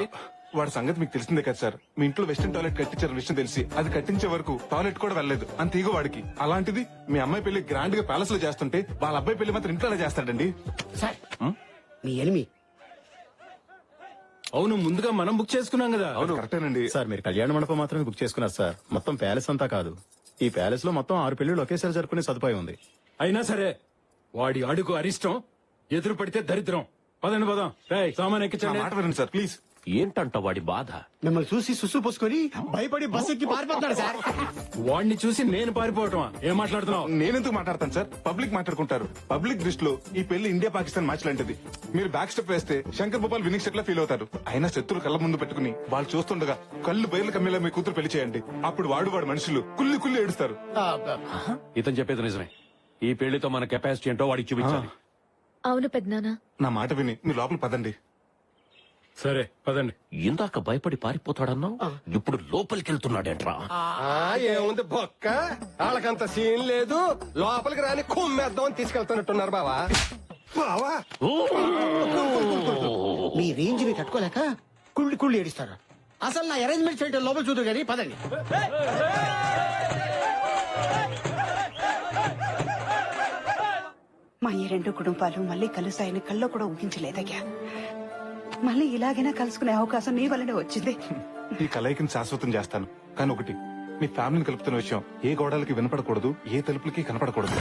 వాడి సంగతి మీకు తెలిసిందే కదా సార్. మీ ఇంట్లో వెస్టర్న్ టాయిలెట్ కట్టించారు విషయం తెలిసి అది కట్టించే వరకు టాయిలెట్ కూడా వెళ్ళలేదు. అంత ఈగో వాడికి. అలాంటిది మీ అమ్మాయి పెళ్లి గ్రాండ్ గా ప్యాలెస్ లో చేస్తుంటే వాళ్ళ అబ్బాయి పెళ్లి మాత్రం ఇంట్లోనే చేస్తాడండి. సార్ మీ ఎనిమి. అవును, ముందుగా మనం బుక్ చేసుకున్నాం కదా. అవును కరెక్టేనండి సార్. మీరు కళ్యాణ మండపం మాత్రమే బుక్ చేసుకున్నారు సార్. మొత్తం ప్యాలెస్ అంతా కాదు. ఈ ప్యాలెస్ లో మొత్తం 6 పెళ్లిళ్ళు ఒకేసారి జరుపుకునే సదుపాయం ఉంది. అయినా సరే వాడి అడుగు అరిష్టం, ఎదురు పడితే దరిద్రం. పదండి పదం. సామాన్ ఎక్కించండి. మాట వినండి సార్ ప్లీజ్. ఏంటంట వాడి బాధ? మిమ్మల్ని చూసి సుస్సు పోసుకొని భయపడి బస్ ఎక్కి పారిపోతున్నాడు సార్. వాడిని చూసి నేను పారిపోవటమా? ఏం మాట్లాడుతున్నావు? నేనెందుకు మాట్లాడతాను సార్? పబ్లిక్ మాట్లాడుకుంటారు. పబ్లిక్ దృష్టిలో ఈ పెళ్లి ఇండియా పాకిస్తాన్ మ్యాచ్ లాంటిది. మీరు బ్యాక్ స్టెప్ వేస్తే శంకర్ భూపాల్ వినింగ్ స్టెప్ లా ఫీల్ అవుతారు. అయినా శత్రులు కళ్ళ ముందు పెట్టుకుని వాళ్ళు చూస్తుండగా కళ్ళు బయర్లు కమ్మేలా మీ కూతురు పెళ్లి చేయండి. అప్పుడు వాడు మనుషులు కుల్లి కుల్లి ఏడుస్తారు. ఇతను చెప్పేది నిజమే. ఈ పెళ్లితో మన కెపాసిటీ ఏంటో వాడికి చూపించాలి. అవును పెద్దనాన్న. నా మాట విని మీ లోపల పదండి. సరే పదండి. ఇందాక భయపడి పారిపోతాడన్నావు, ఇప్పుడు లోపలికి వెళ్తున్నాడేంట్రా? ఏముంది బొక్క, వాళ్ళకంత సీన్ లేదు. లోపలికి రాని కుమ్మేద్దాం అని తీసుకెళ్తున్నట్టున్నారు బావా. బావా మీ రేంజ్ ని తట్టుకోలేక కుళ్ళి కుళ్ళి ఏడిస్తారు. అసలు నా అరేంజ్మెంట్ చేయడం లోపల చూద్దరు కానీ పదండి. మా ఈ 2 కుటుంబాలు మళ్ళీ కలుస్తాయని కల్లో కూడా ఊహించలేదయ్యా. మళ్ళీ ఇలాగైనా కలుసుకునే అవకాశం నీ వల్లనే వచ్చింది. ఈ కలయికని శాశ్వతం చేస్తాను. కానీ ఒకటి, మీ ఫ్యామిలీని కలుపుతున్న విషయం ఏ గోడలకి వినపడకూడదు, ఏ తలుపులకి కనపడకూడదు.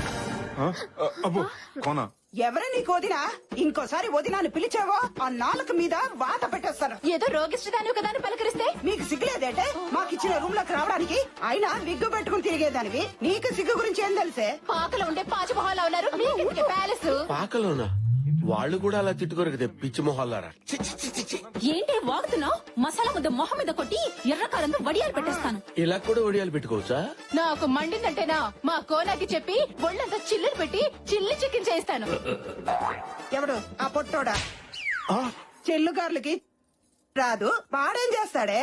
అబ్బో కోనా ఎవరు నీకు వదినా? ఇంకోసారి వదినాన్ని పిలిచావో ఆ నాలుక మీద వాత పెట్టేస్తాను. ఏదో రోగిష్టిదాని కదా అని పలకరిస్తే మీకు సిగ్గులేదేంటే మాకిచ్చిన రూమ్ లోకి రావడానికి? అయినా విగ్గు పెట్టుకుని తిరిగేదానివి నీకు సిగ్గు గురించి ఏం తెలిసే? పాకలో ఉండే పాచి మొహాలు ఉన్నారు మీకెందుకే ప్యాలెస్? పాకలోనా? వాళ్ళు కూడా అలా తిట్టుకోరు కదా పిచ్చి మొహాలారా. ఏంటి వాగుతున్నావు? మసాలా ముద్ద మొహం మీద కొట్టి ఎర్రకారంతో వడియాలు పెట్టేస్తాను. ఇలా కూడా ఒడియాలు పెట్టుకోవచ్చా? నాకు మండిందంటేనా మా కోనాకి చెప్పి ఒళ్ళంతా చిల్లులు పెట్టి చిల్లి చికెన్ చేస్తాను. ఎవడు ఆ పొట్టోడా? చెల్లుగార్లకి రాదు వాడేం చేస్తాడే?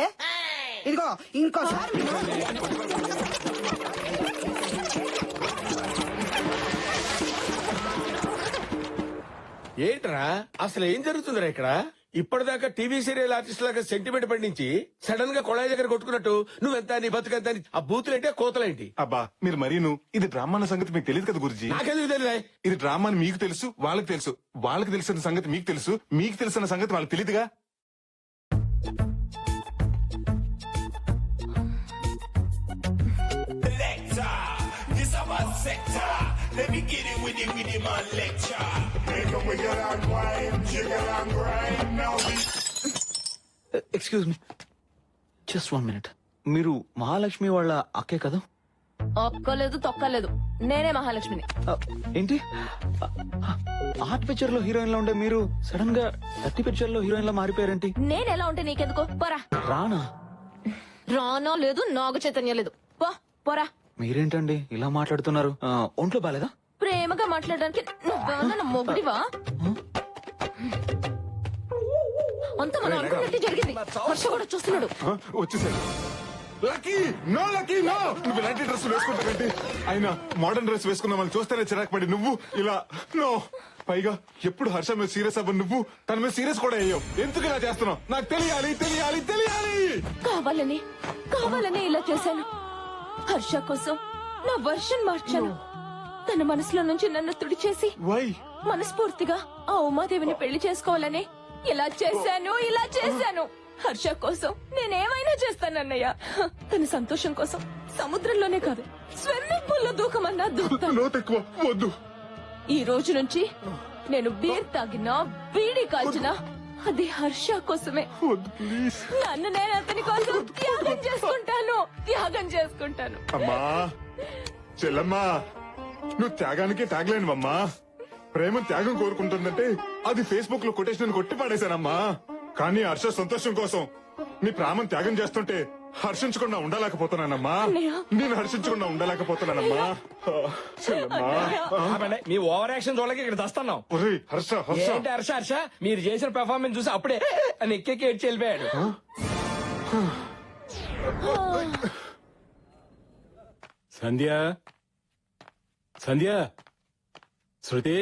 ఇదిగో ఇంకోసారి ఏంట్రా అసలు ఏం జరుగుతుందిరా ఇక్కడ? ఇప్పటిదాకా టీవీ సీరియల్ ఆర్టిస్ట్ లాగా సెంటిమెంట్ పండించి సడన్ గా కొళాయి దగ్గర కొట్టుకున్నట్టు నువ్వెంత నీ బతుకెంత అని ఆ బూతులేంటి కోతలేంటి? అబ్బా మీరు మరీను ఇది డ్రామా అన్న సంగతి మీకు తెలియదు కదా గురుజీ. నాకెందుకు తెలియదా? ఇది డ్రామా అని మీకు తెలుసు, వాళ్ళకి తెలుసు. వాళ్ళకి తెలిసిన సంగతి మీకు తెలుసు, మీకు తెలిసిన సంగతి వాళ్ళకి తెలియదుగా. Excuse me, just 1 minute. మీరు మహాలక్ష్మి వాళ్ళ అక్కే కదా? ఒక్కలేదు తొక్కలేదు, నేనే మహాలక్ష్మిని. ఏంటి ఆర్ట్ పిక్చర్ లో హీరోయిన్ లా ఉండే మీరు సడన్ గా 30 పిక్చర్ లో హీరోయిన్ లా మారిపోయారేంటి? నేనెలా ఉంటే నీకెందుకు? పోరా. రానా? రానో లేదు, నాగు చైతన్యం లేదు. పోరా. మీరేంటండి ఇలా మాట్లాడుతున్నారు? ఒంట్లో బాలేదా? ప్రేమగా మాట్లాడడానికి నువ్వేమన్నా మొగుడివా? అంత మనం అనుకున్నట్టు జరిగింది. హర్ష కూడా చూస్తున్నాడు. వచ్చేసాడు. Lucky no, lucky no. నువ్వు ఇలాంటి డ్రెస్ వేసుకుంటానంటే అయినా మోడర్న్ డ్రెస్ వేసుకున్న వాళ్ళు చూస్తేనే చిరాకు పడి నువ్వు ఇలా నో. పైగా ఎప్పుడు హర్ష మీద సీరియస్ అవ్వ నువ్వు తన మీద సీరియస్ కూడా అయ్యావు. ఎందుకు ఇలా చేస్తున్నావు? నాకు తెలియాలి తెలియాలి తెలియాలి. కావాలని ఇలా చేశాను. హర్ష కోసం నా వర్షన్ మార్చాను. తన మనసులో నుంచి నన్ను తుడిచేసి మనస్ఫూర్తిగా ఆ ఉమాదేవిని పెళ్లి చేసుకోవాలని ఇలా చేశాను. హర్ష కోసం నేనేమైనా చేస్తానన్నయ్య. తన సంతోషం కోసం సముద్రంలోనే కాదు స్విమ్మింగ్ పూల్ లో దూకమన్నా వద్దు. ఈ రోజు నుంచి నేను బీర్ తాగినా బీడీ కాల్చినా అది హర్ష కోసమే. నన్ను నేను అతని కోసం త్యాగం చేసుకుంటాను. అమ్మా చెల్లమ్మా, నువ్వు త్యాగానికి త్యాగలేనువమ్మా. ప్రేమ త్యాగం కోరుకుంటుందంటే అది ఫేస్బుక్ లో కొటేషన్ కొట్టి పాడేశానమ్మా. కానీ హర్ష సంతోషం కోసం నీ ప్రాణం త్యాగం చేస్తుంటే హర్షించకుండా ఉండలేకపోతున్నానమ్మా. నేను హర్షించకుండా ఉండలేకపోతున్నానమ్మా. మీ ఓవర్ యాక్షన్ చూడలేక ఇక్కడ దస్తున్నాం. హర్ష హర్ష మీరు చేసిన పెర్ఫార్మెన్స్ చూసి అప్పుడే అని ఎక్కేకి ఏడ్చి వెళ్ళిపోయాడు. Sandhya Shruti,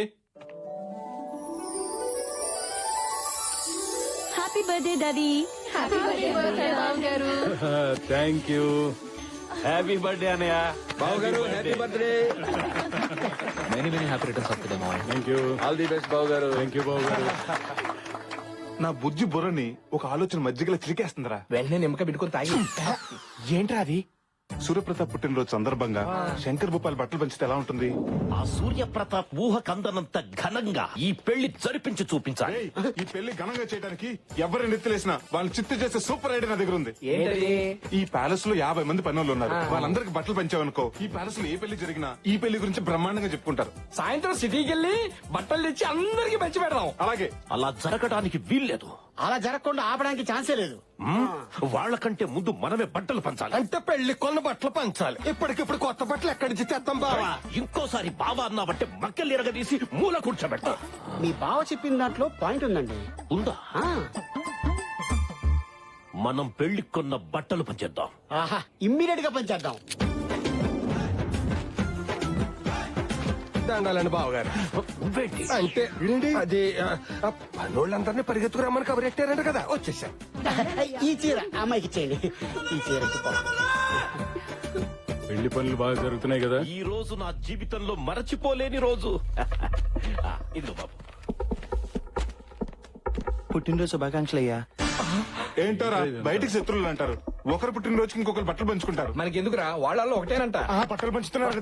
happy birthday daddy. Happy birthday గారు. Thank you. హ్యాపీ బర్త్డే అన్నయ్య. బావగారు happy birthday. Many happy returns of the day మావయ్య. Thank you. All the best బావగారు. థ్యాంక్ యూ బావగారు. నా బుజ్జి బుర్రని ఒక ఆలోచన మధ్యగల చిరికేస్తుందిరా. వెంటనే నిమ్మక పెట్టుకుని తాగి. ఏంట్రా అది? సూర్యప్రతాప్ పుట్టినరోజు సందర్భంగా శంకర్ భూపాల్ బట్టలు పంచితే ఎలా ఉంటుంది? ఆ సూర్యప్రతాప్ ఊహ కందనంత ఘనంగా ఈ పెళ్లి జరిపించి చూపించాలి. ఈ పెళ్లి ఘనంగా చేయడానికి ఎవరిని నెత్తిలేసినా వాళ్ళు చిత్తు చేసే సూపర్ ఐడియా నా దగ్గర ఉంది. ఈ ప్యాలెస్ లో 50 మంది పనులు ఉన్నారు. వాళ్ళందరికి బట్టలు పంచావనుకో, ఈ ప్యాలెస్ లో ఏ పెళ్లి జరిగినా ఈ పెళ్లి గురించి బ్రహ్మాండంగా చెప్పుకుంటారు. సాయంత్రం సిటీకి వెళ్ళి బట్టలు తెచ్చి అందరికి పంచి పెడదాం. అలాగే. అలా జరగడానికి వీల్లేదు. అలా జరగకుండా ఆపడానికి ఛాన్సే లేదు. వాళ్ళకంటే ముందు మనమే బట్టలు పంచాలి. అంటే పెళ్లి కొన్న బట్టలు పంచాలి. ఇప్పటికిప్పుడు కొత్త బట్టలు ఎక్కడి నుంచి తెస్తాం బావా? ఇంకోసారి బావా అన్నావంటే మక్కలు ఎరగదీసి మూల కూర్చోబెడతా. మీ బావ చెప్పిన దాంట్లో పాయింట్ ఉందండి. ఉందా? మనం పెళ్లి కొన్న బట్టలు పంచేద్దాం. ఆహా, ఇమ్మీడియట్ గా పంచేద్దాం. దండాలండి బావగారు. అంటే అది పనోళ్ళందరినీ పరిగెత్తుకురమ్మని కబరెట్టారంట కదా, వచ్చేసాం. ఈ చీర అమ్మాయికి ఇచ్చేయండి. ఈ చీర పెళ్లి పనులు బాగా జరుగుతున్నాయి కదా? ఈ రోజు నా జీవితంలో మరచిపోలేని రోజు. ఇదిగో బాబు. పుట్టినరోజు శుభాకాంక్షలు అయ్యా. ఏంటారా బయటికి శత్రువులు అంటారు. ఒకరు పుట్టినరోజుకి ఇంకొకరు బట్టలు పంచుకుంటారు. మనకి ఎందుకురా, వాళ్ళల్లో ఒకటేనంట. బట్టలు పంచుతున్నారు.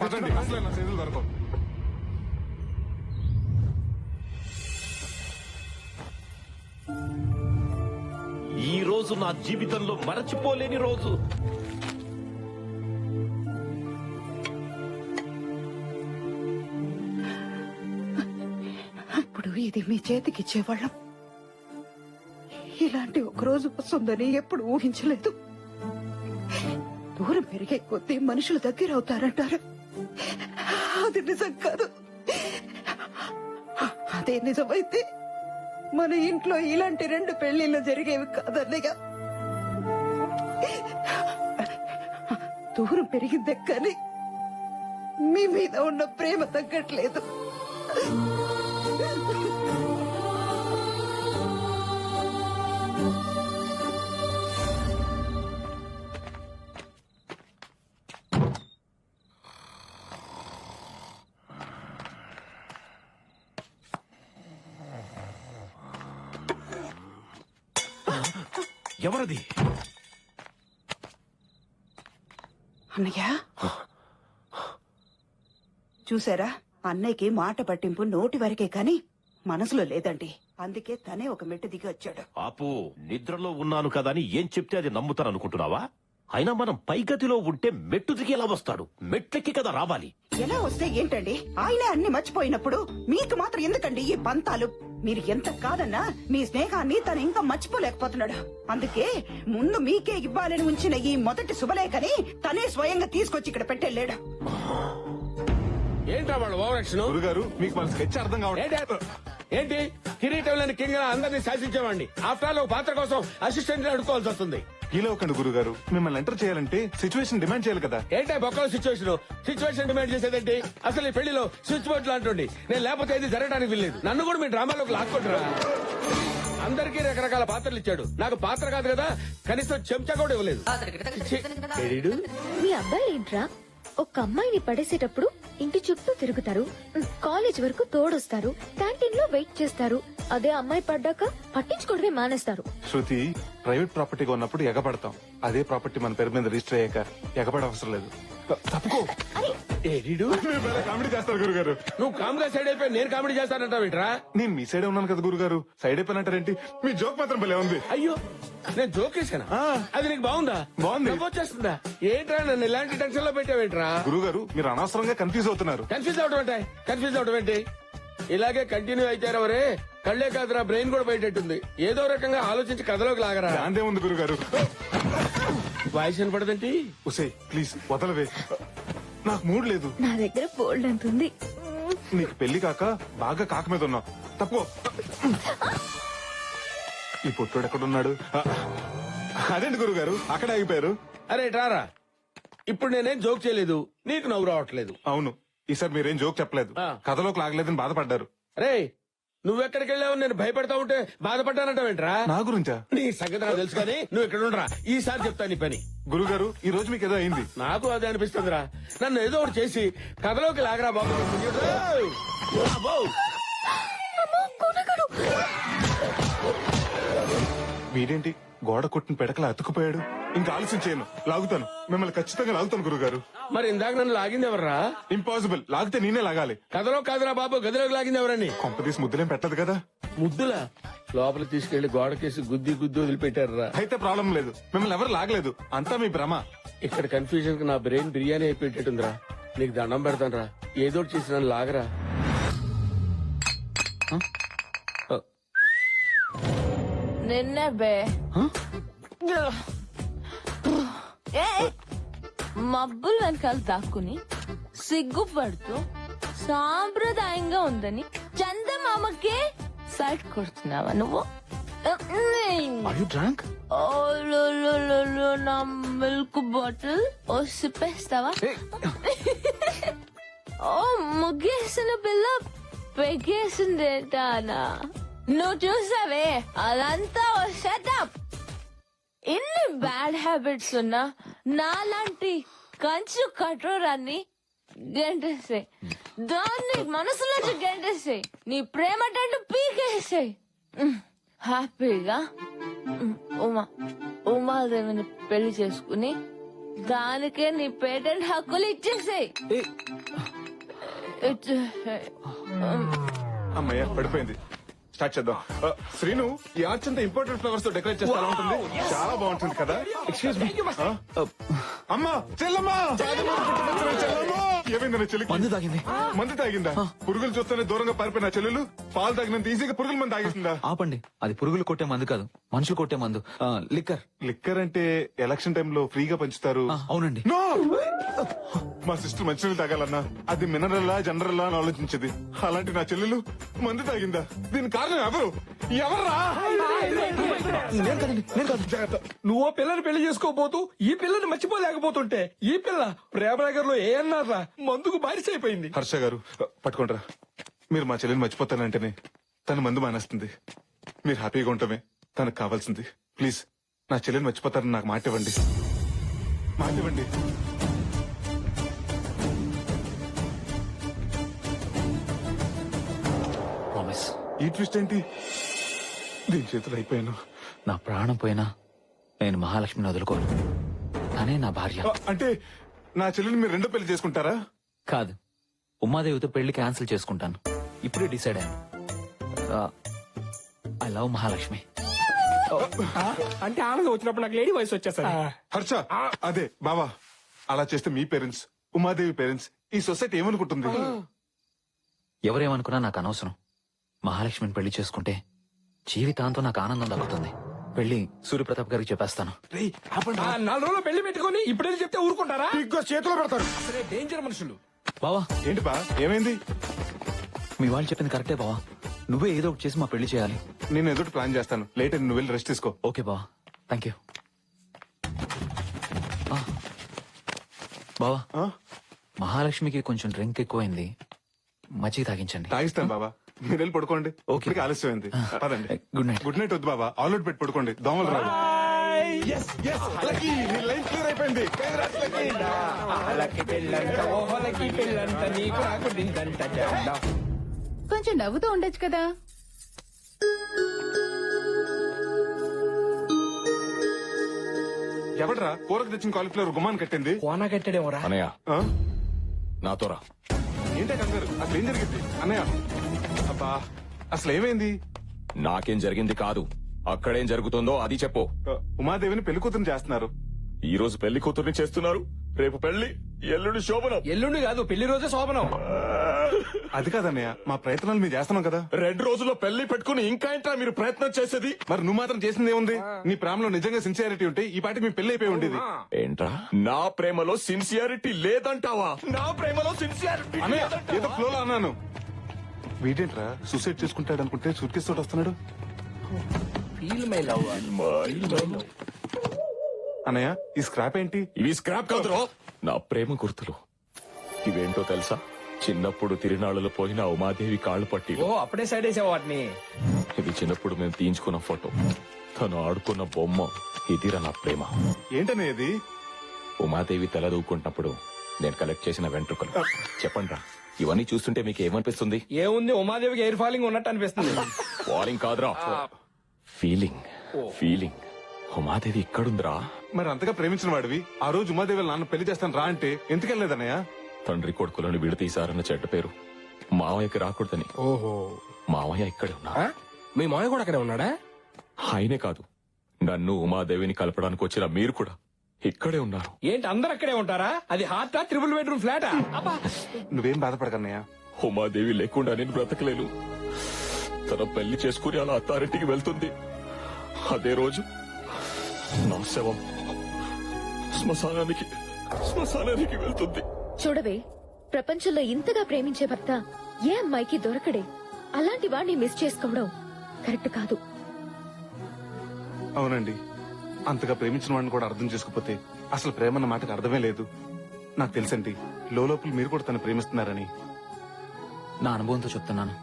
రోజు నా జీవితంలో మరచిపోలేని రోజు. ఇప్పుడు ఇది మీ చేతికి ఇచ్చేవాళ్ళం. ఇలాంటి ఒక రోజు వస్తుందని ఎప్పుడు ఊహించలేదు. దూరం పెరిగే కొద్దీ మనుషులు దగ్గర అవుతారంటారు. అది నిజం కాదు. అదే నిజమైతే మన ఇంట్లో ఇలాంటి 2 పెళ్లిళ్ళు జరిగేవి కాదన్నయ్య. దూరం పెరిగిందే కానీ మీ మీద ఉన్న ప్రేమ తగ్గట్లేదు. ఎవరది? అన్నయ్య చూసారా, అన్నయ్యకి మాట పట్టింపు నోటి వరకే కాని మనసులో లేదండి. అందుకే తనే ఒక మెట్టు దిగి వచ్చాడు. ఆపు, నిద్రలో ఉన్నాను కదా అని ఏం చెప్తే అది నమ్ముతాను అనుకుంటున్నావా? అయినా మనం పైగతిలో ఉంటే మెట్టు దిగి ఎలా వస్తాడు? మెట్లెక్కి కదా రావాలి. ఎలా వస్తే ఏంటండి, ఆయనే అన్ని మర్చిపోయినప్పుడు మీకు మాత్రం ఎందుకండి ఈ పంతాలు? మీరు ఎంత కాదన్నా మీ స్నేహాన్ని తను ఇంకా మర్చిపోలేకపోతున్నాడు. అందుకే ముందు మీకే ఇవ్వాలని ఉంచిన ఈ మొదటి శుభలేఖని తనే స్వయంగా తీసుకొచ్చి ఇక్కడ పెట్టెళ్ళాడు. ఏంట్రా వాళ్ళు ఓవరాక్షన్? గురుగారు మీకు మన స్కెచ్ అర్థం కావట్లేదు. ఏంటి కిరీటం లేని కింగ్ అందరినీ శాసించేవాడిని. ఆఫ్టర్ ఆల్ ఒక పాత్ర కోసం అసిస్టెంట్ అడుకోవాల్సి వస్తుంది. ఇలా ఒకండి గురుగారు, మిమ్మల్ని ఎంటర్ చేయాలంటే సిచ్యువేషన్ డిమాండ్ చేయాలి కదా. ఏంటా బొక్కల సిచ్యువేషన్ డిమాండ్ చేసేదేంటి? అసలు ఈ పెళ్లిలో స్విచ్ బోర్డు లాంటి నేను లేకపోతే ఏది జరగడానికి వీల్లేదు. నన్ను కూడా మీ డ్రామాలోకి లాక్కుంటారా? అందరికీ రకరకాల పాత్రలు ఇచ్చాడు, నాకు పాత్ర కాదు కదా, కనీసం చెంచా కూడా ఇవ్వలేదు. మీ అబ్బాయి ఏంట్రా, ఒక అమ్మాయిని పడేసేటప్పుడు ఇంటి చుట్టూ తిరుగుతారు, కాలేజ్ వరకు తోడొస్తారు, క్యాంటీన్ లో వెయిట్ చేస్తారు. అదే అమ్మాయి పడ్డాక పట్టించుకోవడమే మానేస్తారు. శృతి, ప్రైవేట్ ప్రాపర్టీగా ఉన్నప్పుడు ఎగబడతాం. అదే ప్రాపర్టీ మన పేరు మీద రిజిస్టర్ అయ్యాక ఎగబడ అవసరం లేదు. తప్పుకో. కామెడీ చేస్తారు గురుగారు. నువ్వు కామ్గా సైడ్ అయిపోయి నేను కామెడీ చేస్తానంటావేంట్రా? నేను మీ సైడే ఉన్నాను కదా గురుగారు, సైడ్ అయిపోయినంటారేంటి? మీ జోక్ మాత్రం భలే ఉంది. అయ్యో, నేను జోక్ వేసానా? అది నీకు బాగుందా? బాగుంది. వచ్చేస్తుందా? ఏంట్రా నన్ను ఇలాంటి టెన్షన్ లో పెట్టావేంట్రా? గురుగారు మీరు అనవసరంగా కన్ఫ్యూజ్ అవుతున్నారు. కన్ఫ్యూజ్ అవడం ఏంటి? ఇలాగే కంటిన్యూ అయితే ఎవరే కళ్లే కాదురా, బ్రెయిన్ కూడా బయటెట్టుంది. ఏదో రకంగా ఆలోచించి కథలోకి లాగరా. అంతే ఉంది గురుగారు. వాయిస్ వినపడదేంటి? ఉసే ప్లీజ్ వదలవే, నాకు మూడ్ లేదు. నా దగ్గర బోల్డ్ అంత ఉంది. నీకు పెళ్లి కాక బాగా కాక మీద ఉన్నావు. తప్పు. ఈ పుట్టోడు ఎక్కడున్నాడు? అదేంటి గురుగారు అక్కడ ఆగిపోయారు? అరే రారా, ఇప్పుడు నేనేం జోక్ చేయలేదు, నీకు నవ్వు రావట్లేదు. అవును, ఈసారి మీరేం జోక్ చెప్పలేదు, కథలోకి లాగలేదని బాధపడ్డారు. రే, నువ్వెక్కడికి వెళ్ళావు నేను భయపడతా ఉంటే బాధపడ్డానంటావేంట్రా? నా గురించా? నీ సంగతి నాకు తెలుసు కానీ నువ్వు ఇక్కడ ఉండరా, ఈసారి చెప్తా నీ పని. గురుగారు ఈ రోజు మీకు ఏదో అయింది. నాకు అదే అనిపిస్తుందిరా, నన్ను ఏదో ఒకటి చేసి కథలోకి లాగరా బాబు. వీడేంటి గోడ కొట్టిన పెడకలా అతుకుపోయాడు? ఇంకా ఆలస్యం చేయను, లాగుతాను, మిమ్మల్ని ఖచ్చితంగా లాగుతాను గురుగారు. మరి ఇందాక నన్ను లాగింది ఎవర్రా? ఇంపాసిబుల్, లాగితే నేనే లాగాలి. కథలో కాదురా బాబు, గదిలోకి లాగింది ఎవరని? కొంపదీసి ముద్దులేం పెట్టదు కదా. ముద్దులా? లోపల తీసుకెళ్లి గోడకేసి గుద్ది వదిలిపెట్టారా? అయితే ప్రాబ్లం లేదు, మిమ్మల్ని ఎవరు లాగలేదు, అంతా మీ భ్రమ. ఇక్కడ కన్ఫ్యూజన్ కి నా బ్రెయిన్ బిర్యానీ అయిపోయేటట్టుందిరా. నీకు దండం పెడతాను రా, ఏదో చేసి నన్ను లాగరా. నిన్నే బే మబ్బులు వెనకాల దాక్కుని సిగ్గుపడుతూ సాంప్రదాయంగా ఉందని చందమామకే సైట్ కొడుతున్నావా నువ్వు? నా మిల్క్ బాటిల్ ఓ సిప్పేస్తావా? ఓ ముగ్గేసిన పిల్ల పెగేసిందేటానా? నువ్వు చూసావే అదంతా ఓ సెటప్. ఇన్ని బ్యాడ్ హ్యాబిట్స్ ఉన్నా నాలాంటి కంచు కఠోరాన్ని గెంటేసాయి, దాన్ని మనసులోంచి గెంటేసాయి, నీ ప్రేమ టంటు పీకేసాయి. హ్యాపీగా ఉమాదేవిని పెళ్లి చేసుకుని దానికే నీ పేటెంట్ హక్కులు ఇచ్చేసాయి. అమ్మయ్య పడిపోయింది. స్టార్ట్ చేద్దాం. శ్రీను, ఈ ఆర్చ్ అంతా ఇంపార్టెంట్ ఫ్లవర్స్ తో డెకరేట్ చేస్తే ఎలా ఉంటుంది? చాలా బాగుంటుంది కదా. Excuse me. అమ్మా, చెల్లమ్మా, చెల్లమ్మా. ఏమైంది నా చెల్లికి? మందు తాగింది. మందు తాగిందా? పురుగులు చూస్తేనే దూరంగా పారిపోయిన చెల్లెలు పాలు తాగినంత ఈజీగా పురుగుల మంది తాగేసిందా? ఆపండి, అది పురుగులు కొట్టే మందు కాదు, మనుషులు కొట్టే మందు. లిక్కర్. లిక్కర్ అంటే ఎలక్షన్ టైంలో ఫ్రీగా పంచుతారు. అవునండి. No! మా సిస్టర్ మంచినీళ్ళు తాగాలన్నా అది మినరల్లా జనరల్లా అని ఆలోచించేది. అలాంటి నా చెల్లెలు మందు తాగిందా? దీని కారణం ఎవరు? ఎవర్రా? నువ్వు పిల్లని పెళ్లి చేసుకోబోతూ ఈ పిల్లని మర్చిపోలేకపోతుంటే ఈ పిల్ల ప్రేమనగర్ లో ఏ అన్నారా మందుకు బారిస అయిపోయింది. హర్ష గారు, పట్టుకోండిరా. మీరు మా చెల్లెని మర్చిపోతానంటేనే తను మందు మానేస్తుంది. మీరు హ్యాపీగా ఉండటమే తనకు కావాల్సింది. ప్లీజ్ నా చెల్లెని మర్చిపోతారని నాకు మాట ఇవ్వండి. మాట ఇవ్వండి. ప్రామిస్. ఈ ట్విస్ట్ ఏంటి? దీని చేతులు అయిపోయాను. నా ప్రాణం పోయినా నేను మహాలక్ష్మిని వదులుకోను. తనే నా భార్య. అంటే నా చెల్లెని మీరు రెండో పెళ్లి చేసుకుంటారా? కాదు, ఉమాదేవితో పెళ్లి క్యాన్సిల్ చేసుకుంటాను. ఇప్పుడే డిసైడ్ అయ్యాను. I love Mahalakshmi. అంటే ఆనందం వచ్చినప్పుడు నాకు లేడీ వయసు వచ్చేసరి. హర్ష, అదే బావా, అలా చేస్తే మీ పేరెంట్స్, ఉమాదేవి పేరెంట్స్, ఈ సొసైటీ ఏమనుకుంటుంది? ఎవరేమనుకున్నా నాకు అనవసరం. మహాలక్ష్మిని పెళ్లి చేసుకుంటే జీవితాంతం నాకు ఆనందం దక్కుతుంది. పెళ్లి సూర్యప్రతాప్ గారికి చెప్పేస్తాను. 4 రోజులు పెళ్లి పెట్టుకుని ఇప్పుడే చెప్తే ఊరుకుంటారా? చేతిలో పెడతారు. అసలే డేంజర్ మనుషులు. బావా, ఏంటి బా, ఏమైంది? మీ వాళ్ళు చెప్పింది కరెక్టే బావా. నువ్వే ఏదో ఒకటి చేసి మా పెళ్లి చేయాలి. నేను ఏదో ప్లాన్ చేస్తాను. లేట్ అని నువ్వు వెళ్ళి రెస్ట్ తీసుకో. ఓకే బావా, థ్యాంక్ యూ. బావా, మహాలక్ష్మికి కొంచెం డ్రింక్ ఎక్కువైంది, మజ్జిగ తాగించండి. తాగిస్తాను బాబా, మీరు వెళ్ళి పడుకోండి. ఓకే, ఆలస్యమైంది. పదండి. Good night. గుడ్ నైట్ వద్దు బాబా, ఆల్అౌట్ పెట్టి పడుకోండి, దోమలు రావు. అయిపోయింది. కొంచెం నవ్వుతూ ఉండొచ్చు కదా. ఎవడరా కూరకు తెచ్చిన కాలిఫ్లవర్ గుమ్మాన్ని కట్టింది? కోనా కట్టాడేమోరా. అనయ్య, నాతో రా. ఏంటే కంగారు? అసలు ఏం జరిగింది అన్నయ్య? అబ్బా, అసలు ఏమైంది? నాకేం జరిగింది కాదు, అక్కడేం జరుగుతుందో అది చెప్పు. ఉమాదేవిని పెళ్లి కూతురు చేస్తున్నారు. ఈ రోజు పెళ్లి కూతుర్ని చేస్తున్నారు, రేపు పెళ్లి, ఎల్లుండి శోభనం. ఎల్లుండి కాదు, పెళ్లి రోజే శోభనం. అది కాదన్నయ్య, మా ప్రయత్నాలు మీరు చేస్తున్నాం కదా. 2 రోజుల్లో పెళ్లి పెట్టుకుని ఇంకా ఏంట్రా మీరు ప్రయత్నం చేసేది? మరి నువ్వు మాత్రం చేసింది ఏముంది? నీ ప్రేమలో నిజంగా సిన్సియారిటీ ఉంటే ఈ పాటికి మీ పెళ్లి అయిపోయి ఉండేది. ఏంట్రా, నా ప్రేమలో సిన్సియారిటీ లేదంటావా? నా ప్రేమలో సిన్సియారిటీ ఏదో ఫ్లోలో అన్నాను. వీడేంట్రా సూసైడ్ చేసుకుంటాడు అనుకుంటే సూట్ కేసు తోటి వస్తున్నాడు. అన్నయ్య, ఈ స్క్రాప్ ఏంటి? ఇవి స్క్రాప్ కాదురా, నా ప్రేమ గుర్తులు. ఇవేంటో తెలుసా? చిన్నప్పుడు తిరునాళ్ళలో పోయిన ఉమాదేవి కాళ్ళు పట్టి. ఓ, అప్పుడే సైడ్ వేసావు వాటిని. ఇది చిన్నప్పుడు మేము తీయించుకున్న ఫోటో, తను ఆడుకున్న బొమ్మ. ఇదిరా నా ప్రేమ. ఏంటనే ఇది? ఉమాదేవి తల దూకుంటున్నప్పుడు నేను కలెక్ట్ చేసిన వెంట్రుకలు. చెప్పండి రా, ఇవన్నీ చూస్తుంటే మీకు ఏమనిపిస్తుంది? ఏముంది, ఉమాదేవికి ఎయిర్ ఫాలింగ్ ఉన్నట్టు అనిపిస్తుంది. ఫాలింగ్ కాదురా, ఫీలింగ్. ఫీలింగ్. ఉమాదేవి ఇక్కడుందిరా. మరి అంతగా ప్రేమించిన వాడివి ఆ రోజు ఉమాదేవి నాన్న పెళ్లి చేస్తాను రా అంటే ఎందుకెళ్ళలేదన్నయ్య? తండ్రి కొడుకులను విడతీశారన్న చెడ్డ పేరు మావయ్యకి రాకూడదని. ఓహో, మావయ్య ఇక్కడే ఉన్నా. మీ మావయ్య కూడా అక్కడే ఉన్నాడా? ఆయనే కాదు, నన్ను ఉమాదేవిని కలపడానికి వచ్చిన మీరు కూడా ఇక్కడే ఉన్నారు. ఏంటి అందరు అక్కడే ఉంటారా? అది హార్టా, 3 బెడ్రూమ్ ఫ్లాటా? నువ్వేం బాధపడకన్నయ్య. ఉమాదేవి లేకుండా నేను బ్రతకలేను. తన పెళ్లి చేసుకుని అలా అత్తారింటికి వెళ్తుంది. అదే రోజు నా శవం శ్మశానానికి వెళ్తుంది. చూడవే, ప్రపంచంలో ఇంతగా ప్రేమించే భర్త ఏ అమ్మాయికి దొరకడే. అలాంటి వాడిని మిస్ చేసుకోవడం కరెక్ట్ కాదు. అవునండి, అంతగా ప్రేమించిన వాడిని కూడా అర్థం చేసుకోకపోతే అసలు ప్రేమ అన్న మాటకు అర్థమే లేదు. నాకు తెలుసండి, లోపల మీరు కూడా తను ప్రేమిస్తున్నారని. నా అనుభవంతో చెప్తున్నాను.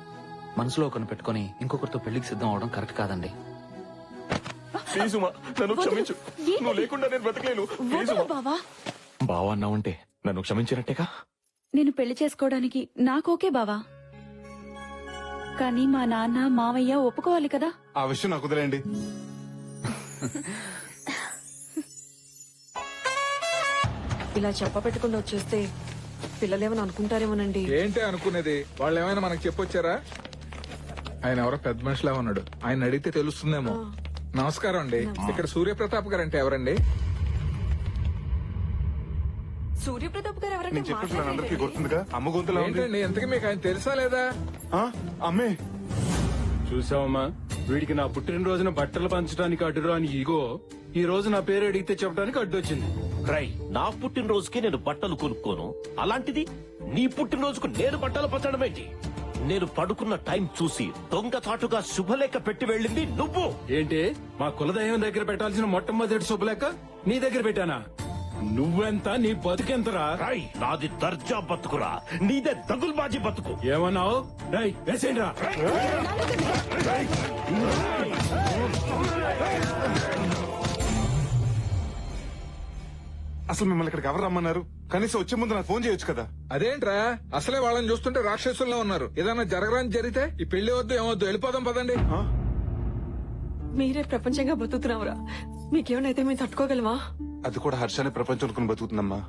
మనసులో ఒకరిని పెట్టుకుని ఇంకొకరితో పెళ్లికి సిద్ధం అవడం కరెక్ట్ కాదండి. ప్లీజ్ ఉమా, నన్ను క్షమించు. నువ్వు లేకుండా నేను బ్రతకలేను. ప్లీజ్ ఉమా. బావా, బావా అన్నావంటే నన్ను క్షమించినట్టేగా. నేను పెళ్లి చేసుకోవడానికి నాకోకే బావా, కానీ మా నాన్న మావయ్య ఒప్పుకోవాలి కదా. ఆ విషయం నాకు వదిలేండి. ఇలా చెప్ప పెట్టుకుని వచ్చేస్తే పిల్లలేమని అనుకుంటారేమోనండి. ఏంటి అనుకునేది? వాళ్ళు ఏమైనా మనకు చెప్పొచ్చారా? ఆయన ఎవరో పెద్ద మనిషిలా ఉన్నాడు. ఆయన అడిగితే తెలుస్తుందేమో. నమస్కారం అండి. ఇక్కడ సూర్యప్రతాప్ గారు అంటే ఎవరండి? సూర్యప్రతాప్ గారు ఎవరంటే నేను చెప్పిన అందరికీ గుర్తుందిగా, అమ్మ గొంతులా ఉంది. ఏంటండి ఎంతకీ మీకు ఆయన తెలుసా లేదా? అమ్మే చూసావమ్మా, వీడికి నా పుట్టినరోజున బట్టలు పంచడానికి అడ్డురాని ఈగో ఈ రోజు నా పేరు అడిగితే చెప్పడానికి అడ్డొచ్చింది. రై, నా పుట్టినరోజుకి నేను బట్టలు కొనుక్కోను, అలాంటిది నీ పుట్టినరోజుకు నేను బట్టలు పంచడం ఏంటి? నేను పడుకున్న టైం చూసి దొంగచాటుగా శుభలేఖ పెట్టి వెళ్ళింది నువ్వు. ఏంటి, మా కులదైవం దగ్గర పెట్టాల్సిన మొట్టమొదటి శుభలేఖ నీ దగ్గర పెట్టానా? నువ్వెంత, నీ బతుకెంతరా? రై, నాది దర్జా బతుకురా, నీదే దగుల్బాజీ బతుకు. ఏమన్నావు? రై, వేసేయండిరా. అసలు మిమ్మల్ని ఇక్కడికి ఎవరు రమ్మన్నారు? కనీసం వచ్చే ముందు నాకు ఫోన్ చేయొచ్చు కదా. అదేంట్రా, అసలే వాళ్ళని చూస్తుంటే రాక్షసుల్లో ఉన్నారు. ఏదైనా జరగరాని జరిగితే ఈ పెళ్లి వద్దు ఏమొద్దు, వెళ్ళిపోదాం పదండి. మీరే ప్రపంచంగా బతుకుతున్నావురా. మీకేమైనా మేము తట్టుకోగలమా? అది కూడా హర్షాన్ని ప్రపంచం అనుకుని బతుకుతుందమ్మా.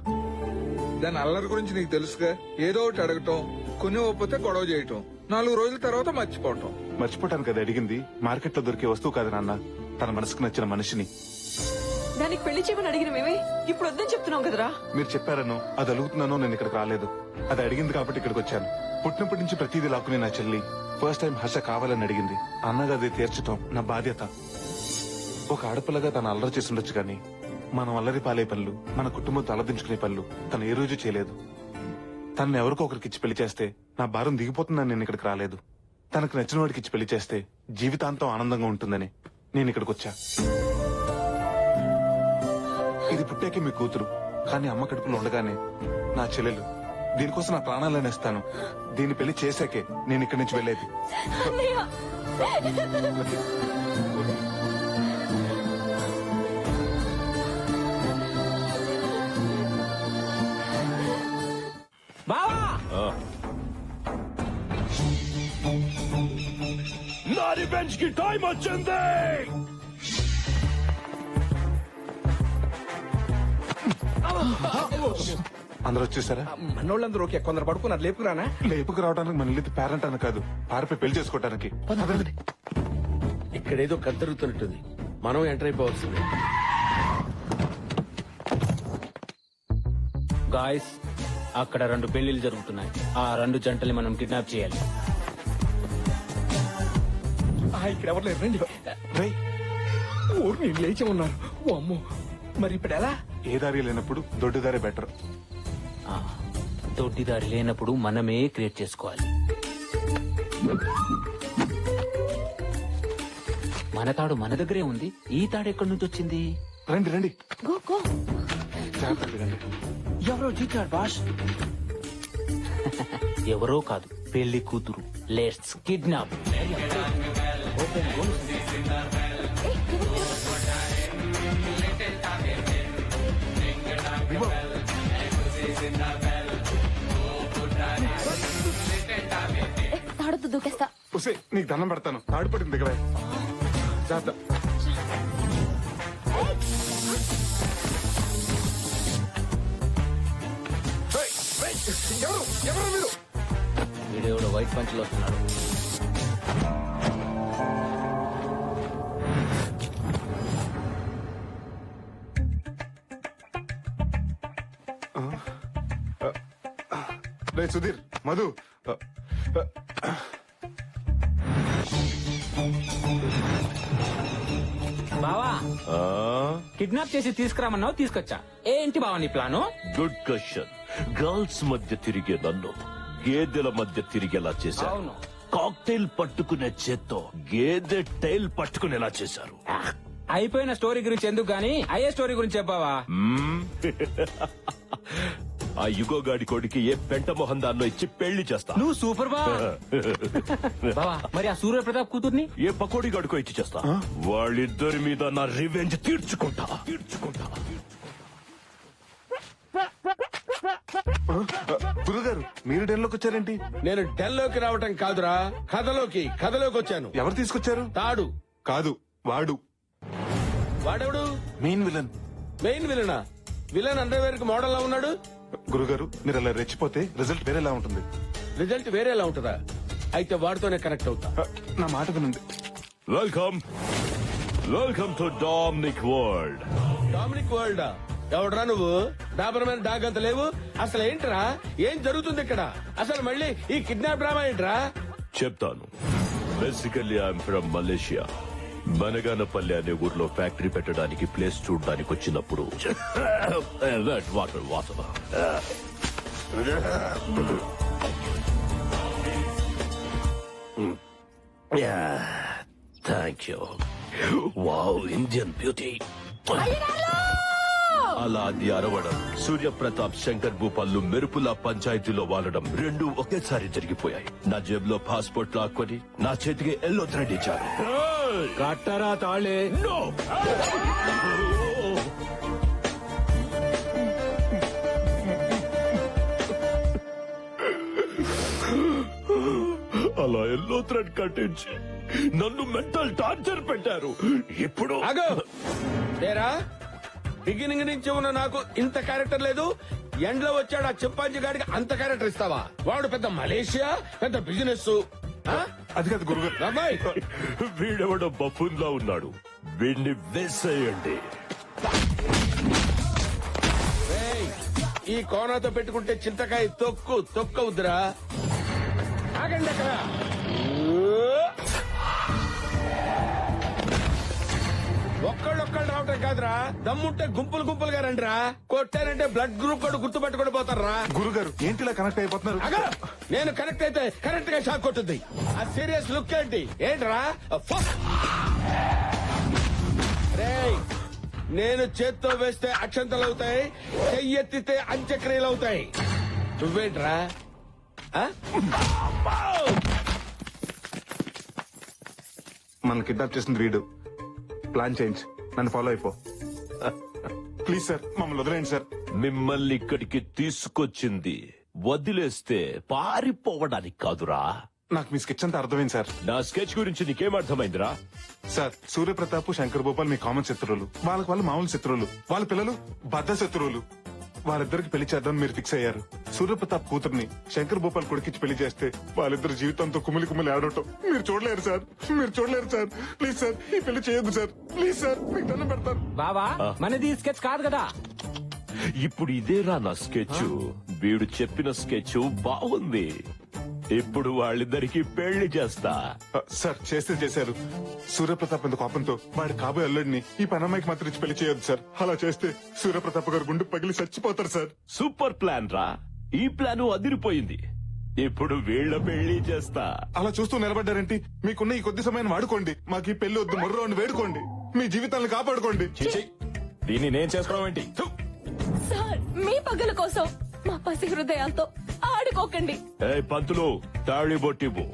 దాని అల్లరి గురించి నీకు తెలుసుగా. ఏదో ఒకటి అడగటం, కొన్ని ఒప్పితే గొడవ చేయటం, 4 రోజుల తర్వాత మర్చిపోవటం. మర్చిపోవటానికి అది అడిగింది మార్కెట్ లో దొరికే వస్తువు కాదు నాన్న, తన మనసుకు నచ్చిన మనిషిని. దానికి పెళ్లి చేయమని అడిగిన మేమే ఇప్పుడు వద్దని చెప్తున్నాం కదరా. మీరు చెప్పారనో అది అడుగుతున్నానో నేను ఇక్కడికి రాలేదు. అది అడిగింది కాబట్టి ఇక్కడికి వచ్చాను. పుట్టినప్పటి నుంచి ప్రతిదీ లాక్కునే నా చెల్లి ఫస్ట్ టైం హర్ష కావాలని అడిగింది. అన్నగా అది తీర్చడం నా బాధ్యత. ఒక ఆడపిల్లగా తను అల్లరి చేసి ఉండొచ్చు కానీ మనం అల్లరి పాలే పనులు, మన కుటుంబంతో అలదించుకునే పనులు తను ఏ రోజు చేయలేదు. తనను ఎవరికో ఒకరికి ఇచ్చి పెళ్లి చేస్తే నా భారం దిగిపోతుందని నేను ఇక్కడికి రాలేదు. తనకు నచ్చిన వాడికి ఇచ్చి పెళ్లి చేస్తే జీవితాంతం ఆనందంగా ఉంటుందని నేను ఇక్కడికి వచ్చా. ఇది పుట్టాకే మీ కూతురు, కానీ అమ్మ కడుపులో ఉండగానే నా చెల్లెలు. దీనికోసం నా ప్రాణాలను ఇస్తాను. దీన్ని పెళ్లి చేశాకే నేను ఇక్కడి నుంచి వెళ్ళేది. బావా, నా రివెంజ్ కి టైం వచ్చింది. అందరూ వచ్చేసారా? మనోళ్ళందరూ ఓకే, కొందరు పడుకున్నారు. లేపుకురానా? లేపుకు రావడానికి మన ఇల్లు పేరెంట్ అని కాదు, పారిపోయి పెళ్లి చేసుకోవడానికి. ఇక్కడేదో కద్దరుగుతున్నట్టుంది. మనం ఎంటర్ అయిపోవాల్సిందే. గాయస్, అక్కడ 2 పెళ్లిళ్ళు జరుగుతున్నాయి. ఆ 2 జంటల్ని మనం కిడ్నాప్ చేయాలి. ఇక్కడ ఎవరు లేరు, రండి. ఊరు నేను లేచి ఉన్నారు. ఓ అమ్మో, మరి ఇప్పుడు ఎలా? ఏ దారి లేనప్పుడు దొడ్డిదారే బెటర్. దొడ్డిదారి లేనప్పుడు మనమే క్రియేట్ చేసుకోవాలి. మన తాడు మన దగ్గరే ఉంది. ఈ తాడు ఎక్కడి నుంచి వచ్చింది? రండి రండి. ఎవరో జీతాడు బాస్. ఎవరో కాదు, పెళ్లి కూతురు. Let's kidnap. తాడుతూ దూకేస్తా. నీకు దండం పెడతాను, తాడు పడింది దగ్గర. ఎవరు మీరు? వీడియోలో వైట్ పంచులు వస్తున్నాడు. సుధీర్, మధు, బావా, కిడ్నాప్ చేసి తీసుకురామన్నావు, తీసుకొచ్చా. ఏంటి బావా నీ ప్లాను? Good question. గర్ల్స్ మధ్య తిరిగే నన్ను గేదెల మధ్య తిరిగేలా చేశారు. కాక్టైల్ పట్టుకునే చేత్తో గేదె టైల్ పట్టుకునేలా చేశారు. అయిపోయిన స్టోరీ గురించి ఎందుకు గానీ అయ్యే స్టోరీ గురించి చెప్పావా? ఆ యుగోగాడి కొడుకి ఏ పెంట మొహం దాన్నో ఇచ్చి పెళ్లి చేస్తా. నువ్వు సూపర్ బావా. మరి ఆ సూర్య ప్రతాప్ కూతుర్ని ఏ పకోడీ గడుకో ఇచ్చి చేస్తా. వాళ్ళిద్దరి మీద నా రివెంజ్ తీర్చుకుంటా. గురుగారు, మీరు డెన్లోకి వచ్చారేంటి? నేను డెన్లోకి రావటం కాదురా, కథలోకి వచ్చాను. ఎవరు తీసుకొచ్చారు? తాడు కాదు, వాడు. వాడెవడు? Main villain. మెయిన్ విలనా? విలన్ అండర్వేర్ కి మోడల్ లా ఉన్నాడు. గురుగారు, మీరు అలా రెచ్చిపోతే రిజల్ట్ వేరేలా ఉంటుంది. రిజల్ట్ వేరేలా ఉంటుందా? అయితే వాడితోనే కనెక్ట్ అవుతా. నా మాట వినండి. Welcome to Dominic world. Dominic world ఎవడరా నువ్వు? డాబరమైన డాగ్ అంత లేవు. అసలు ఏంట్రా, ఏం జరుగుతుంది ఇక్కడ? అసలు మళ్ళీ ఈ కిడ్నాప్ డ్రామా ఏంట్రా? చెప్తాను. Basically I'm from Malaysia. Banaganapalli అనే ఊర్లో ఫ్యాక్టరీ పెట్టడానికి ప్లేస్ చూడడానికి వచ్చినప్పుడు water thank you. Wow, Indian beauty. అలా అది అరవడం, సూర్యప్రతాప్ శంకర్ భూపాల్లు మెరుపుల పంచాయతీలో వాలడం రెండు ఒకేసారి జరిగిపోయాయి. నా జేబులో పాస్పోర్ట్ లాక్కొని నా చేతికి ఎల్లో థ్రెడ్ ఇచ్చారు. కట్టరా తాళే. నో, అలా ఎల్లో థ్రెడ్ కట్టించి నన్ను మెంటల్ టార్చర్ పెట్టారు. ఇప్పుడు తేరా బిగినింగ్ నుంచి ఉన్న నాకు ఇంత క్యారెక్టర్ లేదు. ఎండ్లో వచ్చాడు ఆ చింపాంజీ గాడికి అంత క్యారెక్టర్ ఇస్తావా? వాడు పెద్ద మలేషియా, పెద్ద బిజినెస్. అది కాదు గురుగారు. వీడెవడో బఫూన్ లా ఉన్నాడు. వీడిని వేసేయండి. ఈ కోనాతో పెట్టుకుంటే చింతకాయ తొక్కవుద్దురా. ఆగండి అక్కడ. ఒక్కళ్ళొక్కళ్ళు రావటం కాదురా, దమ్ముంటే గుంపులుగా రండిరా. కొట్టారంటే బ్లడ్ గ్రూప్ కూడా గుర్తుపెట్టుకుని పోతారా. గురుగారు ఏంటిలా కనెక్ట్ అయిపోతున్నారు? నేను కనెక్ట్ అయితే కరెక్ట్ గా షాక్ కొట్టుద్ది. ఆ సీరియస్ లుక్ ఏంట్రా? రేయ్, నేను చేత్తో వేస్తే అక్షంతలు అవుతాయి, చెయ్యెత్తితే అంత్యక్రియలు అవుతాయి. నువ్వేంట్రా? మన కిడ్నాప్ చేసింది వీడు. ప్లాన్ చేంజ్, నన్ను ఫాలో అయిపో. ప్లీజ్ సార్, మమ్మల్ని వదిలేయండి సార్. మిమ్మల్ని ఇక్కడికి తీసుకొచ్చింది వదిలేస్తే పారిపోవడానికి కాదురా. నాకు మీ స్కెచ్ అంతా అర్థమైంది సార్. నా స్కెచ్ గురించి నీకేం అర్థమైందిరా? సార్, సూర్యప్రతాప్ శంకర్ భూపాల్ మీ కామన్ శత్రువులు. వాళ్ళు మామూలు శత్రువులు. వాళ్ళ పిల్లలు బద్ద శత్రువులు. వాళ్ళిద్దరికి పెళ్లి చేద్దామని మీరు ఫిక్స్ అయ్యారు. సూర్యప్రతాప్ కూతుర్ని శంకర్ భూపాల్ కొడుకిచ్చి పెళ్లి చేస్తే వాళ్ళిద్దరు జీవితంతో కుమిలి ఆడటం మీరు చూడలేరు సార్. ప్లీజ్ సార్, ఈ పెళ్లి చేయొద్దు సార్. ప్లీజ్ సార్, మీకు దండం పెడతాను. బాబా, మనది స్కెచ్ కాదు కదా. ఇప్పుడు ఇదేరా నా స్కెచ్. వీడు చెప్పిన స్కెచ్ బాగుంది. ఇప్పుడు వాళ్ళిద్దరికి పెళ్లి చేస్తా. సార్, చేశారు. సూర్యప్రతాప్ ఎంత కోపంతో వాడి కాబోయే అల్లుడిని ఈ పనమ్మాయికి మాత్రం ఇచ్చి పెళ్లి చేయొద్దు సార్. అలా చేస్తే సూర్యప్రతాప్ గారు గుండు పగిలి చచ్చిపోతారు సార్. సూపర్ ప్లాన్ రా. ఈ ప్లాన్ అదిరిపోయింది. ఇప్పుడు వీళ్ళ పెళ్లి చేస్తా. అలా చూస్తూ నిలబడ్డారేంటి? మీకున్న ఈ కొద్ది సమయాన్ని వాడుకోండి. మాకు ఈ పెళ్లి వద్దు, మొర్రో అని వేడుకోండి. మీ జీవితాలను కాపాడుకోండి. దీన్ని నేను చేసుకోవడం ఏంటి? సార్, మీ పగల కోసం మా పసి హృదయాలతో ఆడుకోకండి. పంతులు, తాళి బొట్టివ్వు.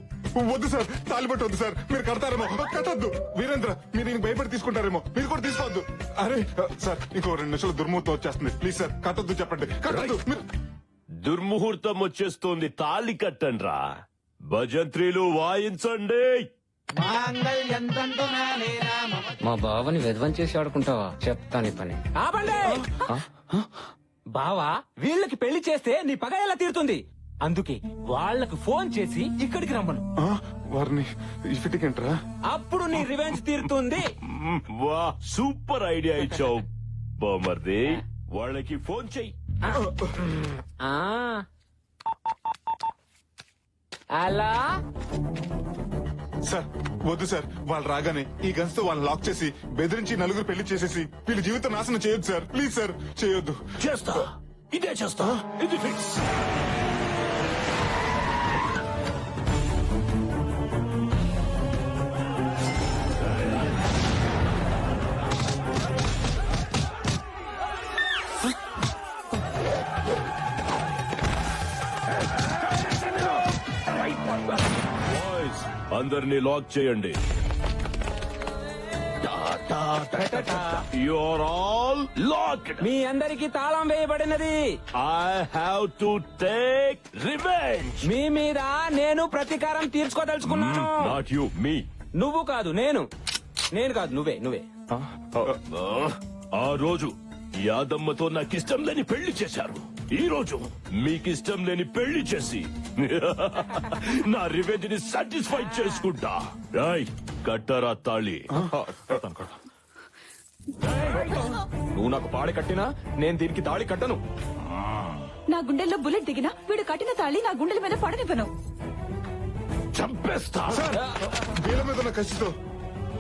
వద్దు సార్, తాలిబట్టు వద్దు సార్. మీరు కడతారేమో. కట్టద్దు. వీరేంద్ర, మీరు దీనికి భయపడి తీసుకుంటారేమో. మీరు కూడా తీసుకోవద్దు. అరే సార్, ఇంకో 2 నిమిషాలు దుర్ముహూర్తం వచ్చేస్తుంది. ప్లీజ్ సార్, కట్టద్దు. చెప్పండి, కట్టద్దు. దుర్ముహూర్తం వచ్చేస్తోంది. తాళి కట్టండ్రా. భజంత్రీలు వాయించండి. మా బావని విధ్వం చేసి ఆడుకుంటావా? చెప్తాను పని. ఆపండి. బావా, వీళ్ళకి పెళ్లి చేస్తే నీ పగ ఎలా తీరుతుంది? అందుకే వాళ్ళకు ఫోన్ చేసి ఇక్కడికి రమ్మను. వారిని ఇఫిటికంట్రా. అప్పుడు నీ రివెంజ్ తీరుతుంది. వా, సూపర్ ఐడియా ఇచ్చావు బామర్ది. వాళ్ళకి ఫోన్ చెయ్యి. అలా సార్, వద్దు సార్. వాళ్ళు రాగానే ఈ గన్స్ తో వాళ్ళని లాక్ చేసి బెదిరించి నలుగురు పెళ్లి చేసేసి వీళ్ళ జీవితం నాశనం చేయొద్దు సార్. ప్లీజ్ సార్, చేయొద్దు. చేస్తా, ఇదే చేస్తా. ఇది ఫిక్స్. అందరినీ లాక్ చేయండి. You're all locked. మీ అందరికి తాళం వేయబడినది. I have to take revenge. మీ మీద నేను ప్రతీకారం తీర్చుకోదలుచుకున్నాను. నాట్ యు, మీ. నువ్వు కాదు, నేను కాదు, నువ్వే. ఆ రోజు యాదమ్మతో నాకిష్టం లేని పెళ్లి చేశారు. ఈ రోజు మీకిష్టం లేని పెళ్లి చేసి నా రివెంజ్ ని సాటిస్ఫై చేసుకుంటా. రాయ్ కట్టరా తాళి. నువ్వు నాకు పాడి కట్టినా నేను దీనికి తాళి కట్టను. నా గుండెల్లో బుల్లెట్ దిగినా వీడు కట్టిన తాళి నా గుండెల మీద పడనివ్వను. చంపేస్తా. వీళ్ళ మీద ఉన్న కసితో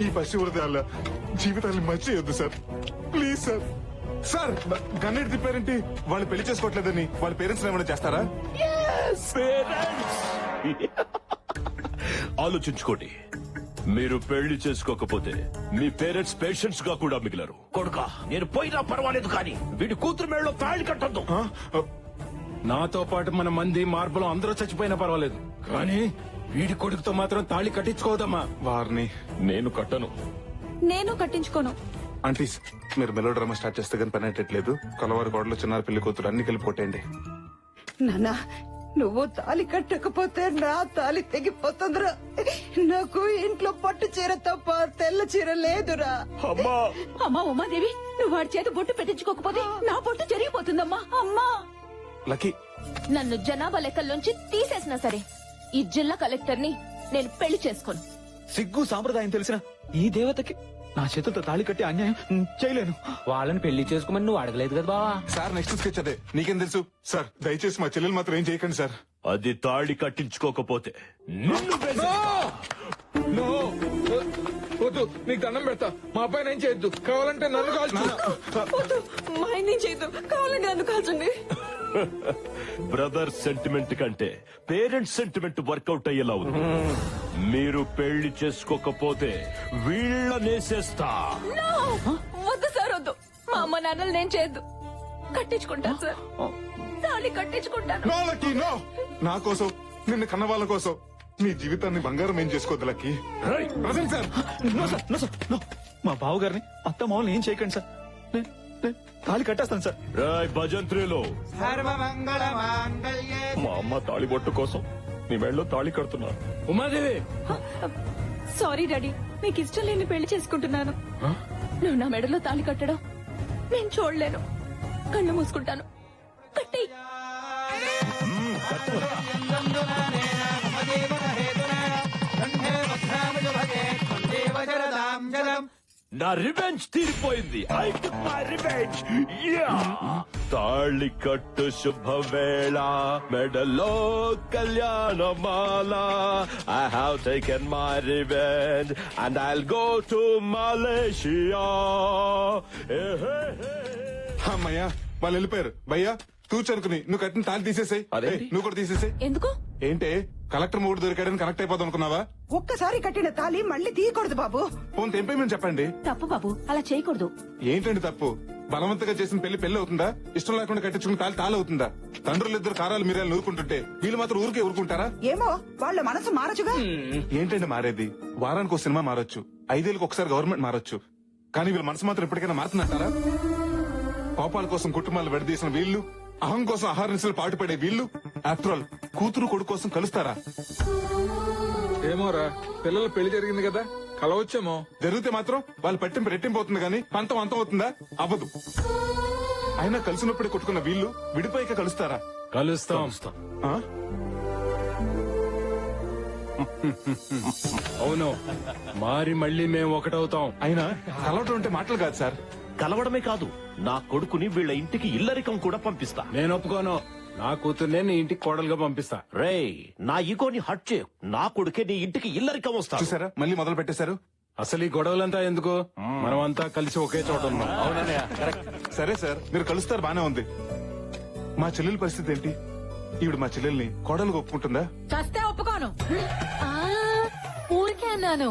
ఈ పసి హృదయాల జీవితాన్ని మర్చియొద్దు సార్. Please sir. సార్ గన్నెట్ తిప్పారేంటి? వాళ్ళు పెళ్లి చేసుకోవట్లేదని వాళ్ళ పేరెంట్స్ ఏమైనా చేస్తారా? ఆలోచించుకోండి. మీరు పెళ్లి చేసుకోకపోతే మీ పేరెంట్స్ పేషెంట్స్ గా కూడా మిగిలరు. కొడుకా నేను పోయినా పర్వాలేదు కానీ వీడి కూతురు మేడలో తాళి కట్టద్దు. నాతో పాటు మన మంది మార్పులు అందరూ చచ్చిపోయినా పర్వాలేదు కానీ వీడి కొడుకుతో మాత్రం తాళి కట్టించుకోదమ్మా. వారిని నేను కట్టను. నేను కట్టించుకోను. ఆంటీస్ మీరు మెలో డ్రామా స్టార్ట్ చేస్తే కానీ పని అయ్యట్లేదు. కలవారి గోడలు చిన్నారు పెళ్లి కూతురు అన్ని కలిపి కొట్టేయండి. నాన్నా నువ్వు తాలి కట్టకపోతే నా తాలి తెగిపోతుందిరా. నాకు ఇంట్లో పట్టు చీర తప్ప తెల్ల చీర లేదురా. అమ్మా ఉమాదేవి, నువ్వు వాడి చేత బొట్టు పెట్టించుకోకపోతే నా బొట్టు జరిగిపోతుందమ్మా. అమ్మా లక్కీ నన్ను జనాభా లెక్కల్లోంచి తీసేసినా సరే ఈ జిల్లా కలెక్టర్ ని నేను పెళ్లి చేసుకోను. సిగ్గు సాంప్రదాయం తెలిసిన ఈ దేవతకి నా చేతులతో తాళి కట్టి అన్యాయం చేయలేను. వాళ్ళని పెళ్లి చేసుకోమని నువ్వు అడగలేదు కదా బావా. సార్ నెక్స్ట్ స్కెచ్ అదే. నీకేం తెలుసు సార్? దయచేసి మా చెల్లెలు మాత్రం ఏం చేయకండి సార్. అది తాళి కట్టించుకోకపోతే నిన్ను నో, వద్దు, నీకు దండం పెడతా. మా అబ్బాయి ఏం చేయొద్దు. కావాలంటే నన్ను కాల్చు. మా ఆయన చేయొద్దు, కావాలంటే నన్ను కాల్చండి. బ్రదర్ సెంటిమెంట్ కంటే పేరెంట్స్ సెంటిమెంట్ వర్కౌట్ అయ్యేలా ఉంది. మీరు పెళ్లి చేసుకోకపోతే వీళ్ళనేసేస్తా. No! వద్దు సార్, వద్దు. మా అమ్మ నాన్నలు నేను చేయొద్దు. కట్టించుకుంటాను సార్, తాళి కట్టించుకుంటాను. No lucky no. నా కోసం నిన్ను కన్న వాళ్ళ కోసం నీ జీవితాన్ని బంగారం ఏం చేసుకోవద్దు lucky. Present sir. No sir, no sir, no. మా బావగారిని అత్త మామూలు ఏం చేయకండి సార్. నేను తాళి కట్టేస్తాను సార్. రాయ్ భజంత్రిలో మా అమ్మ తాళి బొట్టు కోసం నీ మెడలో తాళి కడుతున్నా. ఉమాదేవి సారీ డాడీ, మీకు ఇష్టం లేని పెళ్లి చేసుకుంటున్నాను. నువ్వు నా మెడలో తాళి కట్టడం నేను చూడలేను. కళ్ళు మూసుకుంటాను. కట్టి నా రివెంజ్ తీరిపోయింది. I took my revenge. తాళి కట్టు శుభవేళ మెడలో కళ్యాణమాల. I have taken my revenge and I'll go to Malaysia. అమ్మయ్యా వాళ్ళు వెళ్ళిపోయారు. భయ్యా తూచనుకుని నువ్వు కట్టిన తాళి తీసేసాయి. నువ్వు కూడా తీసేసాయి. ఎందుకు? ఏంటే కలెక్టర్ మూడు దొరికాడని కనెక్ట్ అయిపోదాం అనుకున్నావా? ఒక్కసారి కట్టిన తాలి మళ్ళీ తీయకూడదు బాబు. ఫోన్ తెంపేమని చెప్పండి. తప్పు బాబు, అలా చేయకూడదు. ఏంటండి తప్పు? బలవంతంగా చేసిన పెళ్లి అవుతుందా? ఇష్టం లేకుండా కట్టించుకున్న తాళి తాళవుతుందా? తండ్రులు ఇద్దరు కారాలు మీరే నూరుకుంటుంటే వీళ్ళు మాత్రం ఊరికే ఊరుకుంటారా? ఏమో వాళ్ళ మనసు మారచుగా. ఏంటండి మారేది? వారానికి ఒక సినిమా మారొచ్చు, 5 ఏళ్ళకి ఒకసారి గవర్నమెంట్ మారొచ్చు, కానీ వీళ్ళ మనసు మాత్రం ఎప్పటికైనా మారుతుందంటారా? కోపాల కోసం కుటుంబాలు విడదీసిన వీళ్ళు, అహం కోసం ఆహార నిశలు పాటుపడే వీళ్ళు, ఆఫ్టర్ ఆల్ కూతురు కొడుకు కోసం కలుస్తారా? ఏమోరా, పిల్లల పెళ్లి జరిగింది కదా, కలవచ్చేమో. జరిగితే మాత్రం వాళ్ళు పట్టింపు రెట్టింపు అవుతుంది కానీ పంతం అంతం అవుతుందా? అవ్వదు. అయినా కలిసినప్పుడే కొట్టుకున్న వీళ్ళు విడిపోయాక కలుస్తారా? కలుస్తాం. ఆ? అవును, మారి మళ్ళీ మేము ఒకటవుతాం. అయినా కలవటం అంటే మాటలు కాదు సార్. కలవడమే కాదు, నా కొడుకుని వీళ్ళ ఇంటికి ఇల్లరికం కూడా పంపిస్తా. నేను ఒప్పుకోను. నా కూతుర్నే నీ ఇంటికి కోడలుగా పంపిస్తా. రేయ్, నా ఈగోని హట్ చేయు. నా కొడుకే నీ ఇంటికి ఇల్లరికం వస్తా. చూసారా మళ్ళీ మొదలు పెట్టేశారు. అసలు ఈ గొడవలంతా ఎందుకు? మనమంతా కలిసి ఒకే చోట ఉన్నాం. సరే సార్, మీరు కలుస్తారు బానే ఉంది. మా చెల్లెల పరిస్థితి ఏంటి? ఈవిడ మా చెల్లెల్ని కోడలుగా ఒప్పుకుంటుందా? చస్తే ఒప్పుకోను. ఊరికే అన్నాను.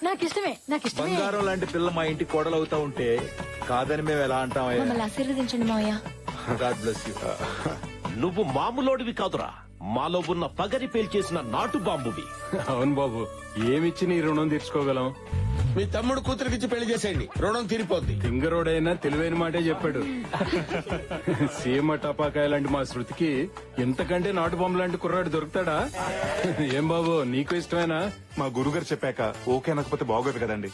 నాకిష్టమే, నాకిష్టమే. బంగారం లాంటి పిల్ల మా ఇంటికి కోడలవుతా ఉంటే కాదని మేము ఎలా అంటాం? మమ్మల్ని ఆశీర్వదించండి మావయ్య. God bless you. నువ్వు మామూలోడివి కాదురా, మాలో ఉన్న పగరి పేల్చేసిన నాటు బాంబువి. అవును బాబు, ఏమిచ్చి నీ రుణం తీర్చుకోగలం? మీ తమ్ముడు కూతురికిచ్చి పెళ్లి చేసేయండి, రుణం తీరిపోద్ది. సింగరోడైనా తెలివైన మాటే చెప్పాడు. సీమ టపాకాయ లాంటి మా శృతికి ఇంతకంటే నాటు బొమ్మ లాంటి కుర్రాడు దొరుకుతాడా? ఏం బాబు, నీకు ఇష్టమేనా? మా గురుగారు చెప్పాక ఓకే అనకపోతే బాగోదు కదండి.